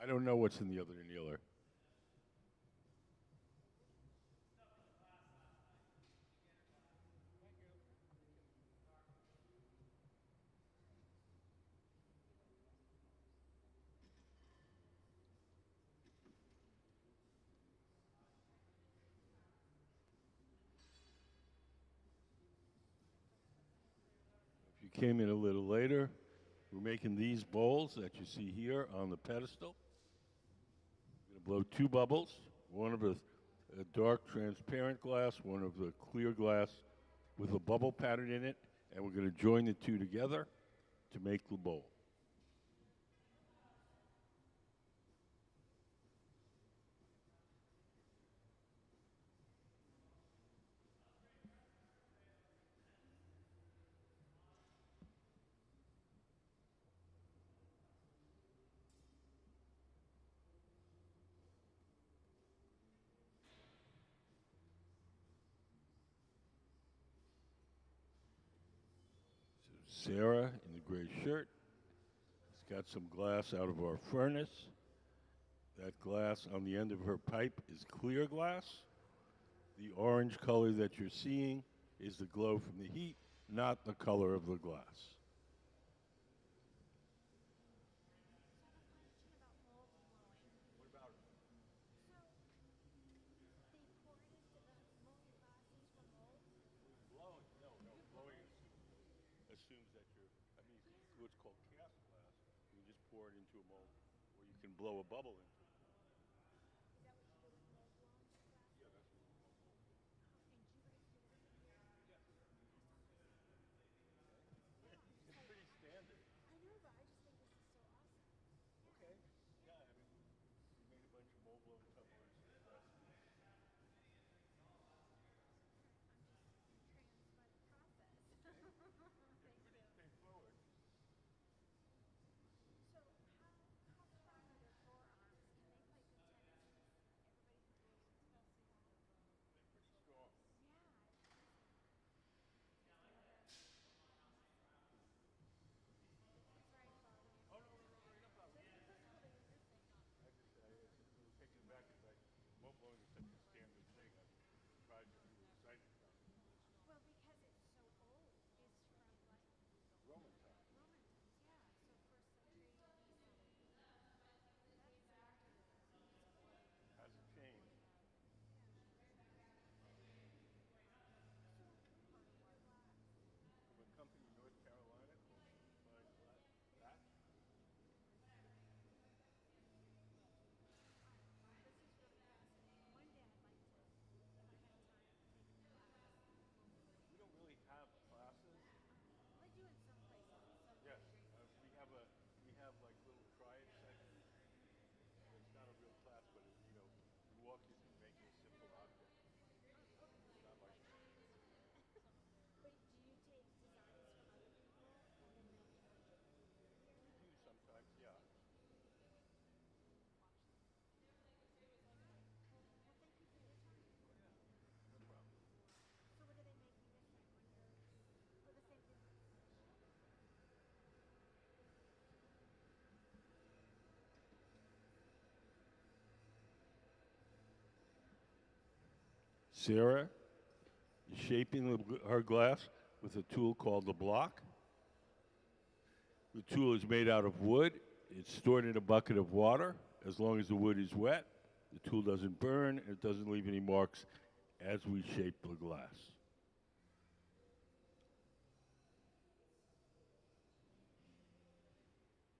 I don't know what's in the other annealer. If you came in a little later, we're making these bowls that you see here on the pedestal. We're going to blow 2 bubbles, one of a dark transparent glass, one of the clear glass with a bubble pattern in it, and we're going to join the 2 together to make the bowl. Sarah in the gray shirt has got some glass out of our furnace. That glass on the end of her pipe is clear glass. The orange color that you're seeing is the glow from the heat, not the color of the glass. Assumes that I mean, it's what's called cast glass. You can just pour it into a mold, or you can blow a bubble into it. It's pretty standard. Okay. Yeah, I mean, we made a bunch of mold blown tumblers last week. Pretty straightforward. Pretty strong. Oh, no, no, no, no, no problem. I just we were taken aback because mold blowing is such a standard thing. I'm surprised that you were excited about it. Roman time. Hasn't changed. From a company in North Carolina called Fine Batch. We don't really have classes. Yes, we have like little try it sessions. It's not a real class, but we walk you through making a simple object. It's not like we do sometimes. Yeah, no problem. Sarah is shaping her glass with a tool called the block. The tool is made out of wood. It's stored in a bucket of water. As long as the wood is wet, the tool doesn't burn and it doesn't leave any marks as we shape the glass.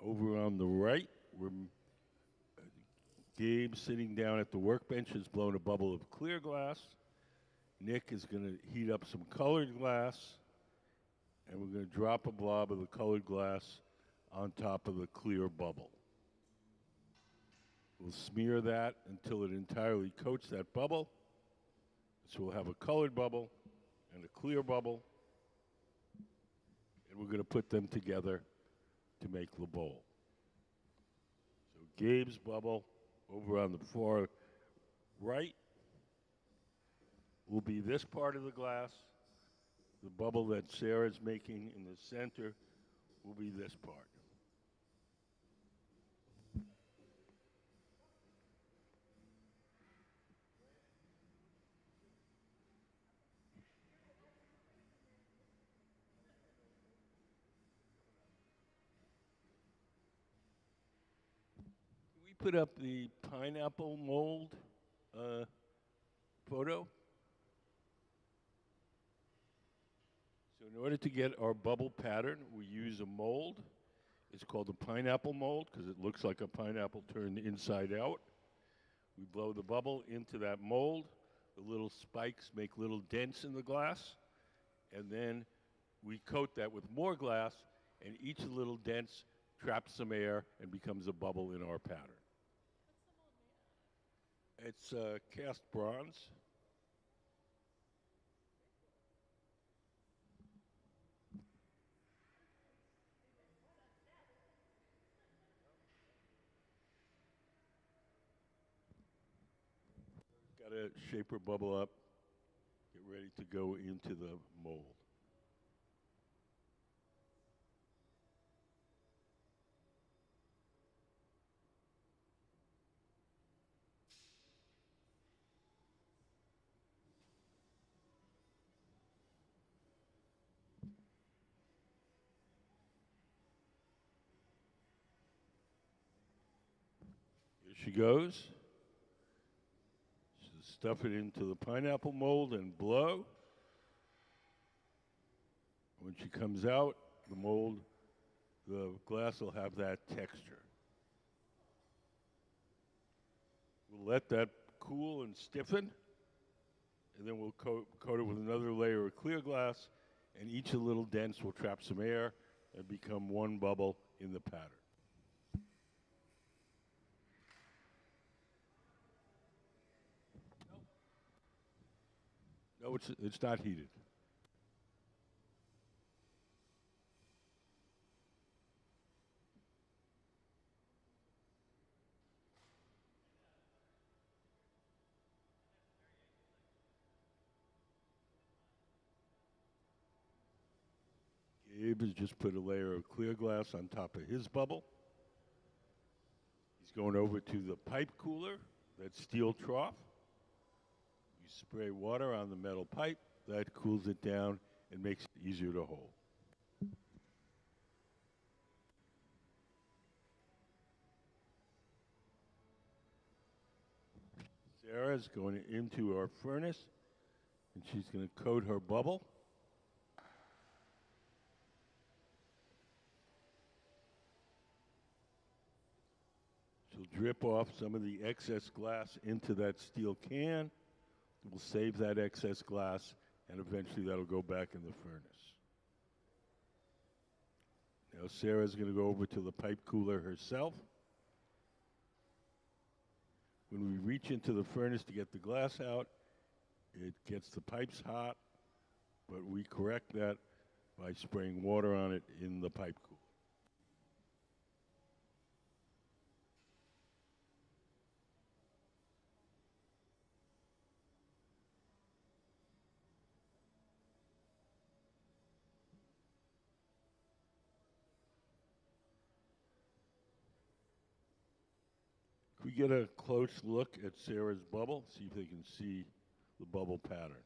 Over on the right, Gabe, sitting down at the workbench, has blown a bubble of clear glass. Nick is going to heat up some colored glass, and we're going to drop a blob of the colored glass on top of the clear bubble. We'll smear that until it entirely coats that bubble. So we'll have a colored bubble and a clear bubble, and we're going to put them together to make the bowl. So Gabe's bubble over on the far right will be this part of the glass. The bubble that Sarah's making in the center will be this part. Can we put up the pineapple mold photo? So in order to get our bubble pattern, we use a mold. It's called a pineapple mold because it looks like a pineapple turned inside out. We blow the bubble into that mold. The little spikes make little dents in the glass. And then we coat that with more glass, and each little dents traps some air and becomes a bubble in our pattern. It's cast bronze. Got to shape her bubble up, get ready to go into the mold. There she goes. She'll stuff it into the pineapple mold and blow. When she comes out, the glass will have that texture. We'll let that cool and stiffen, and then we'll coat it with another layer of clear glass, and each of the little dents will trap some air and become one bubble in the pattern. No, it's not heated. Gabe has just put a layer of clear glass on top of his bubble. He's going over to the pipe cooler, that steel trough. You spray water on the metal pipe, that cools it down and makes it easier to hold. Sarah's going into our furnace, and she's going to coat her bubble. She'll drip off some of the excess glass into that steel can. We'll save that excess glass, and eventually that'll go back in the furnace. Now Sarah's going to go over to the pipe cooler herself. When we reach into the furnace to get the glass out, it gets the pipes hot, but we correct that by spraying water on it in the pipe cooler. We get a close look at Sarah's bubble, see if they can see the bubble pattern.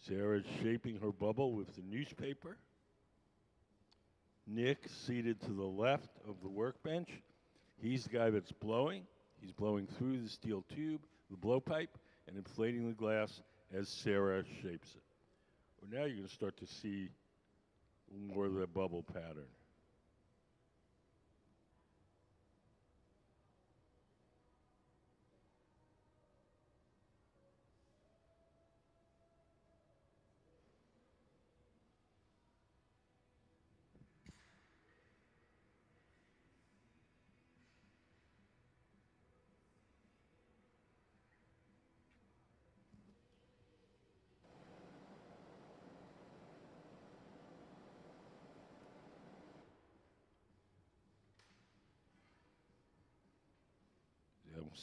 Sarah's shaping her bubble with the newspaper. Nick, seated to the left of the workbench, he's the guy that's blowing. He's blowing through the steel tube, the blowpipe, and inflating the glass as Sarah shapes it. Well, now you're going to start to see more of the bubble pattern.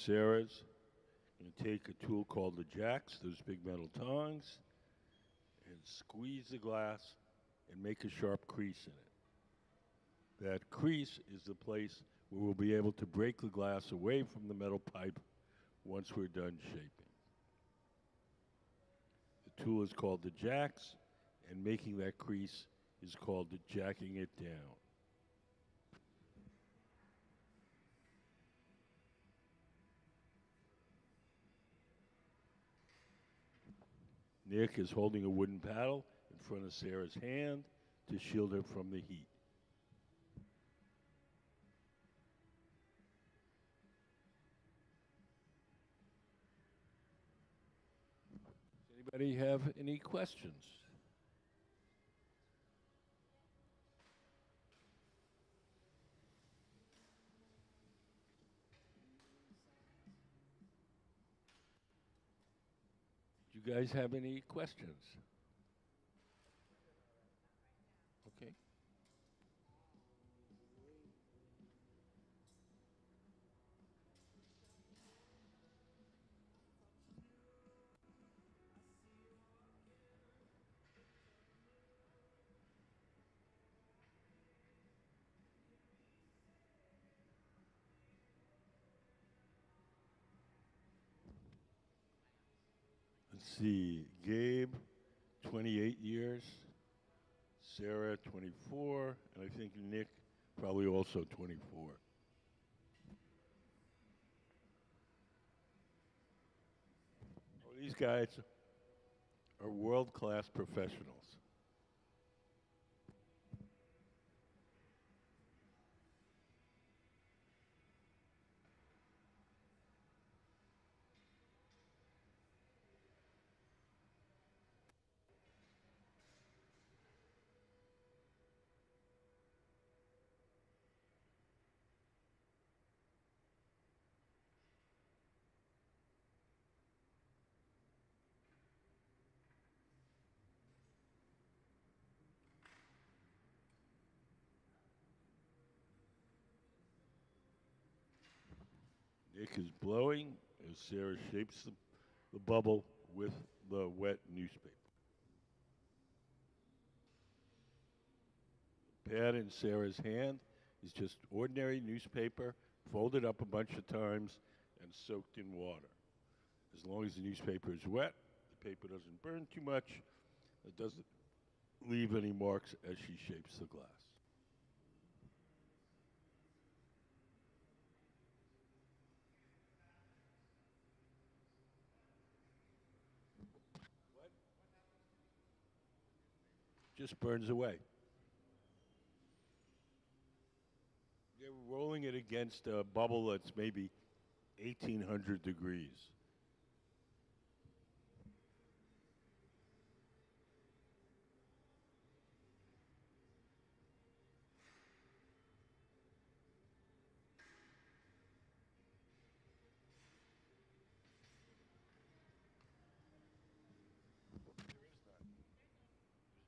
Sarah's going to take a tool called the jacks, those big metal tongs, and squeeze the glass and make a sharp crease in it. That crease is the place where we'll be able to break the glass away from the metal pipe once we're done shaping. The tool is called the jacks, and making that crease is called the jacking it down. Nick is holding a wooden paddle in front of Sarah's hand to shield her from the heat. Anybody have any questions? Do you guys have any questions? Okay. Let's see. Gabe, 28 years. Sarah, 24. And I think Nick, probably also 24. Well, these guys are world-class professionals. Nick is blowing as Sarah shapes the bubble with the wet newspaper. The pad in Sarah's hand is just ordinary newspaper, folded up a bunch of times and soaked in water. As long as the newspaper is wet, the paper doesn't burn too much, it doesn't leave any marks as she shapes the glass. Just burns away. They're rolling it against a bubble that's maybe 1,800 degrees.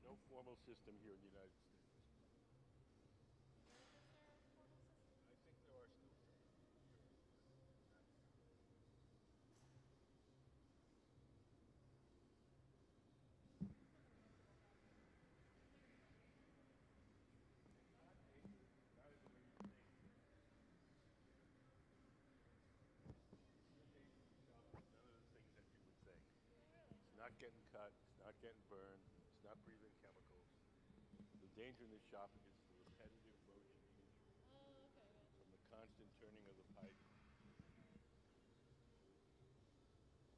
There's no formal system here in the United States. I think there are still. It's not getting cut, it's not getting burned, it's not breathing chemicals. The danger in the shop is the repetitive motion from the constant turning of the pipe.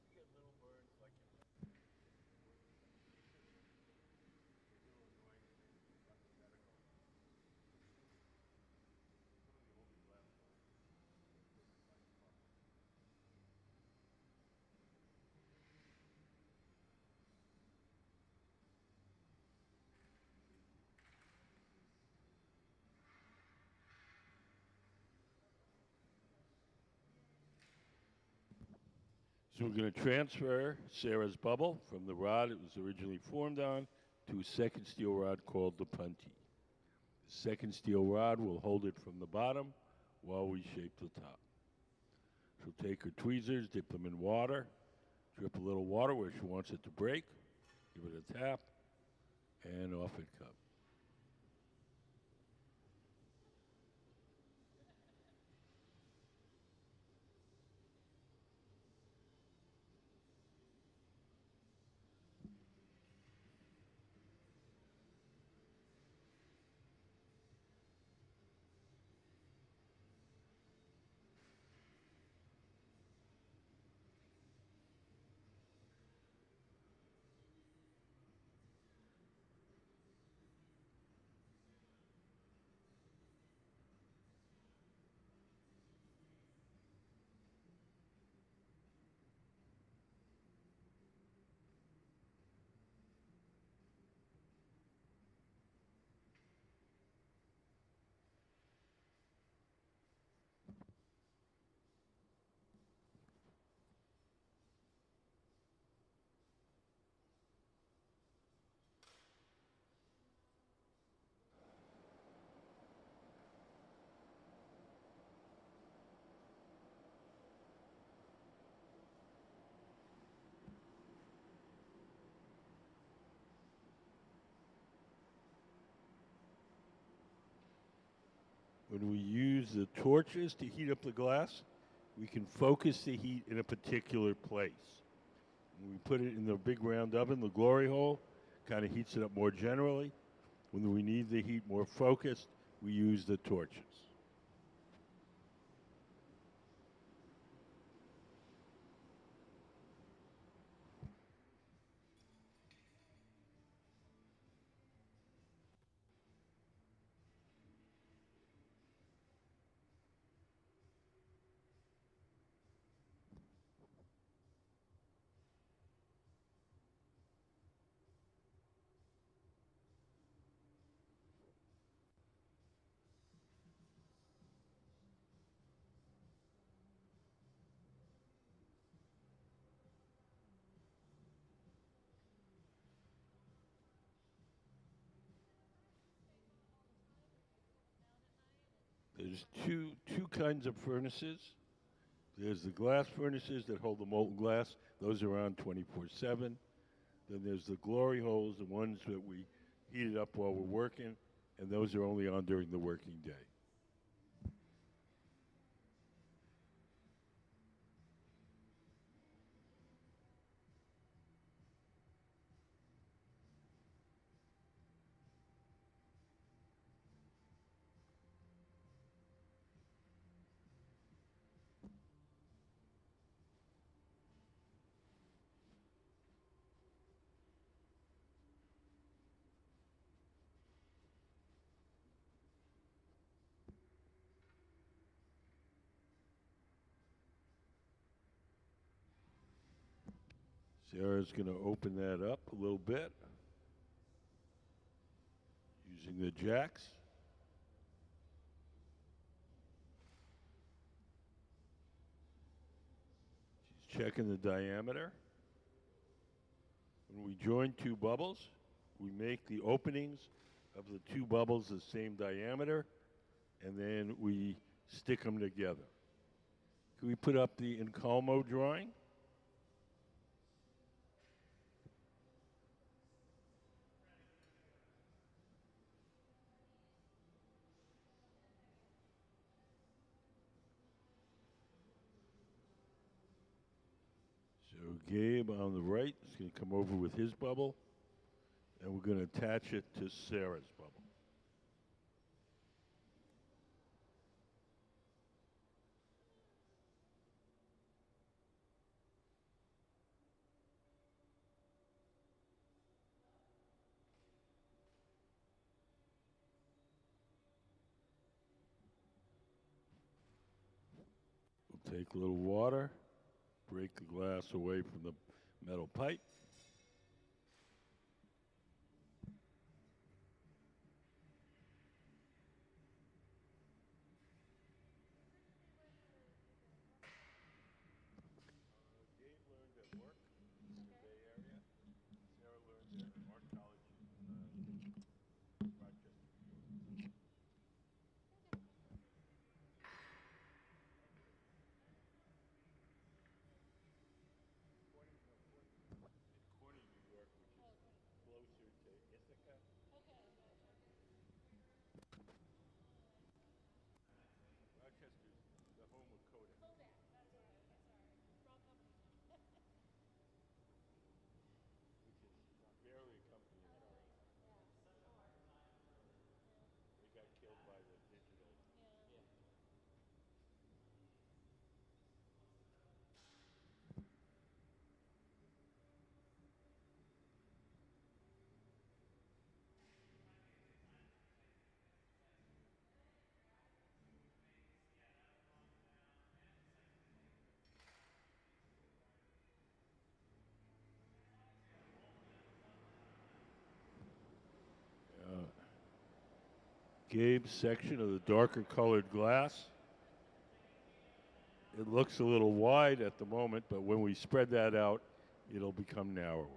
You get little burns like in little annoying things, nothing medical. Some of the older glass So we're going to transfer Sarah's bubble from the rod it was originally formed on to a second steel rod called the punty. The second steel rod will hold it from the bottom while we shape the top. She'll take her tweezers, dip them in water, drip a little water where she wants it to break, give it a tap, and off it comes. When we use the torches to heat up the glass, we can focus the heat in a particular place. When we put it in the big round oven, the glory hole kind of heats it up more generally. When we need the heat more focused, we use the torches. There's two kinds of furnaces. There's the glass furnaces that hold the molten glass. Those are on 24/7. Then there's the glory holes, the ones that we heat it up while we're working, and those are only on during the working day. Sarah's going to open that up a little bit using the jacks. She's checking the diameter. When we join two bubbles, we make the openings of the two bubbles the same diameter, and then we stick them together. Can we put up the Encalmo drawing? So Gabe on the right is going to come over with his bubble, and we're going to attach it to Sarah's bubble. We'll take a little water, break the glass away from the metal pipe. Gabe learned at work in the Bay Area. Sarah learned at Art College in Rochester. In Corning, New York, which is closer to Ithaca. Rochester's the home of Kodak. Which is barely a company anymore. They got killed by the digital. Gabe's section of the darker colored glass. It looks a little wide at the moment, but when we spread that out, it'll become narrower.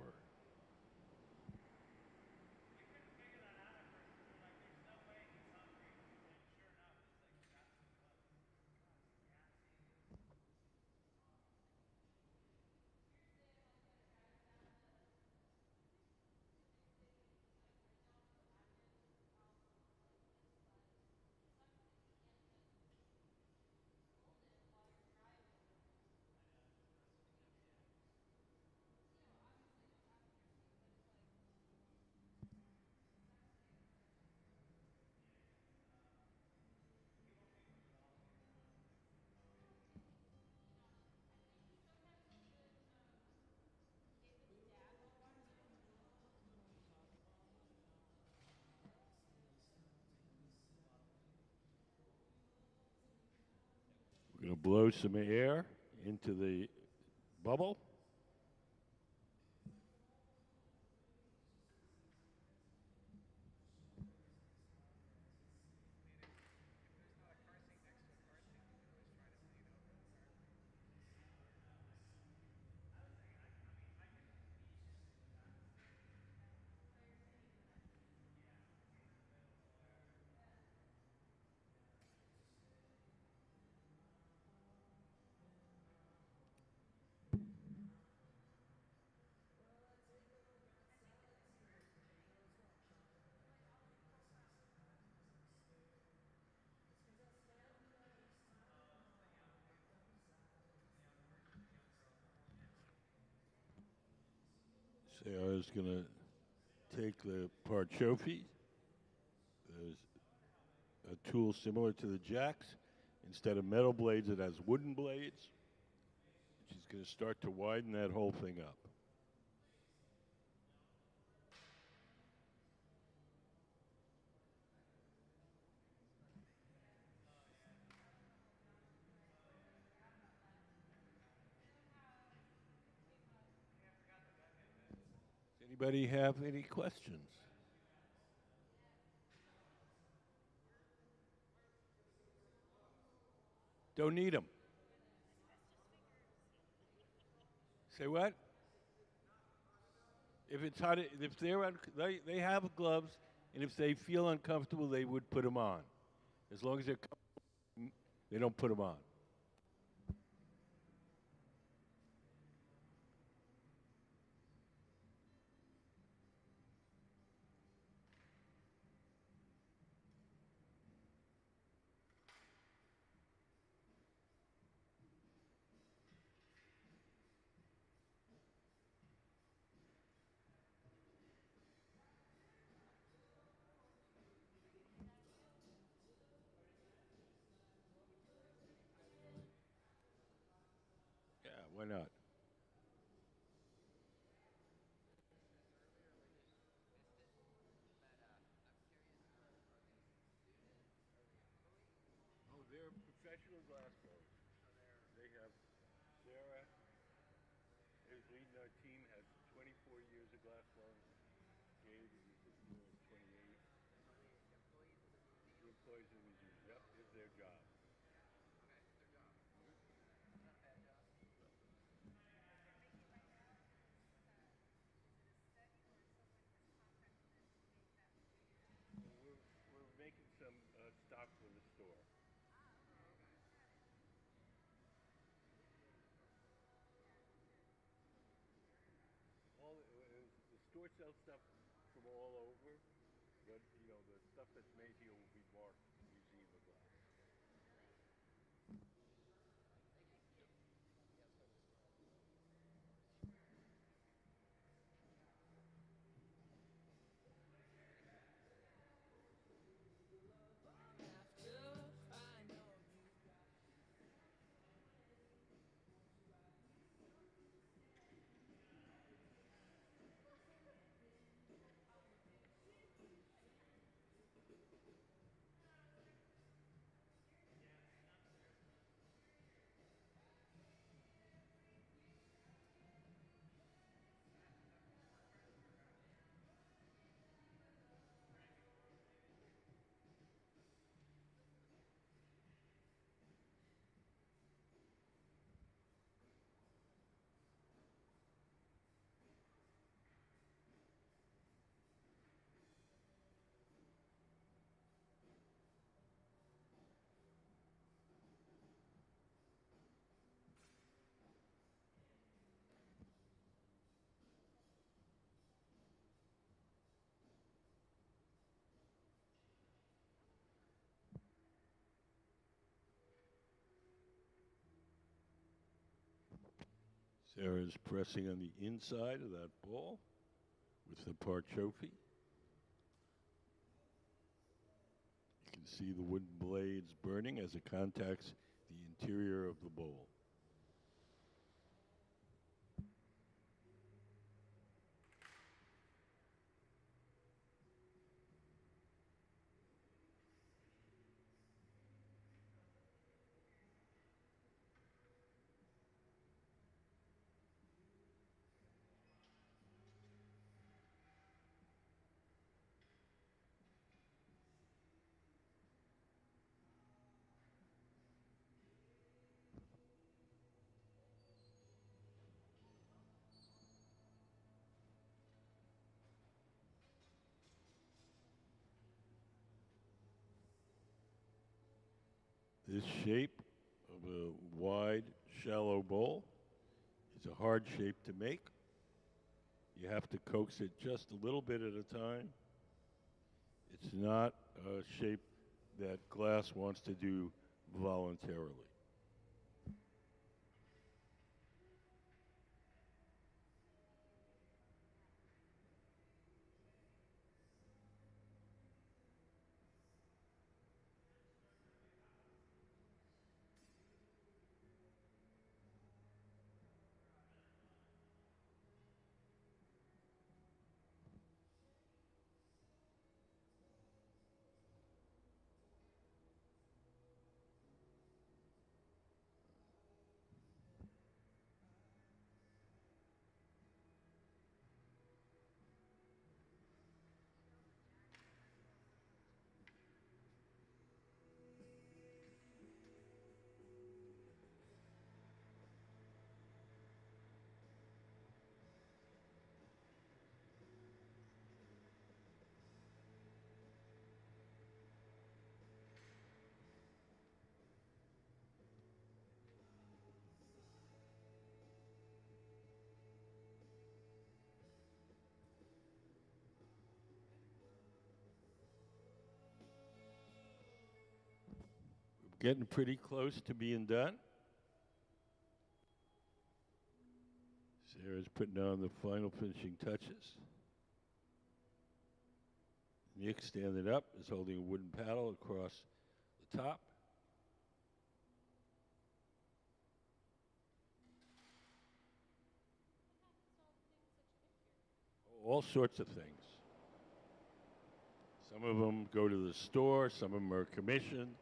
Going to blow some air into the bubble. Sarah's going to take the Parchofi. There's a tool similar to the jacks. Instead of metal blades, it has wooden blades. She's going to start to widen that whole thing up. Does anybody have any questions? Don't need them. Say what? If it's hot, if they have gloves, and if they feel uncomfortable, they would put them on. As long as they're comfortable, they don't put them on. Yeah, why not? Oh, they're professional glass blowers. They have Sarah, who's leading our team, has 24 years of glass blowing. Gabe is 28. The employees of the museum. Yep, is their job. We're making some stock for the store. The store sells stuff from all over, but the stuff that's made here will be marked Museum of Glass. Sarah's pressing on the inside of that ball with the Parchofi. You can see the wooden blades burning as it contacts the interior of the bowl. This shape of a wide, shallow bowl is a hard shape to make. You have to coax it just a little bit at a time. It's not a shape that glass wants to do voluntarily. Getting pretty close to being done. Sarah's putting on the final finishing touches. Nick, standing up, is holding a wooden paddle across the top. All sorts of things. Some of them go to the store, some of them are commissioned,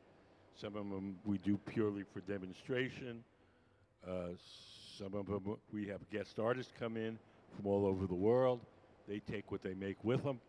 some of them we do purely for demonstration. Some of them we have guest artists come in from all over the world. They take what they make with them.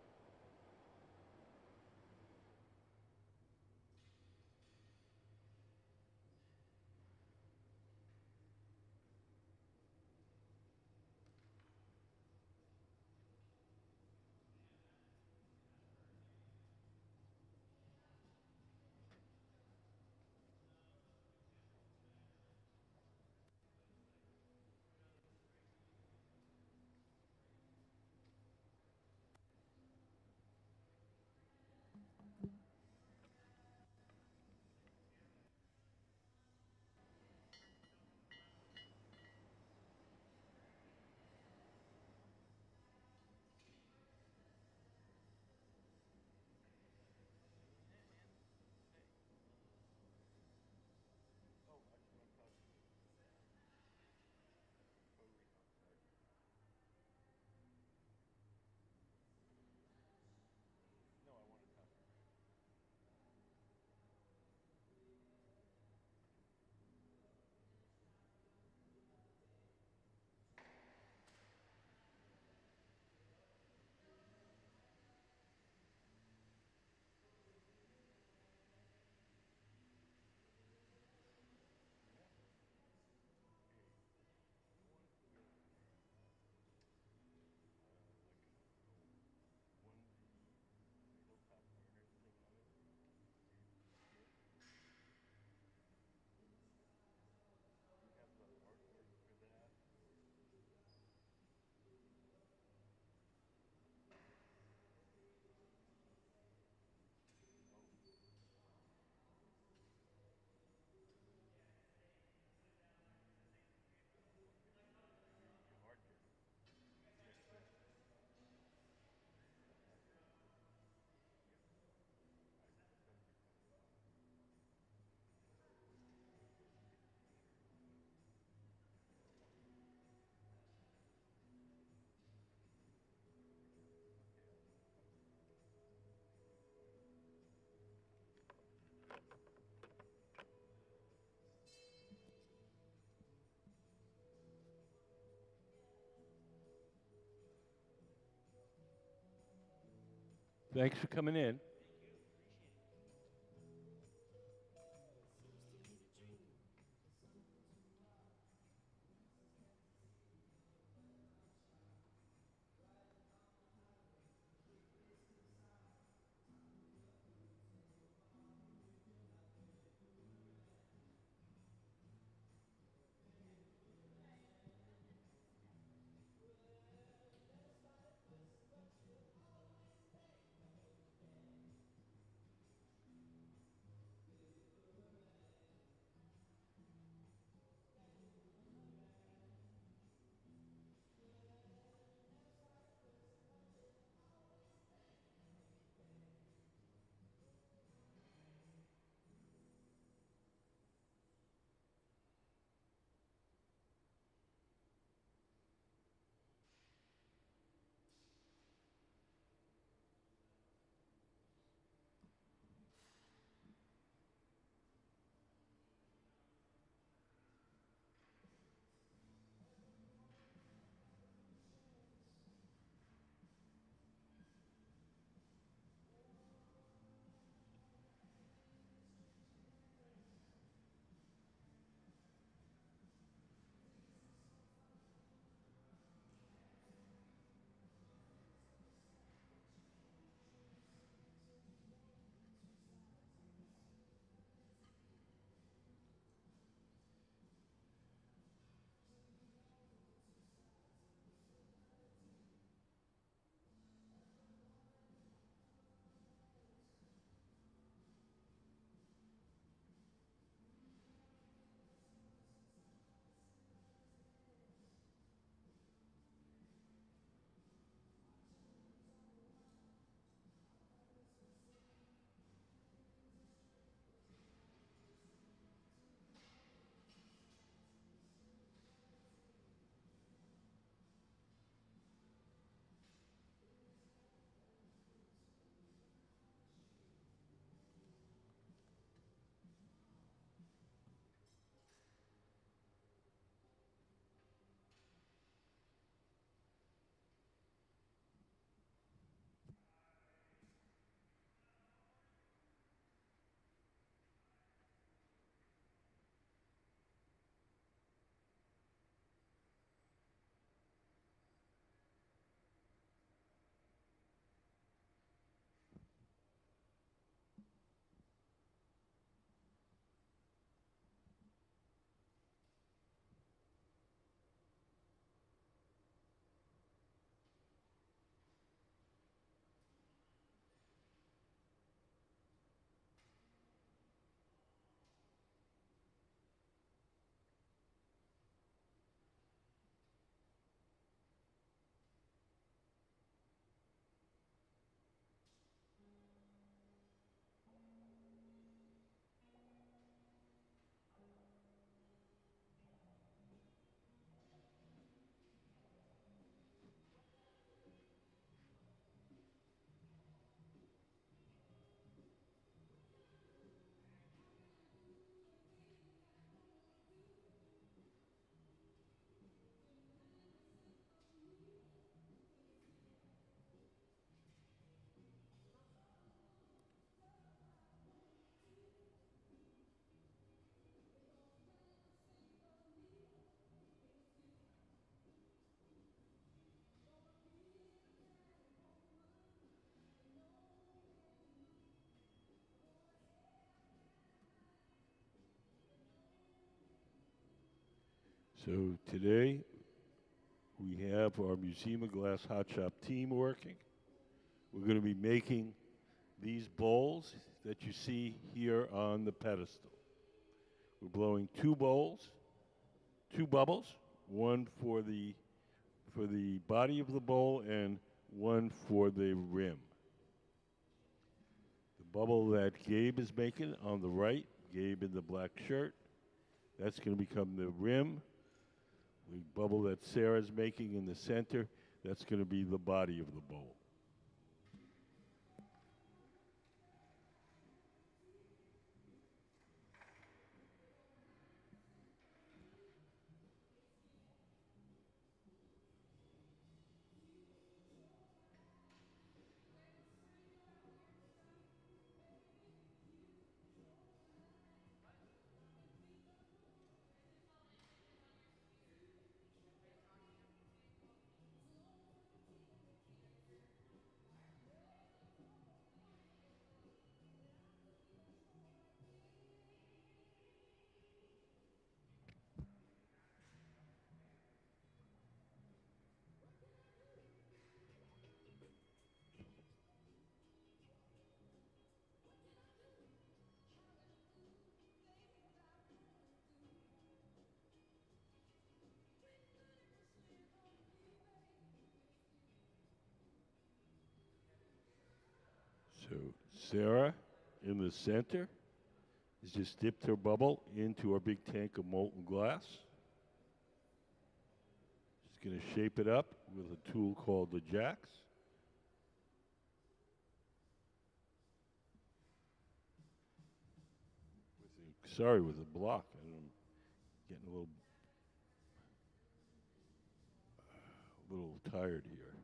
Thanks for coming in. So today we have our Museum of Glass Hot Shop team working. We're going to be making these bowls that you see here on the pedestal. We're blowing two bubbles, one for the body of the bowl and one for the rim. The bubble that Gabe is making on the right, Gabe in the black shirt, that's going to become the rim. The bubble that Sarah's making in the center, that's going to be the body of the bowl. So Sarah in the center has just dipped her bubble into our big tank of molten glass. She's going to shape it up with a tool called the jacks. With a block. I'm getting a little tired here.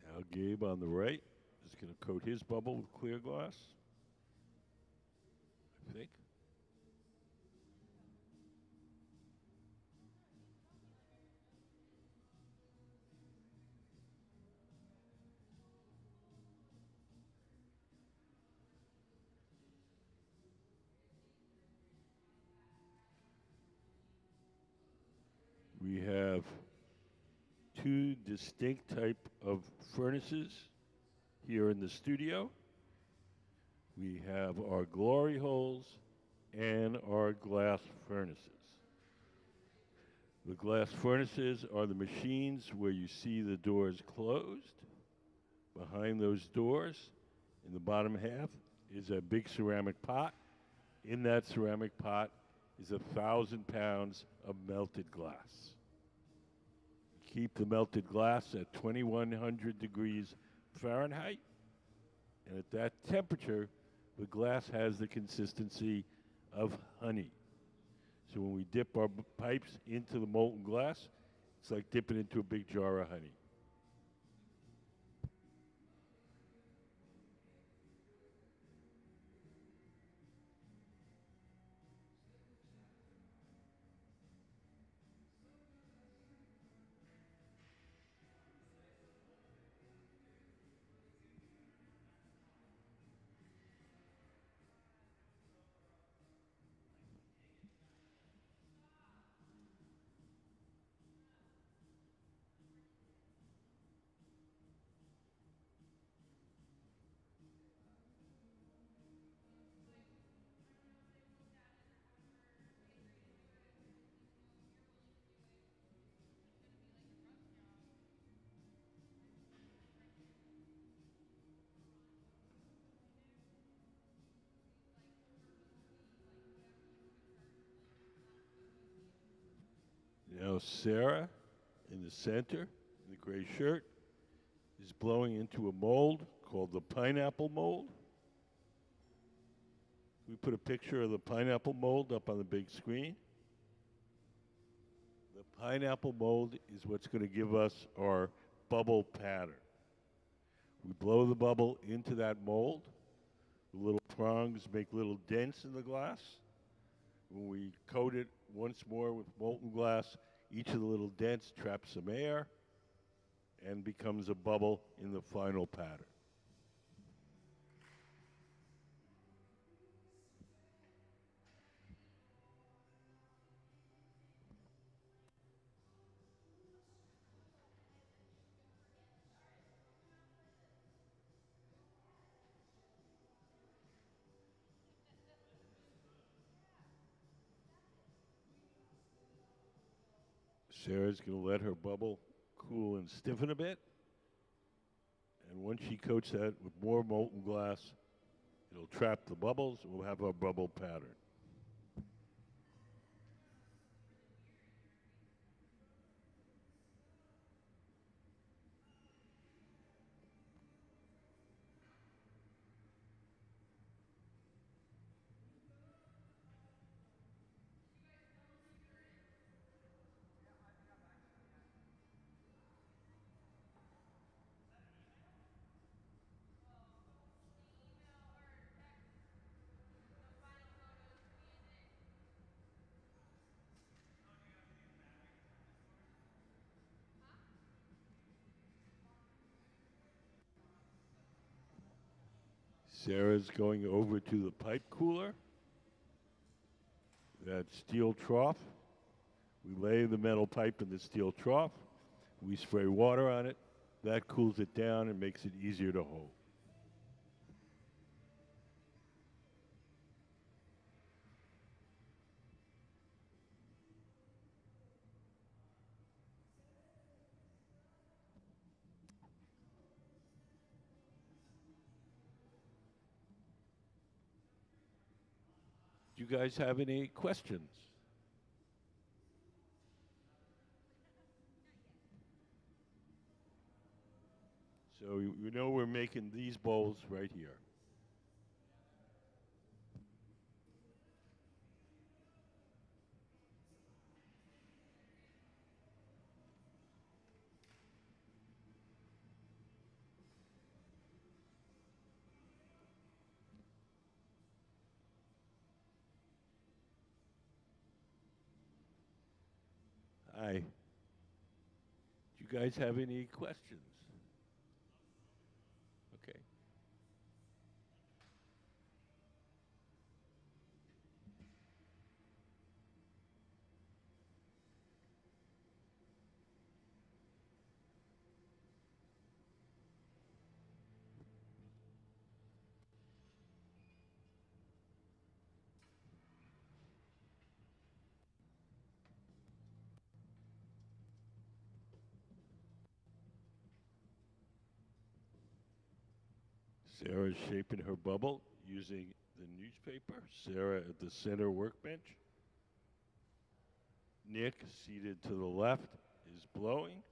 Now Gabe on the right is going to coat his bubble with clear glass, I think. We have two distinct type of furnaces here in the studio. We have our glory holes and our glass furnaces. The glass furnaces are the machines where you see the doors closed. Behind those doors, in the bottom half, is a big ceramic pot. In that ceramic pot is 1,000 pounds of melted glass. Keep the melted glass at 2,100 degrees Fahrenheit. And at that temperature, the glass has the consistency of honey. So when we dip our pipes into the molten glass, it's like dipping into a big jar of honey. Now Sarah, in the center, in the gray shirt, is blowing into a mold called the pineapple mold. We put a picture of the pineapple mold up on the big screen. The pineapple mold is what's going to give us our bubble pattern. We blow the bubble into that mold. The little prongs make little dents in the glass. When we coat it once more with molten glass, each of the little dents traps some air. and becomes a bubble in the final pattern. Sarah's going to let her bubble cool and stiffen a bit. And once she coats that with more molten glass, it'll trap the bubbles and we'll have our bubble pattern. Sarah's going over to the pipe cooler, that steel trough. We lay the metal pipe in the steel trough. We spray water on it. That cools it down and makes it easier to hold. Do you guys have any questions? So you know we're making these bowls right here. Hi. Do you guys have any questions? Okay. Sarah's shaping her bubble using the newspaper. Sarah at the center workbench. Nick, seated to the left, is blowing.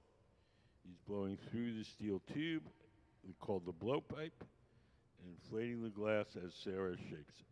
He's blowing through the steel tube, called the blowpipe, and inflating the glass as Sarah shapes it.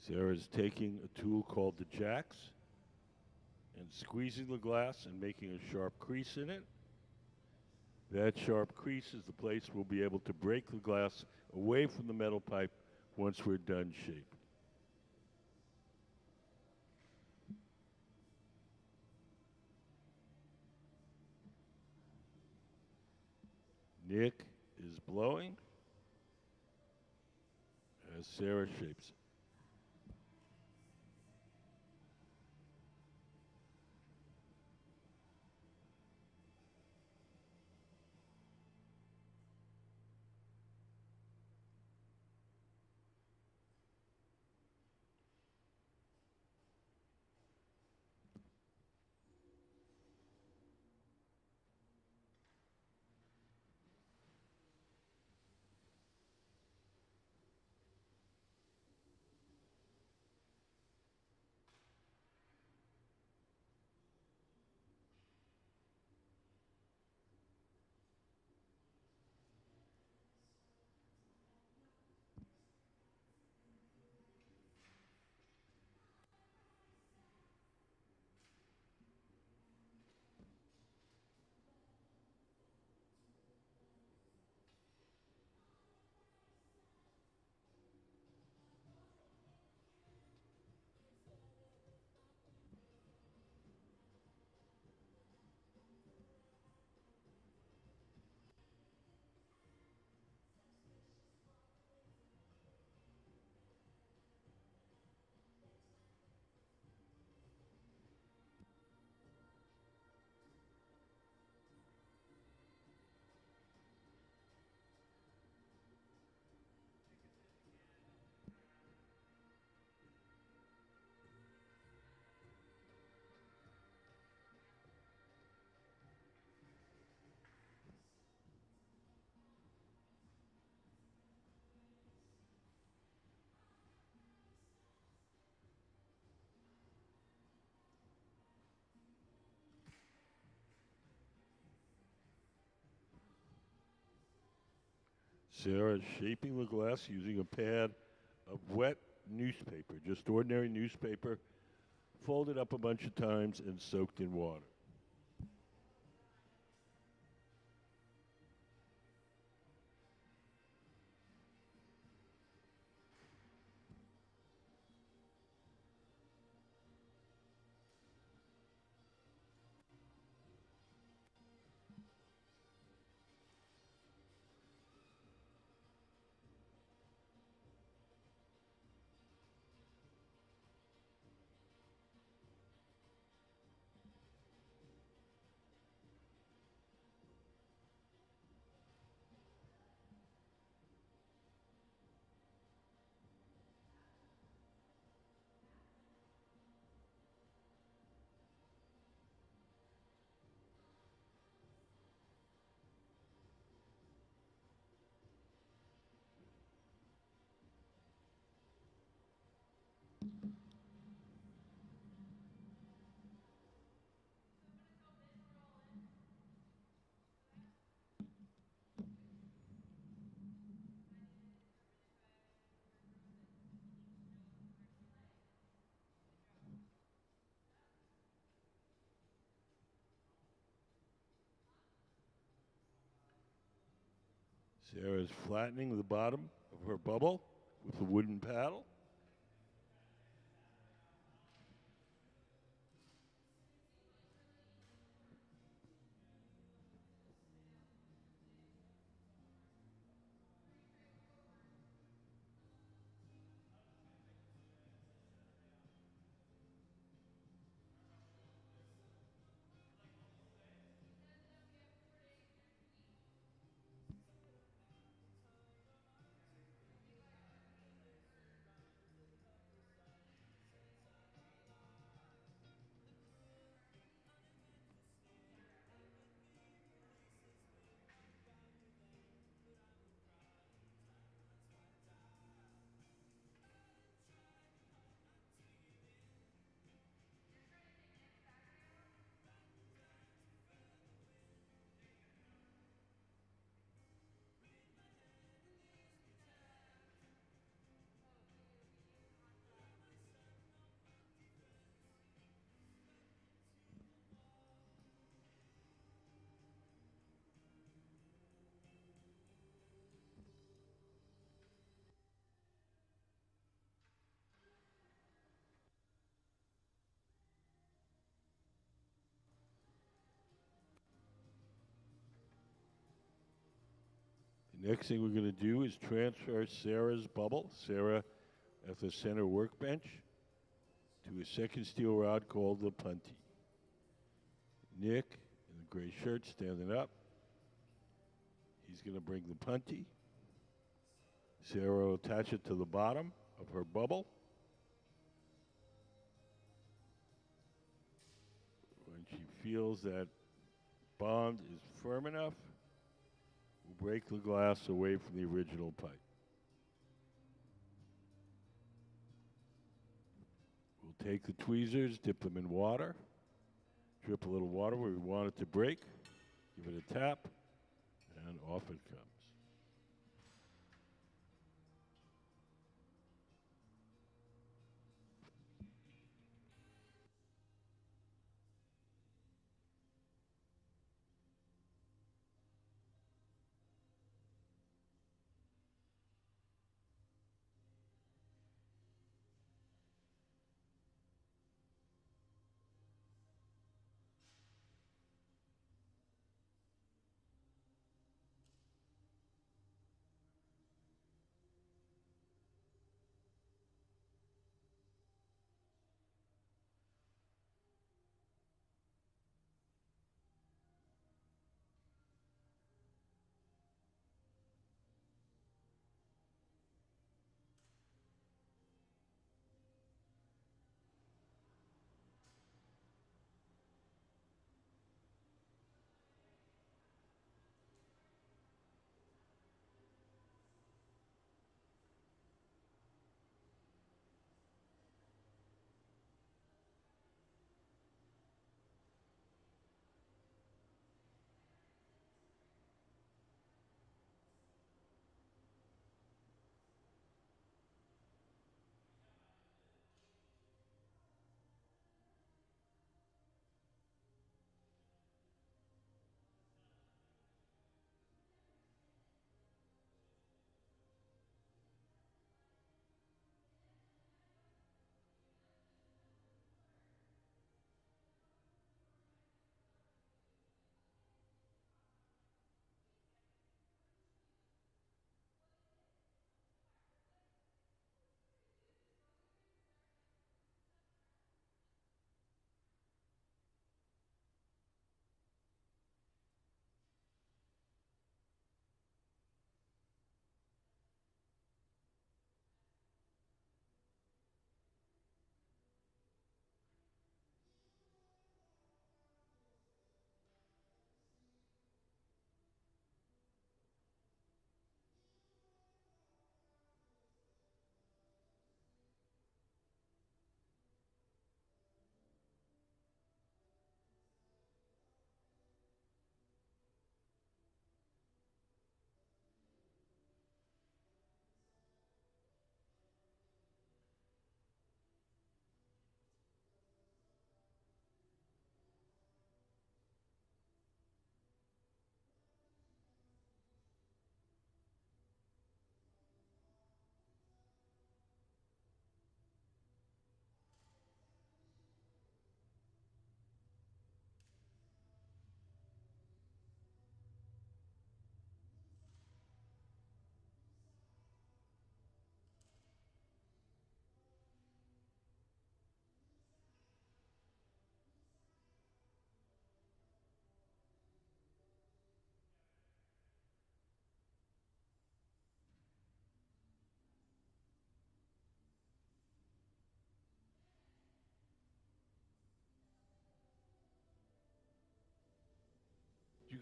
Sarah's taking a tool called the jacks and squeezing the glass and making a sharp crease in it. That sharp crease is the place we'll be able to break the glass away from the metal pipe once we're done shaping. Nick is blowing as Sarah shapes it. Sarah is shaping the glass using a pad of wet newspaper, just ordinary newspaper, folded up a bunch of times and soaked in water. Sarah is flattening the bottom of her bubble with a wooden paddle. The next thing we're going to do is transfer Sarah's bubble, Sarah at the center workbench, to a second steel rod called the punty. Nick, in the gray shirt, standing up. He's going to bring the punty. Sarah will attach it to the bottom of her bubble. When she feels that bond is firm enough, we'll break the glass away from the original pipe. We'll take the tweezers, dip them in water, drip a little water where we want it to break, give it a tap, and off it comes.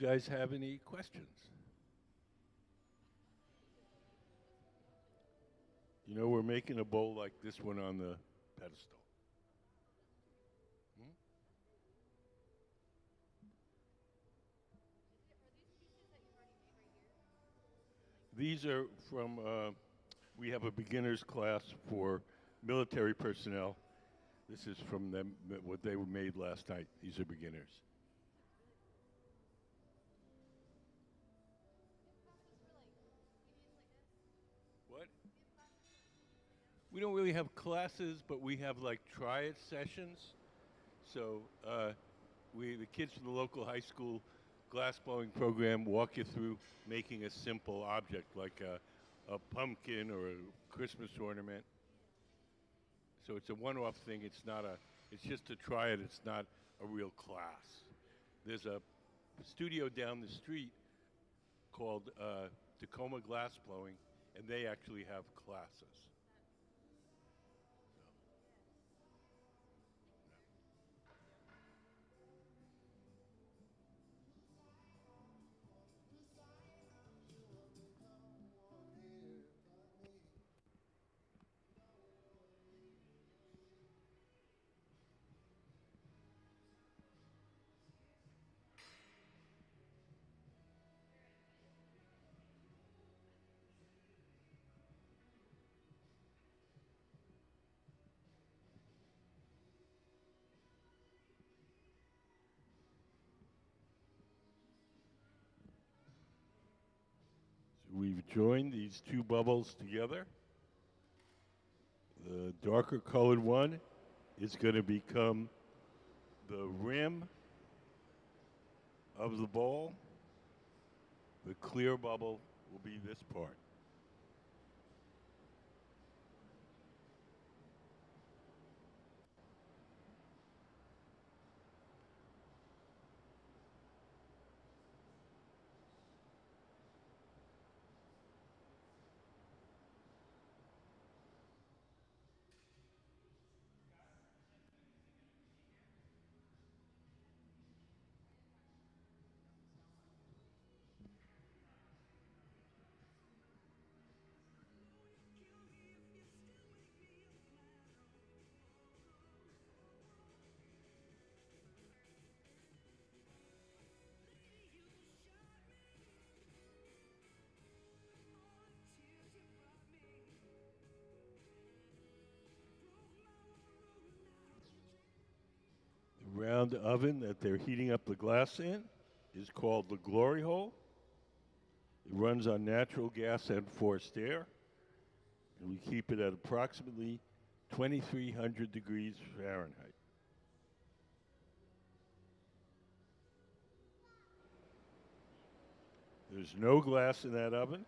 guys have any questions? You know, we're making a bowl like this one on the pedestal. Hmm? These are from, we have a beginner's class for military personnel. This is from them, what they were made last night. These are beginners. What? We don't really have classes, but we have like try-it sessions. So the kids from the local high school glass blowing program walk you through making a simple object like a pumpkin or a Christmas ornament. So it's a one-off thing. It's not a. It's just to try it. It's not a real class. There's a studio down the street called Tacoma Glass Blowing, and they actually have classes. So we've joined these two bubbles together. The darker colored one is going to become the rim of the bowl. The clear bubble will be this part. The round oven that they're heating up the glass in is called the glory hole. It runs on natural gas and forced air, and we keep it at approximately 2,300 degrees Fahrenheit. There's no glass in that oven.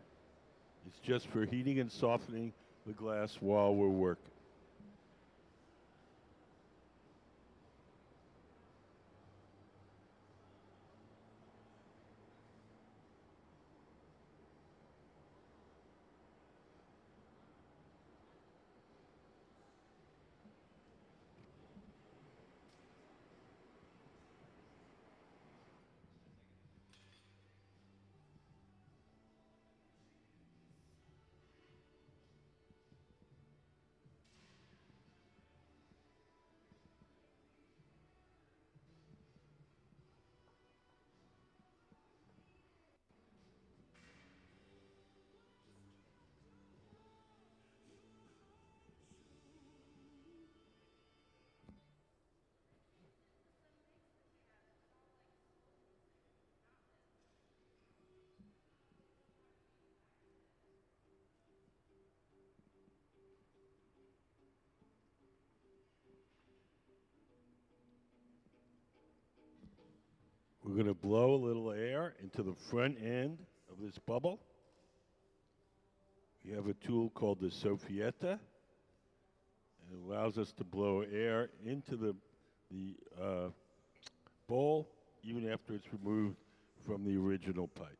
It's just for heating and softening the glass while we're working. We're going to blow a little air into the front end of this bubble. We have a tool called the Soffietta. It allows us to blow air into the bowl even after it's removed from the original pipe.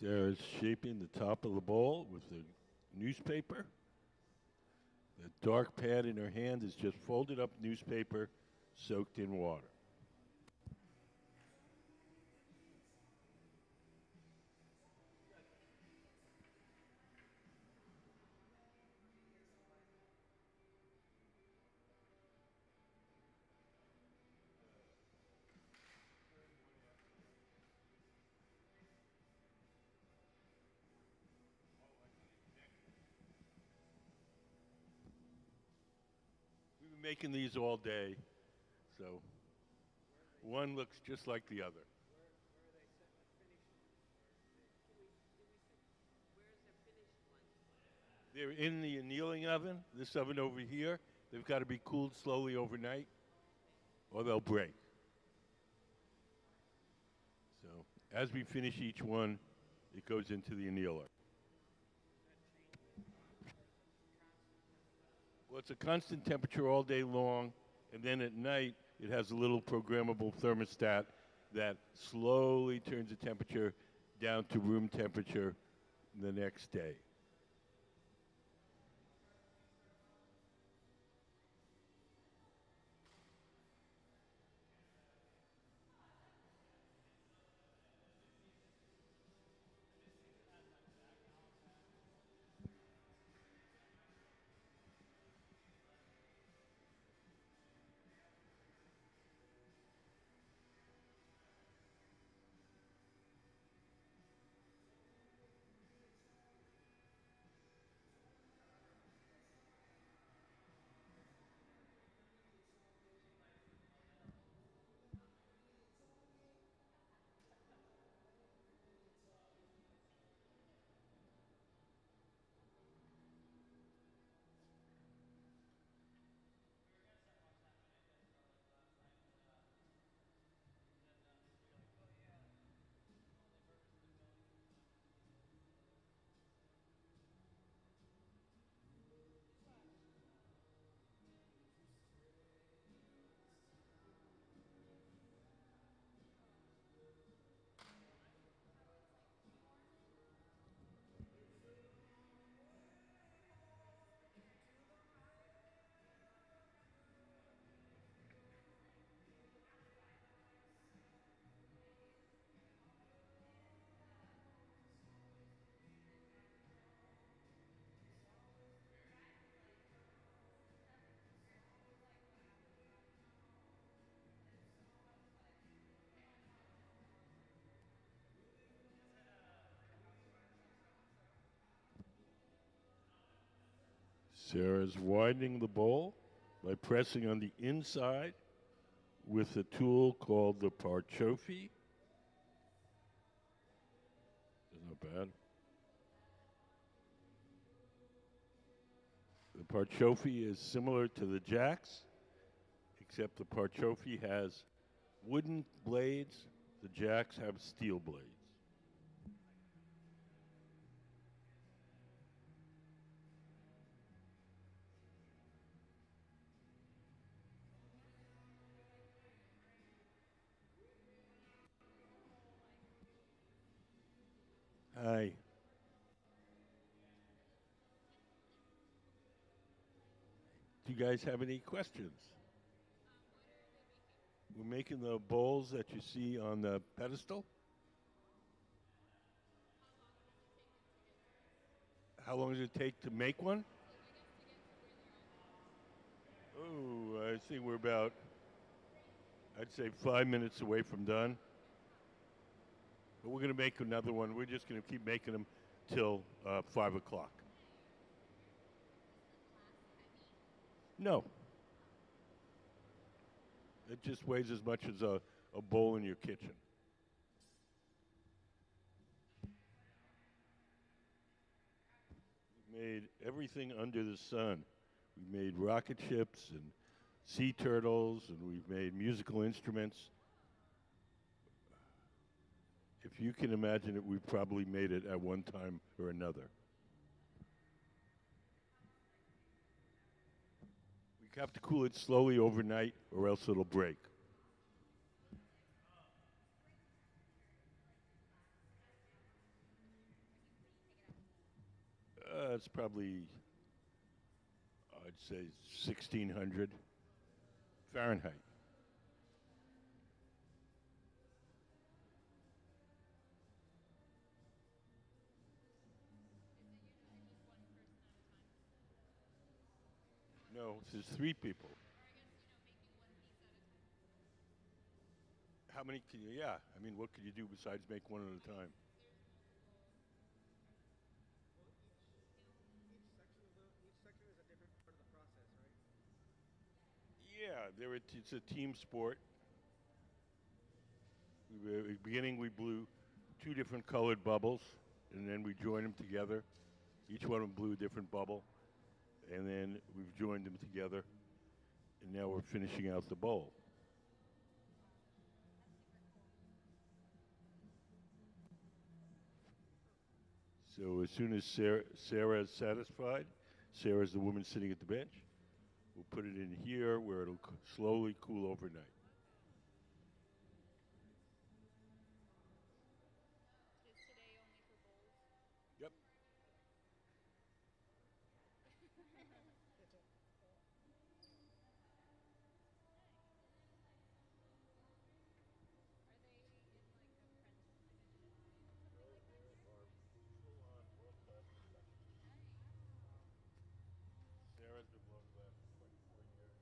Sarah's shaping the top of the bowl with the newspaper. The dark pad in her hand is just folded up newspaper soaked in water. We've been making these all day, so one looks just like the other. They're in the annealing oven, this oven over here. They've got to be cooled slowly overnight, or they'll break. So as we finish each one, it goes into the annealer. Well, it's a constant temperature all day long, and then at night, it has a little programmable thermostat that slowly turns the temperature down to room temperature the next day. Sarah's widening the bowl by pressing on the inside with a tool called the Parchoffi. That's not bad. The Parchoffi is similar to the Jacks, except the Parchoffi has wooden blades, the Jacks have steel blades. Hi. Do you guys have any questions? We're making the bowls that you see on the pedestal. How long does it take to make one? Oh, I think we're about, I'd say 5 minutes away from done. But we're going to make another one. We're just going to keep making them till 5 o'clock. No. It just weighs as much as a bowl in your kitchen. We made everything under the sun. We made rocket ships and sea turtles, and we've made musical instruments. If you can imagine it, we've probably made it at one time or another. We have to cool it slowly overnight, or else it'll break. It's probably, I'd say 1600 Fahrenheit. No, there's three people. How many can you? Yeah, I mean, what could you do besides make one at a time? Yeah, it's a team sport. At the beginning, we blew two different colored bubbles, and then we joined them together. Each one of them blew a different bubble, and then we've joined them together, and now we're finishing out the bowl. So as soon as Sarah is satisfied, Sarah's the woman sitting at the bench. We'll put it in here where it'll slowly cool overnight. Yep. Sarah's been blowing glass for 24 years.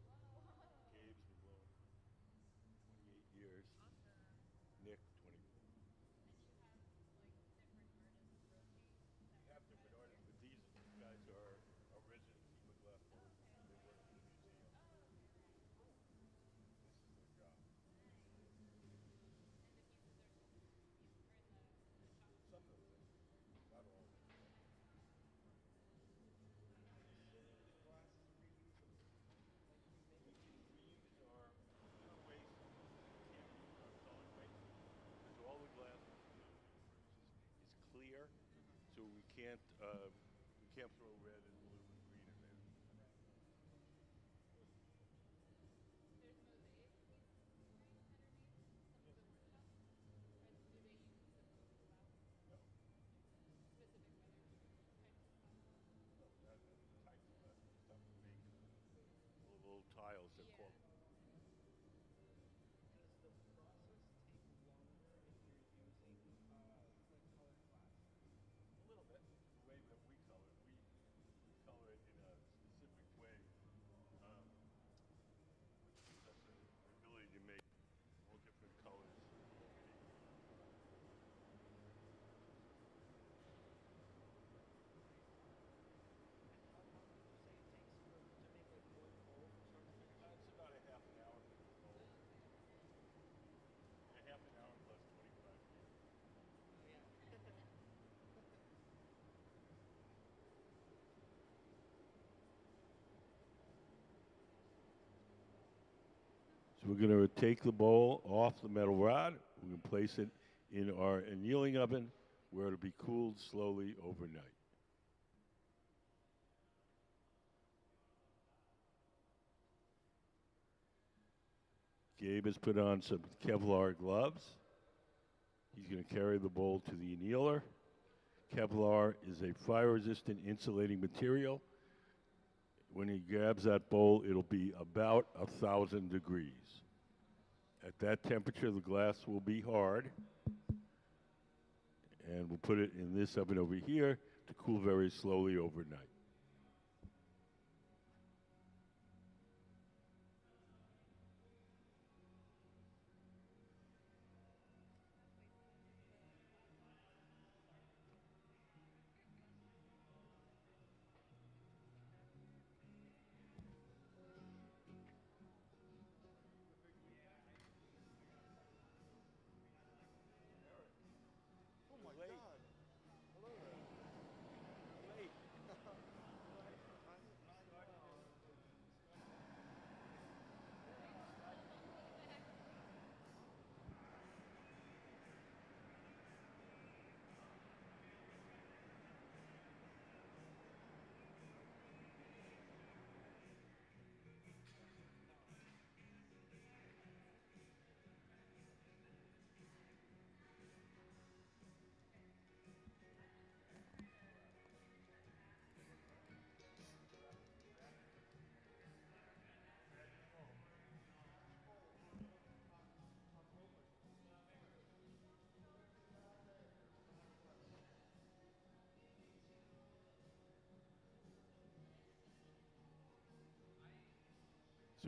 Gabe's been blowing 28 years. Nick, 24. We have different artists, but these guys are resident Cuban glass blowers. They work for the museum. This is their job. Some of them, not all of them. We can reuse our waste. We can't reuse our solid waste because all the glass in the universe is clear, so we can't throw red and blue and green in there. No, no, not the types of glass. We just have to make little tiles. They're called. A little bit. The way that we color it, we color it in a specific way, which gives us the ability to make all different colors. It's about a half an hour for the bowl. A half an hour plus 25 years. So we're going to take the bowl off the metal rod. We're going to place it in our annealing oven where it'll be cooled slowly overnight. Gabe has put on some Kevlar gloves. He's going to carry the bowl to the annealer. Kevlar is a fire-resistant insulating material. When he grabs that bowl, it'll be about 1,000 degrees. At that temperature, the glass will be hard. And we'll put it in this oven over here to cool very slowly overnight. Oh my Late. God. Hello there. Late.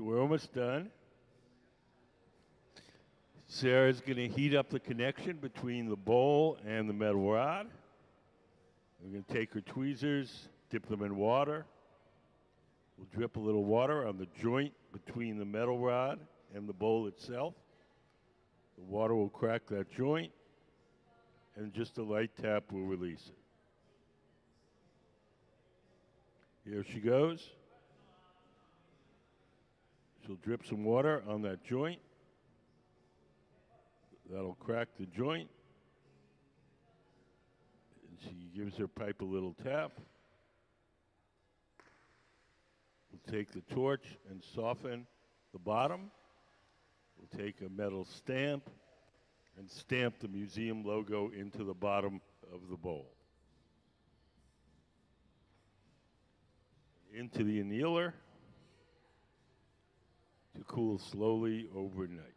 So we're almost done. Sarah's going to heat up the connection between the bowl and the metal rod. We're going to take her tweezers, dip them in water. We'll drip a little water on the joint between the metal rod and the bowl itself. The water will crack that joint, and just a light tap will release it. Here she goes. She'll drip some water on that joint. That'll crack the joint. And she gives her pipe a little tap. We'll take the torch and soften the bottom. We'll take a metal stamp and stamp the museum logo into the bottom of the bowl. Into the annealer to cool slowly overnight.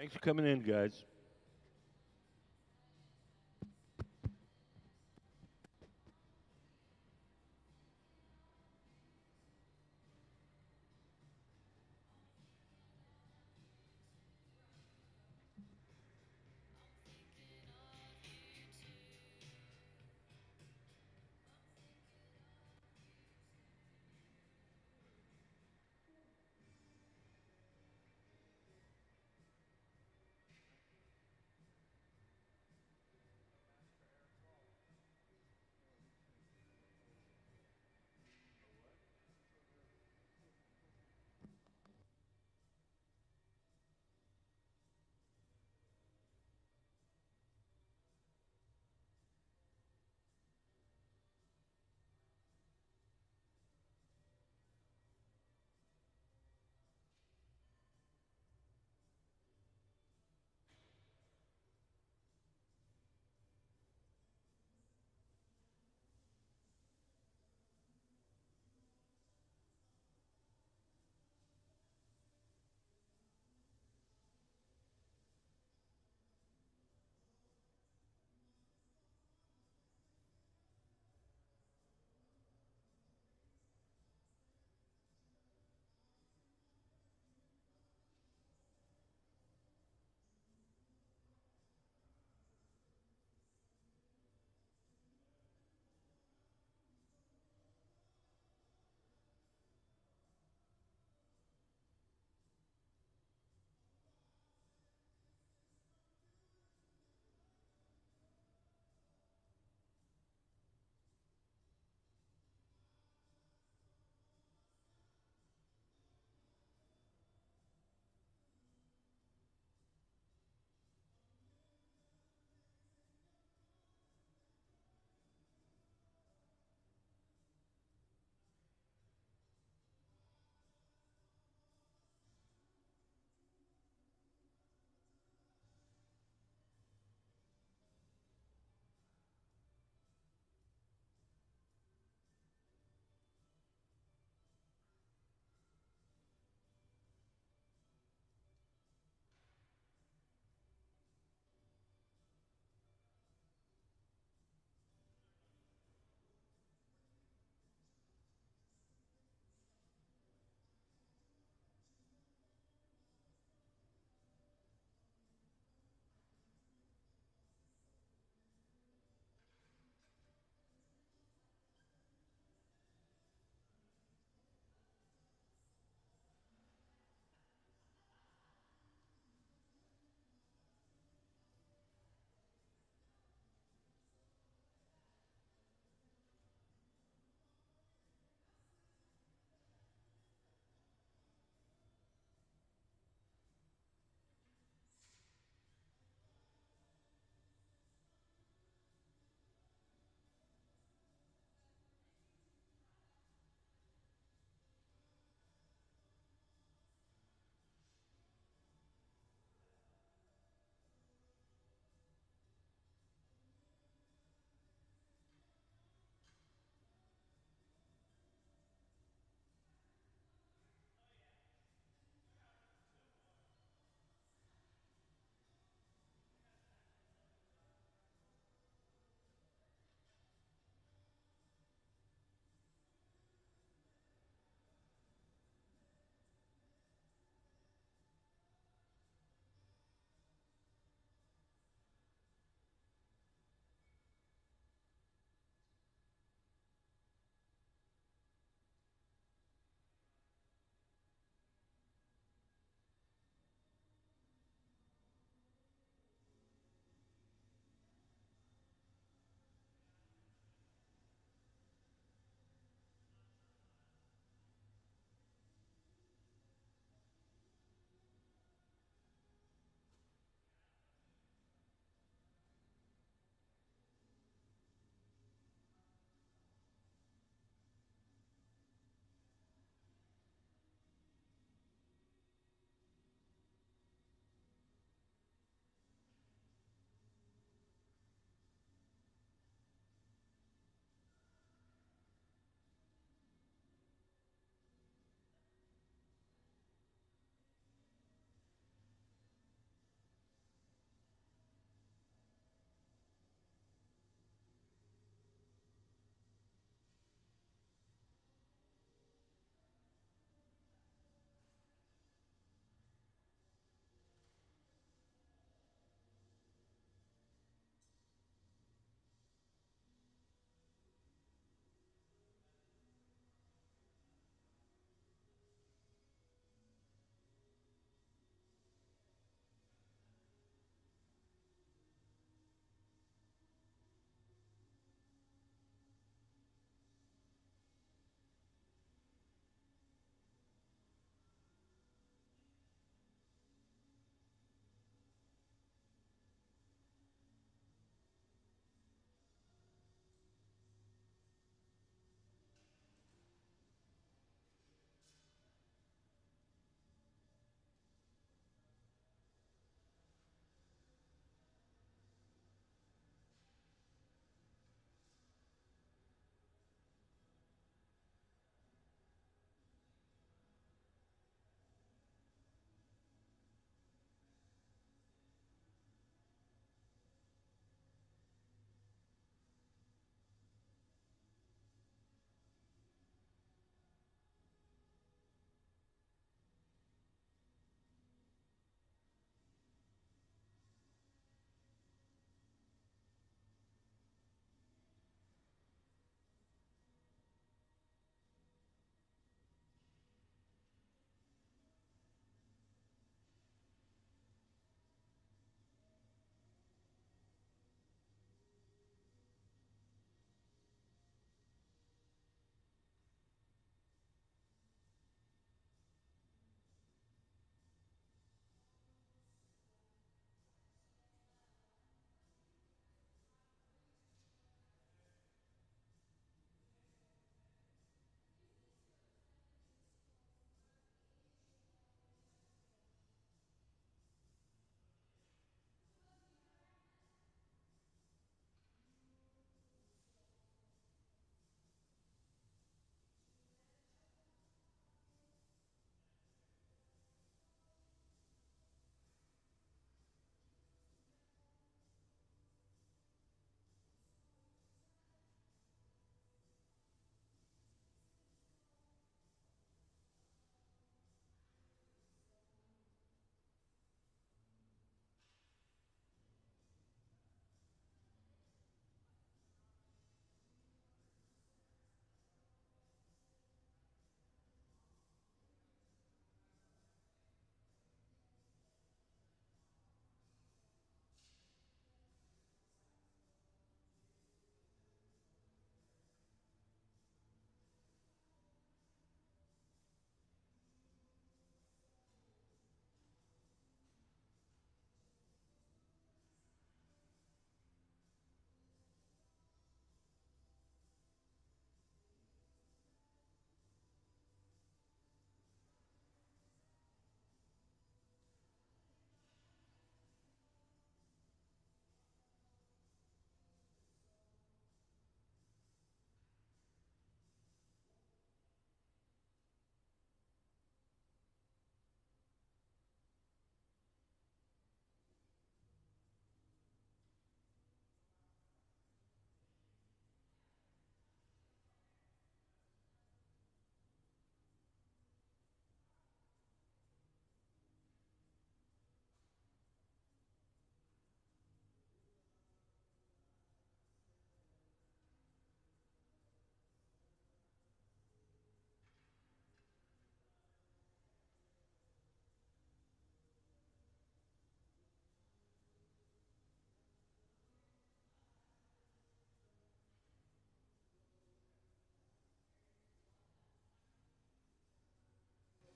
Thanks for coming in, guys.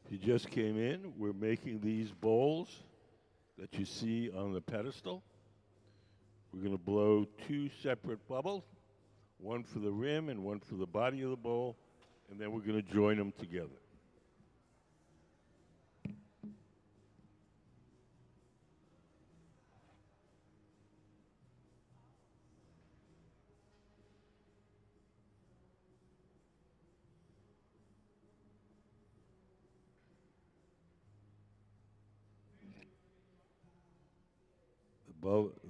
If you just came in, we're making these bowls that you see on the pedestal. We're going to blow two separate bubbles, one for the rim and one for the body of the bowl, and then we're going to join them together.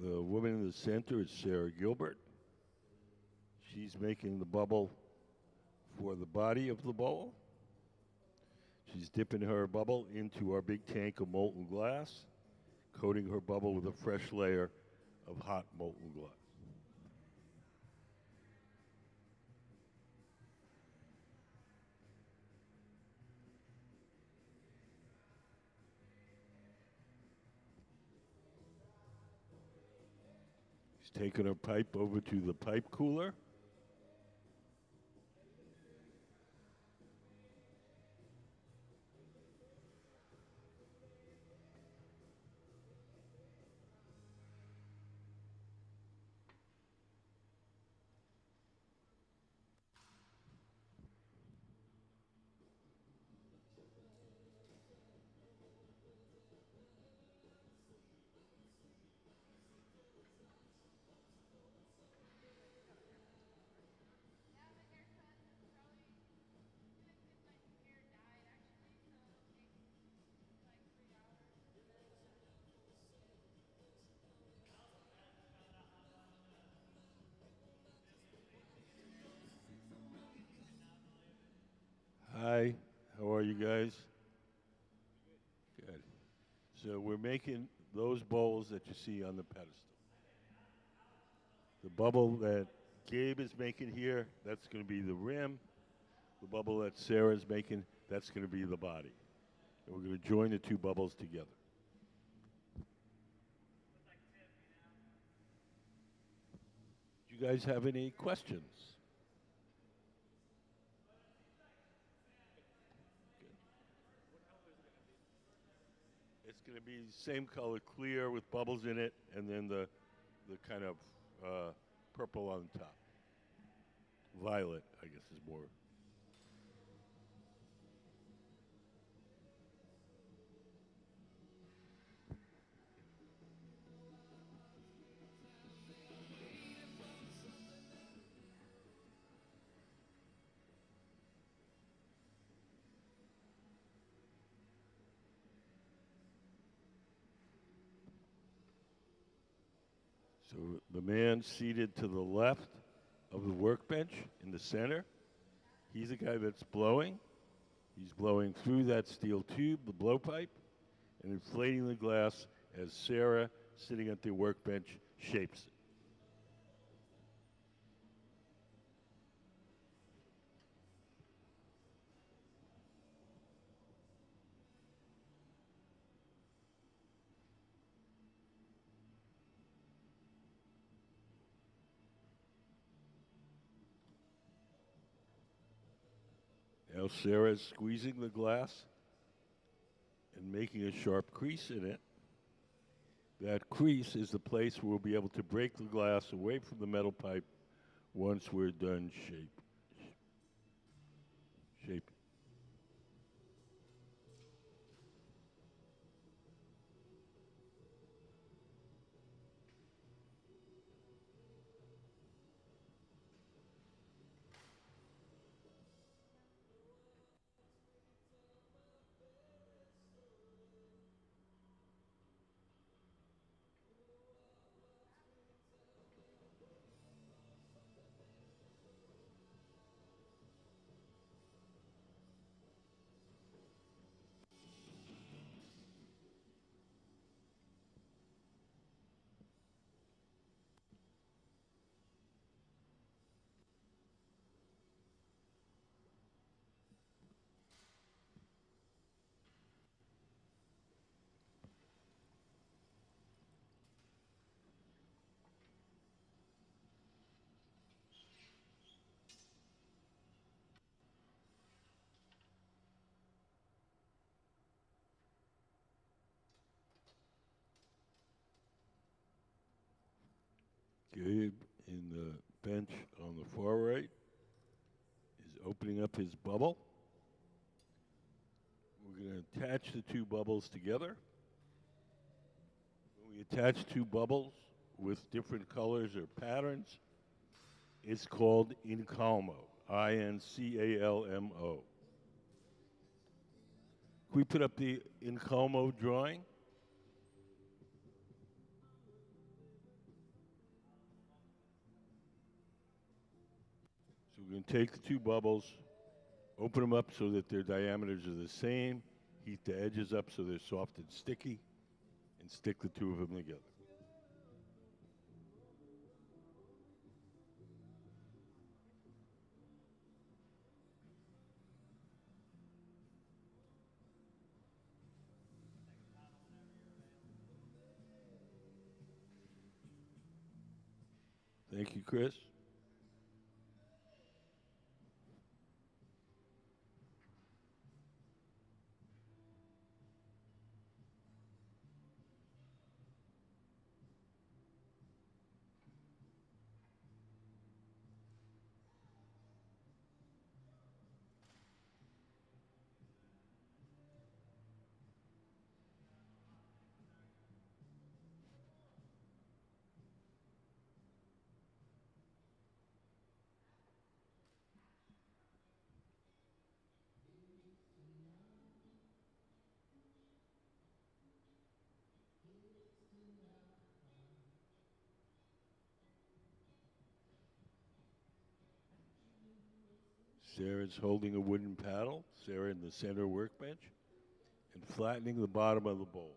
The woman in the center is Sarah Gilbert. She's making the bubble for the body of the bowl. She's dipping her bubble into our big tank of molten glass, coating her bubble with a fresh layer of hot molten glass. She's taking her pipe over to the pipe cooler. Hi, how are you guys? Good. So we're making those bowls that you see on the pedestal. The bubble that Gabe is making here, that's going to be the rim. The bubble that Sarah's making, that's going to be the body. And we're going to join the two bubbles together. Do you guys have any questions? It's going to be same color, clear with bubbles in it, and then the kind of purple on top. Violet, I guess, is more. So the man seated to the left of the workbench in the center, he's the guy that's blowing. He's blowing through that steel tube, the blowpipe, and inflating the glass as Sarah, sitting at the workbench, shapes it. Now Sarah's squeezing the glass and making a sharp crease in it. That crease is the place where we'll be able to break the glass away from the metal pipe once we're done shaping. Gabe in the bench on the far right is opening up his bubble. We're going to attach the two bubbles together. When we attach two bubbles with different colors or patterns, it's called incalmo, I-N-C-A-L-M-O. Can we put up the incalmo drawing? So we're going to take the two bubbles, open them up so that their diameters are the same, heat the edges up so they're soft and sticky, and stick the two of them together. Thank you, Chris. Sarah's holding a wooden paddle, Sarah in the center workbench, and flattening the bottom of the bowl.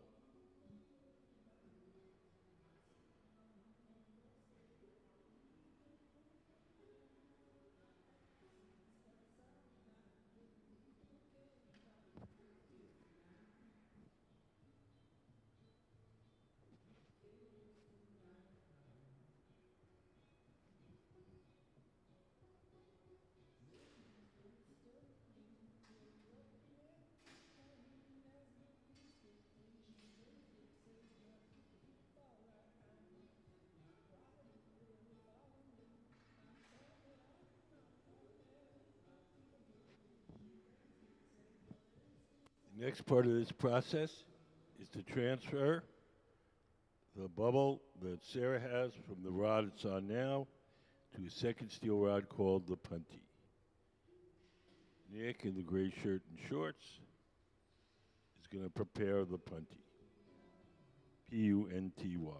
The next part of this process is to transfer the bubble that Sarah has from the rod it's on now to a second steel rod called the punty. Nick in the gray shirt and shorts is going to prepare the punty. P-U-N-T-Y.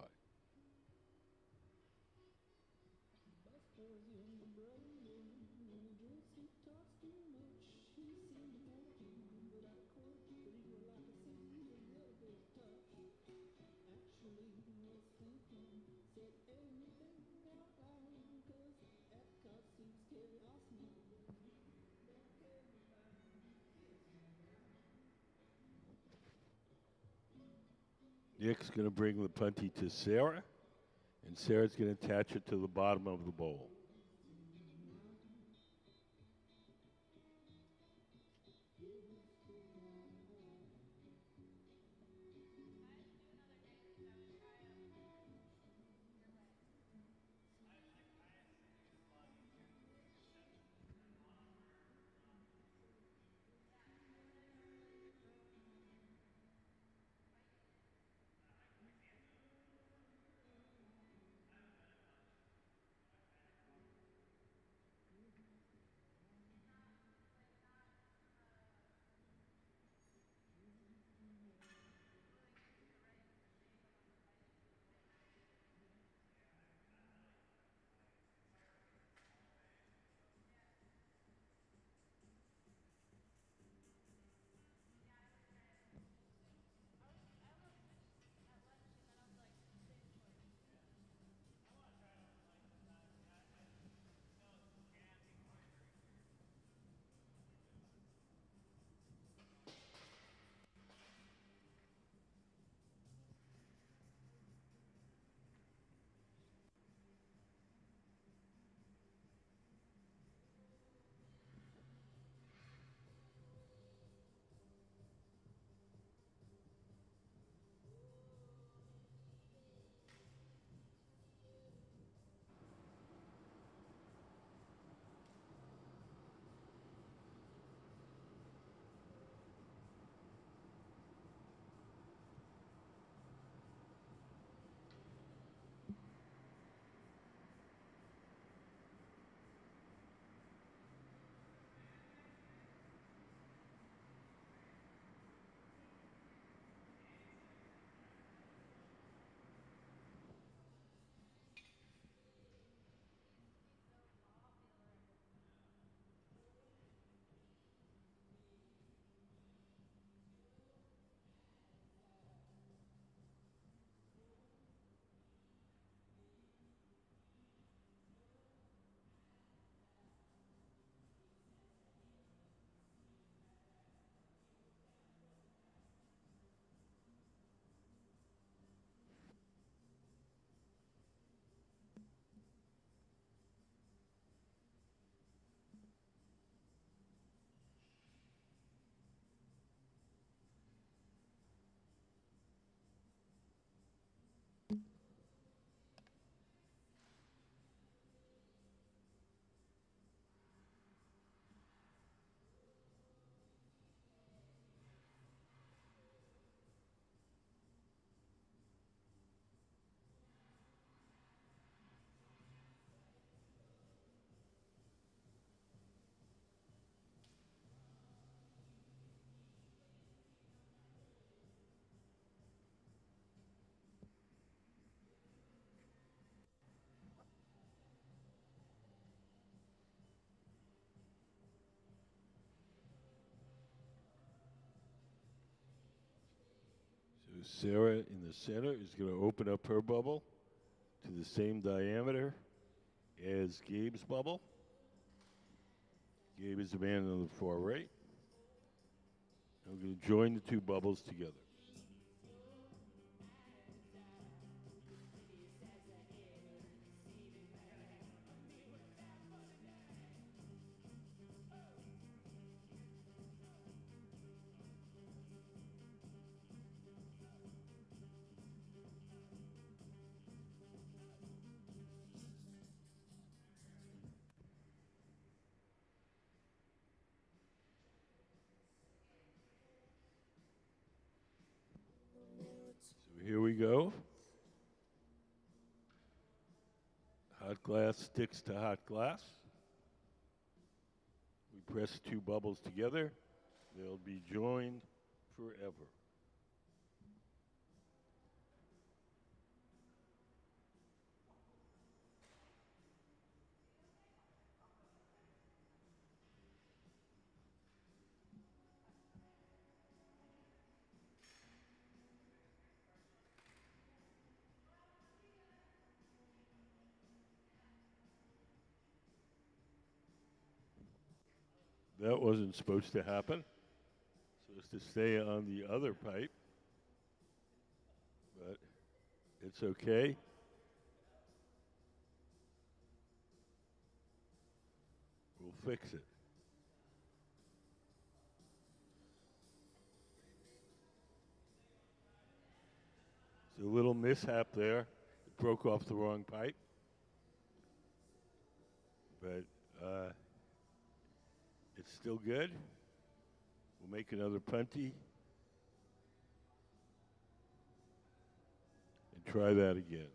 Nick's going to bring the punty to Sarah, and Sarah's going to attach it to the bottom of the bowl. Sarah in the center is going to open up her bubble to the same diameter as Gabe's bubble. Gabe is the man on the far right. And we're going to join the two bubbles together. So here we go. Hot glass sticks to hot glass. We press two bubbles together. They'll be joined forever. That wasn't supposed to happen. Supposed to stay on the other pipe. But it's okay. We'll fix it. It's a little mishap there. It broke off the wrong pipe. But it's still good. We'll make another punty. And try that again.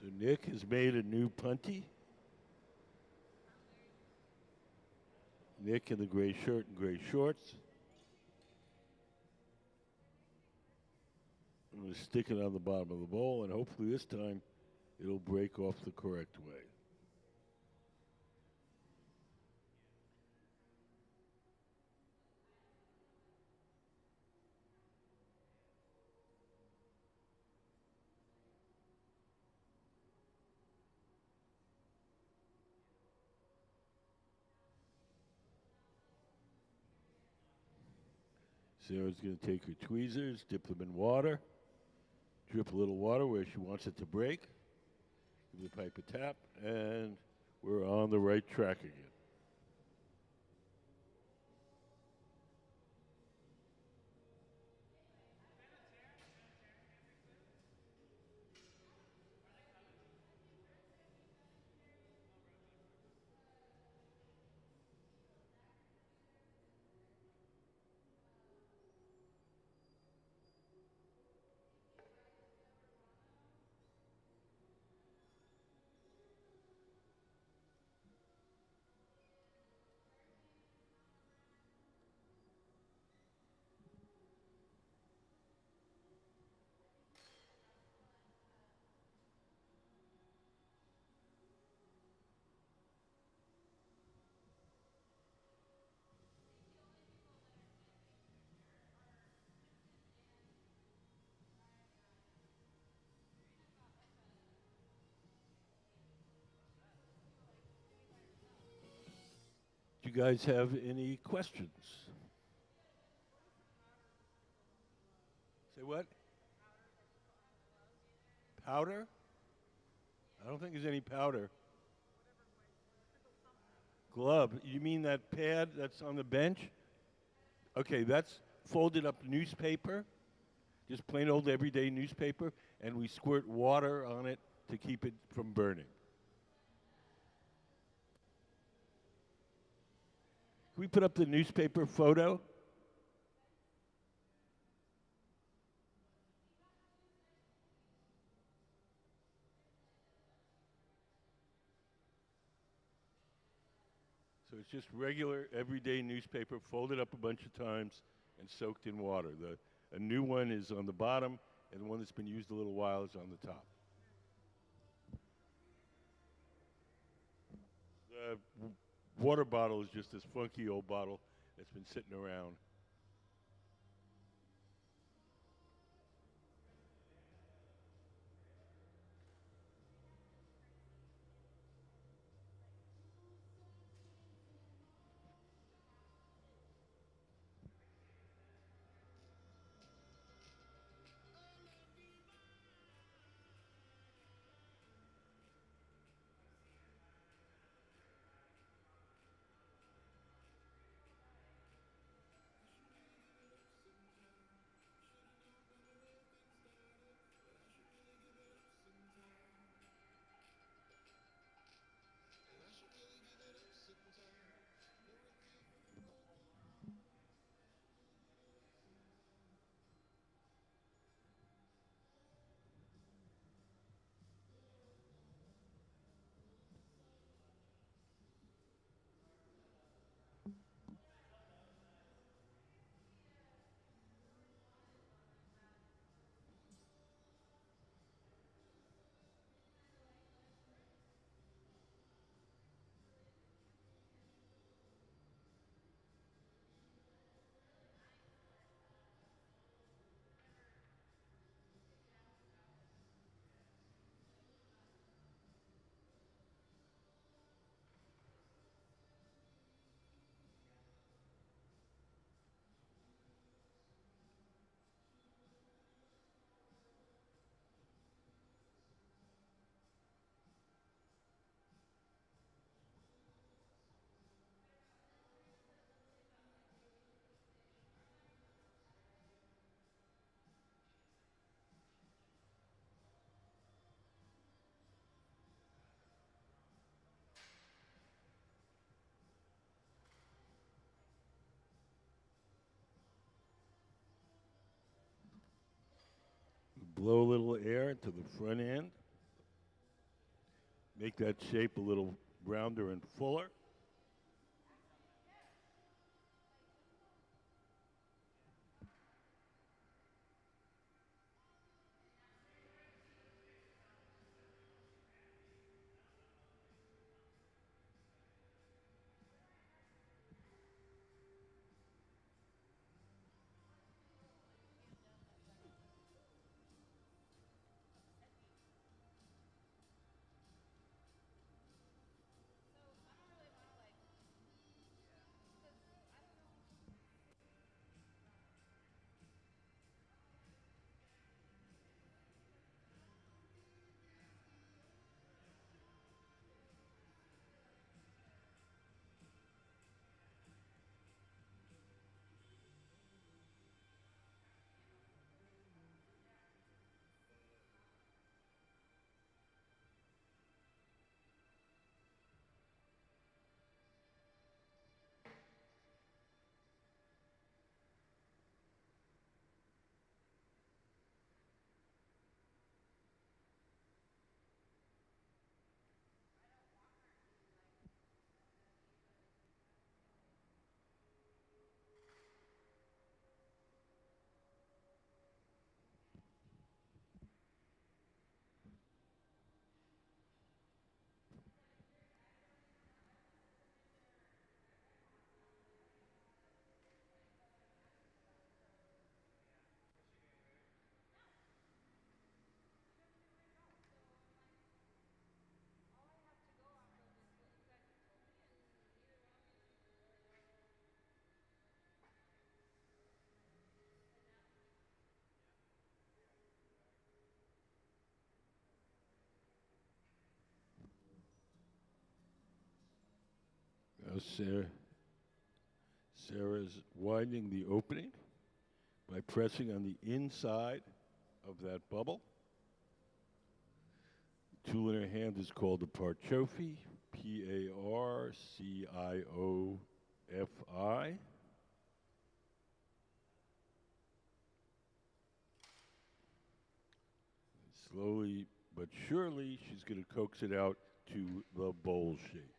So Nick has made a new punty. Nick in the gray shirt and gray shorts. I'm going to stick it on the bottom of the bowl, and hopefully this time it'll break off the correct way. Sarah's going to take her tweezers, dip them in water, drip a little water where she wants it to break, give the pipe a tap, and we're on the right track again. Do you guys have any questions? Say what? Powder? I don't think there's any powder. Glove. You mean that pad that's on the bench? Okay, that's folded up newspaper, just plain old everyday newspaper, and we squirt water on it to keep it from burning. Can we put up the newspaper photo? So it's just regular, everyday newspaper folded up a bunch of times and soaked in water. A new one is on the bottom, and the one that's been used a little while is on the top. The water bottle is just this funky old bottle that's been sitting around. Blow a little air into the front end. Make that shape a little rounder and fuller. Now Sarah's winding the opening by pressing on the inside of that bubble. The tool in her hand is called a parciofi, Parciofi. Slowly but surely, she's going to coax it out to the bowl shape.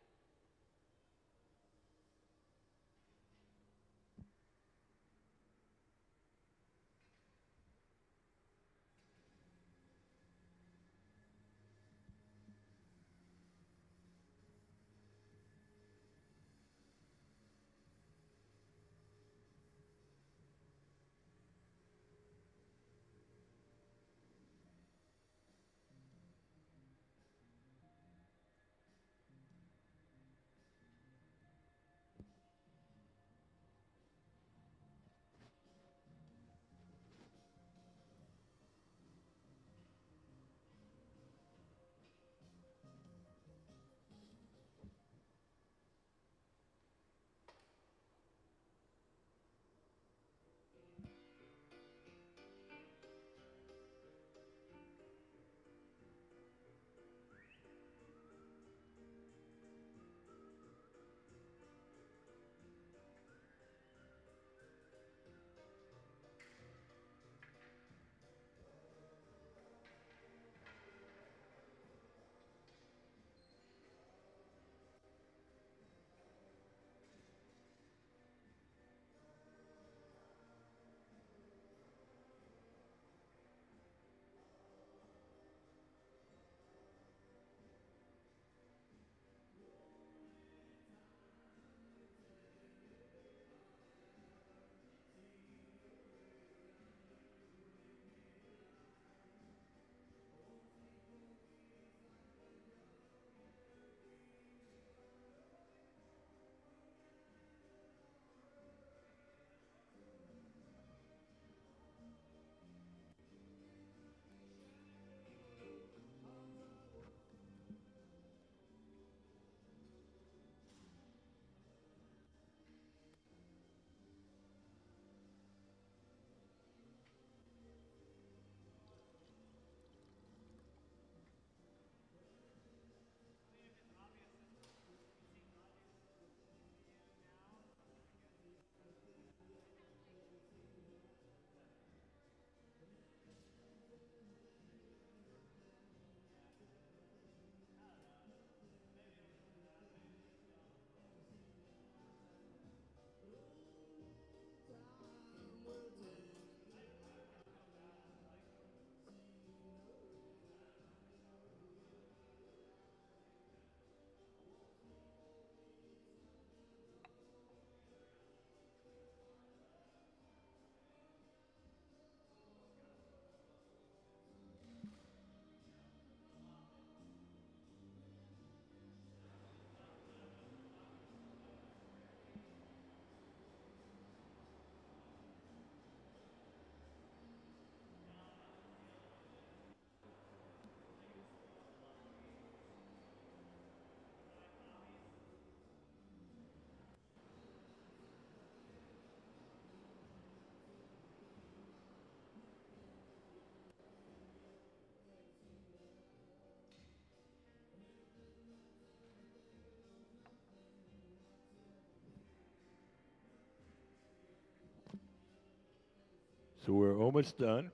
So we're almost done.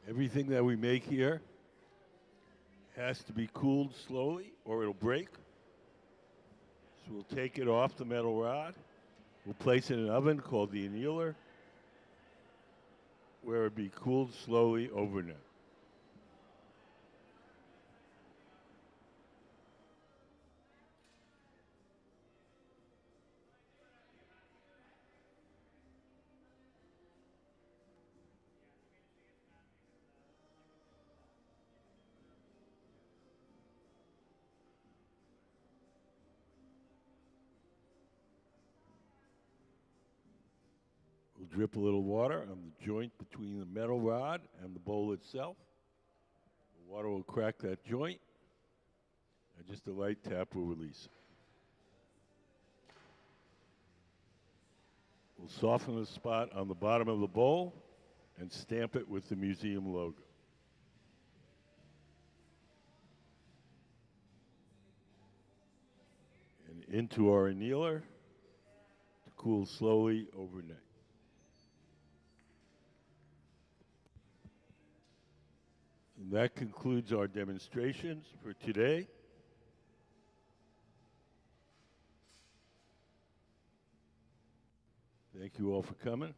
Everything that we make here has to be cooled slowly or it'll break. So we'll take it off the metal rod. We'll place it in an oven called the annealer, where it'll be cooled slowly overnight. We'll drip a little water on the joint between the metal rod and the bowl itself. The water will crack that joint, and just a light tap will release it. We'll soften the spot on the bottom of the bowl and stamp it with the museum logo. And into our annealer to cool slowly overnight. And that concludes our demonstrations for today. Thank you all for coming.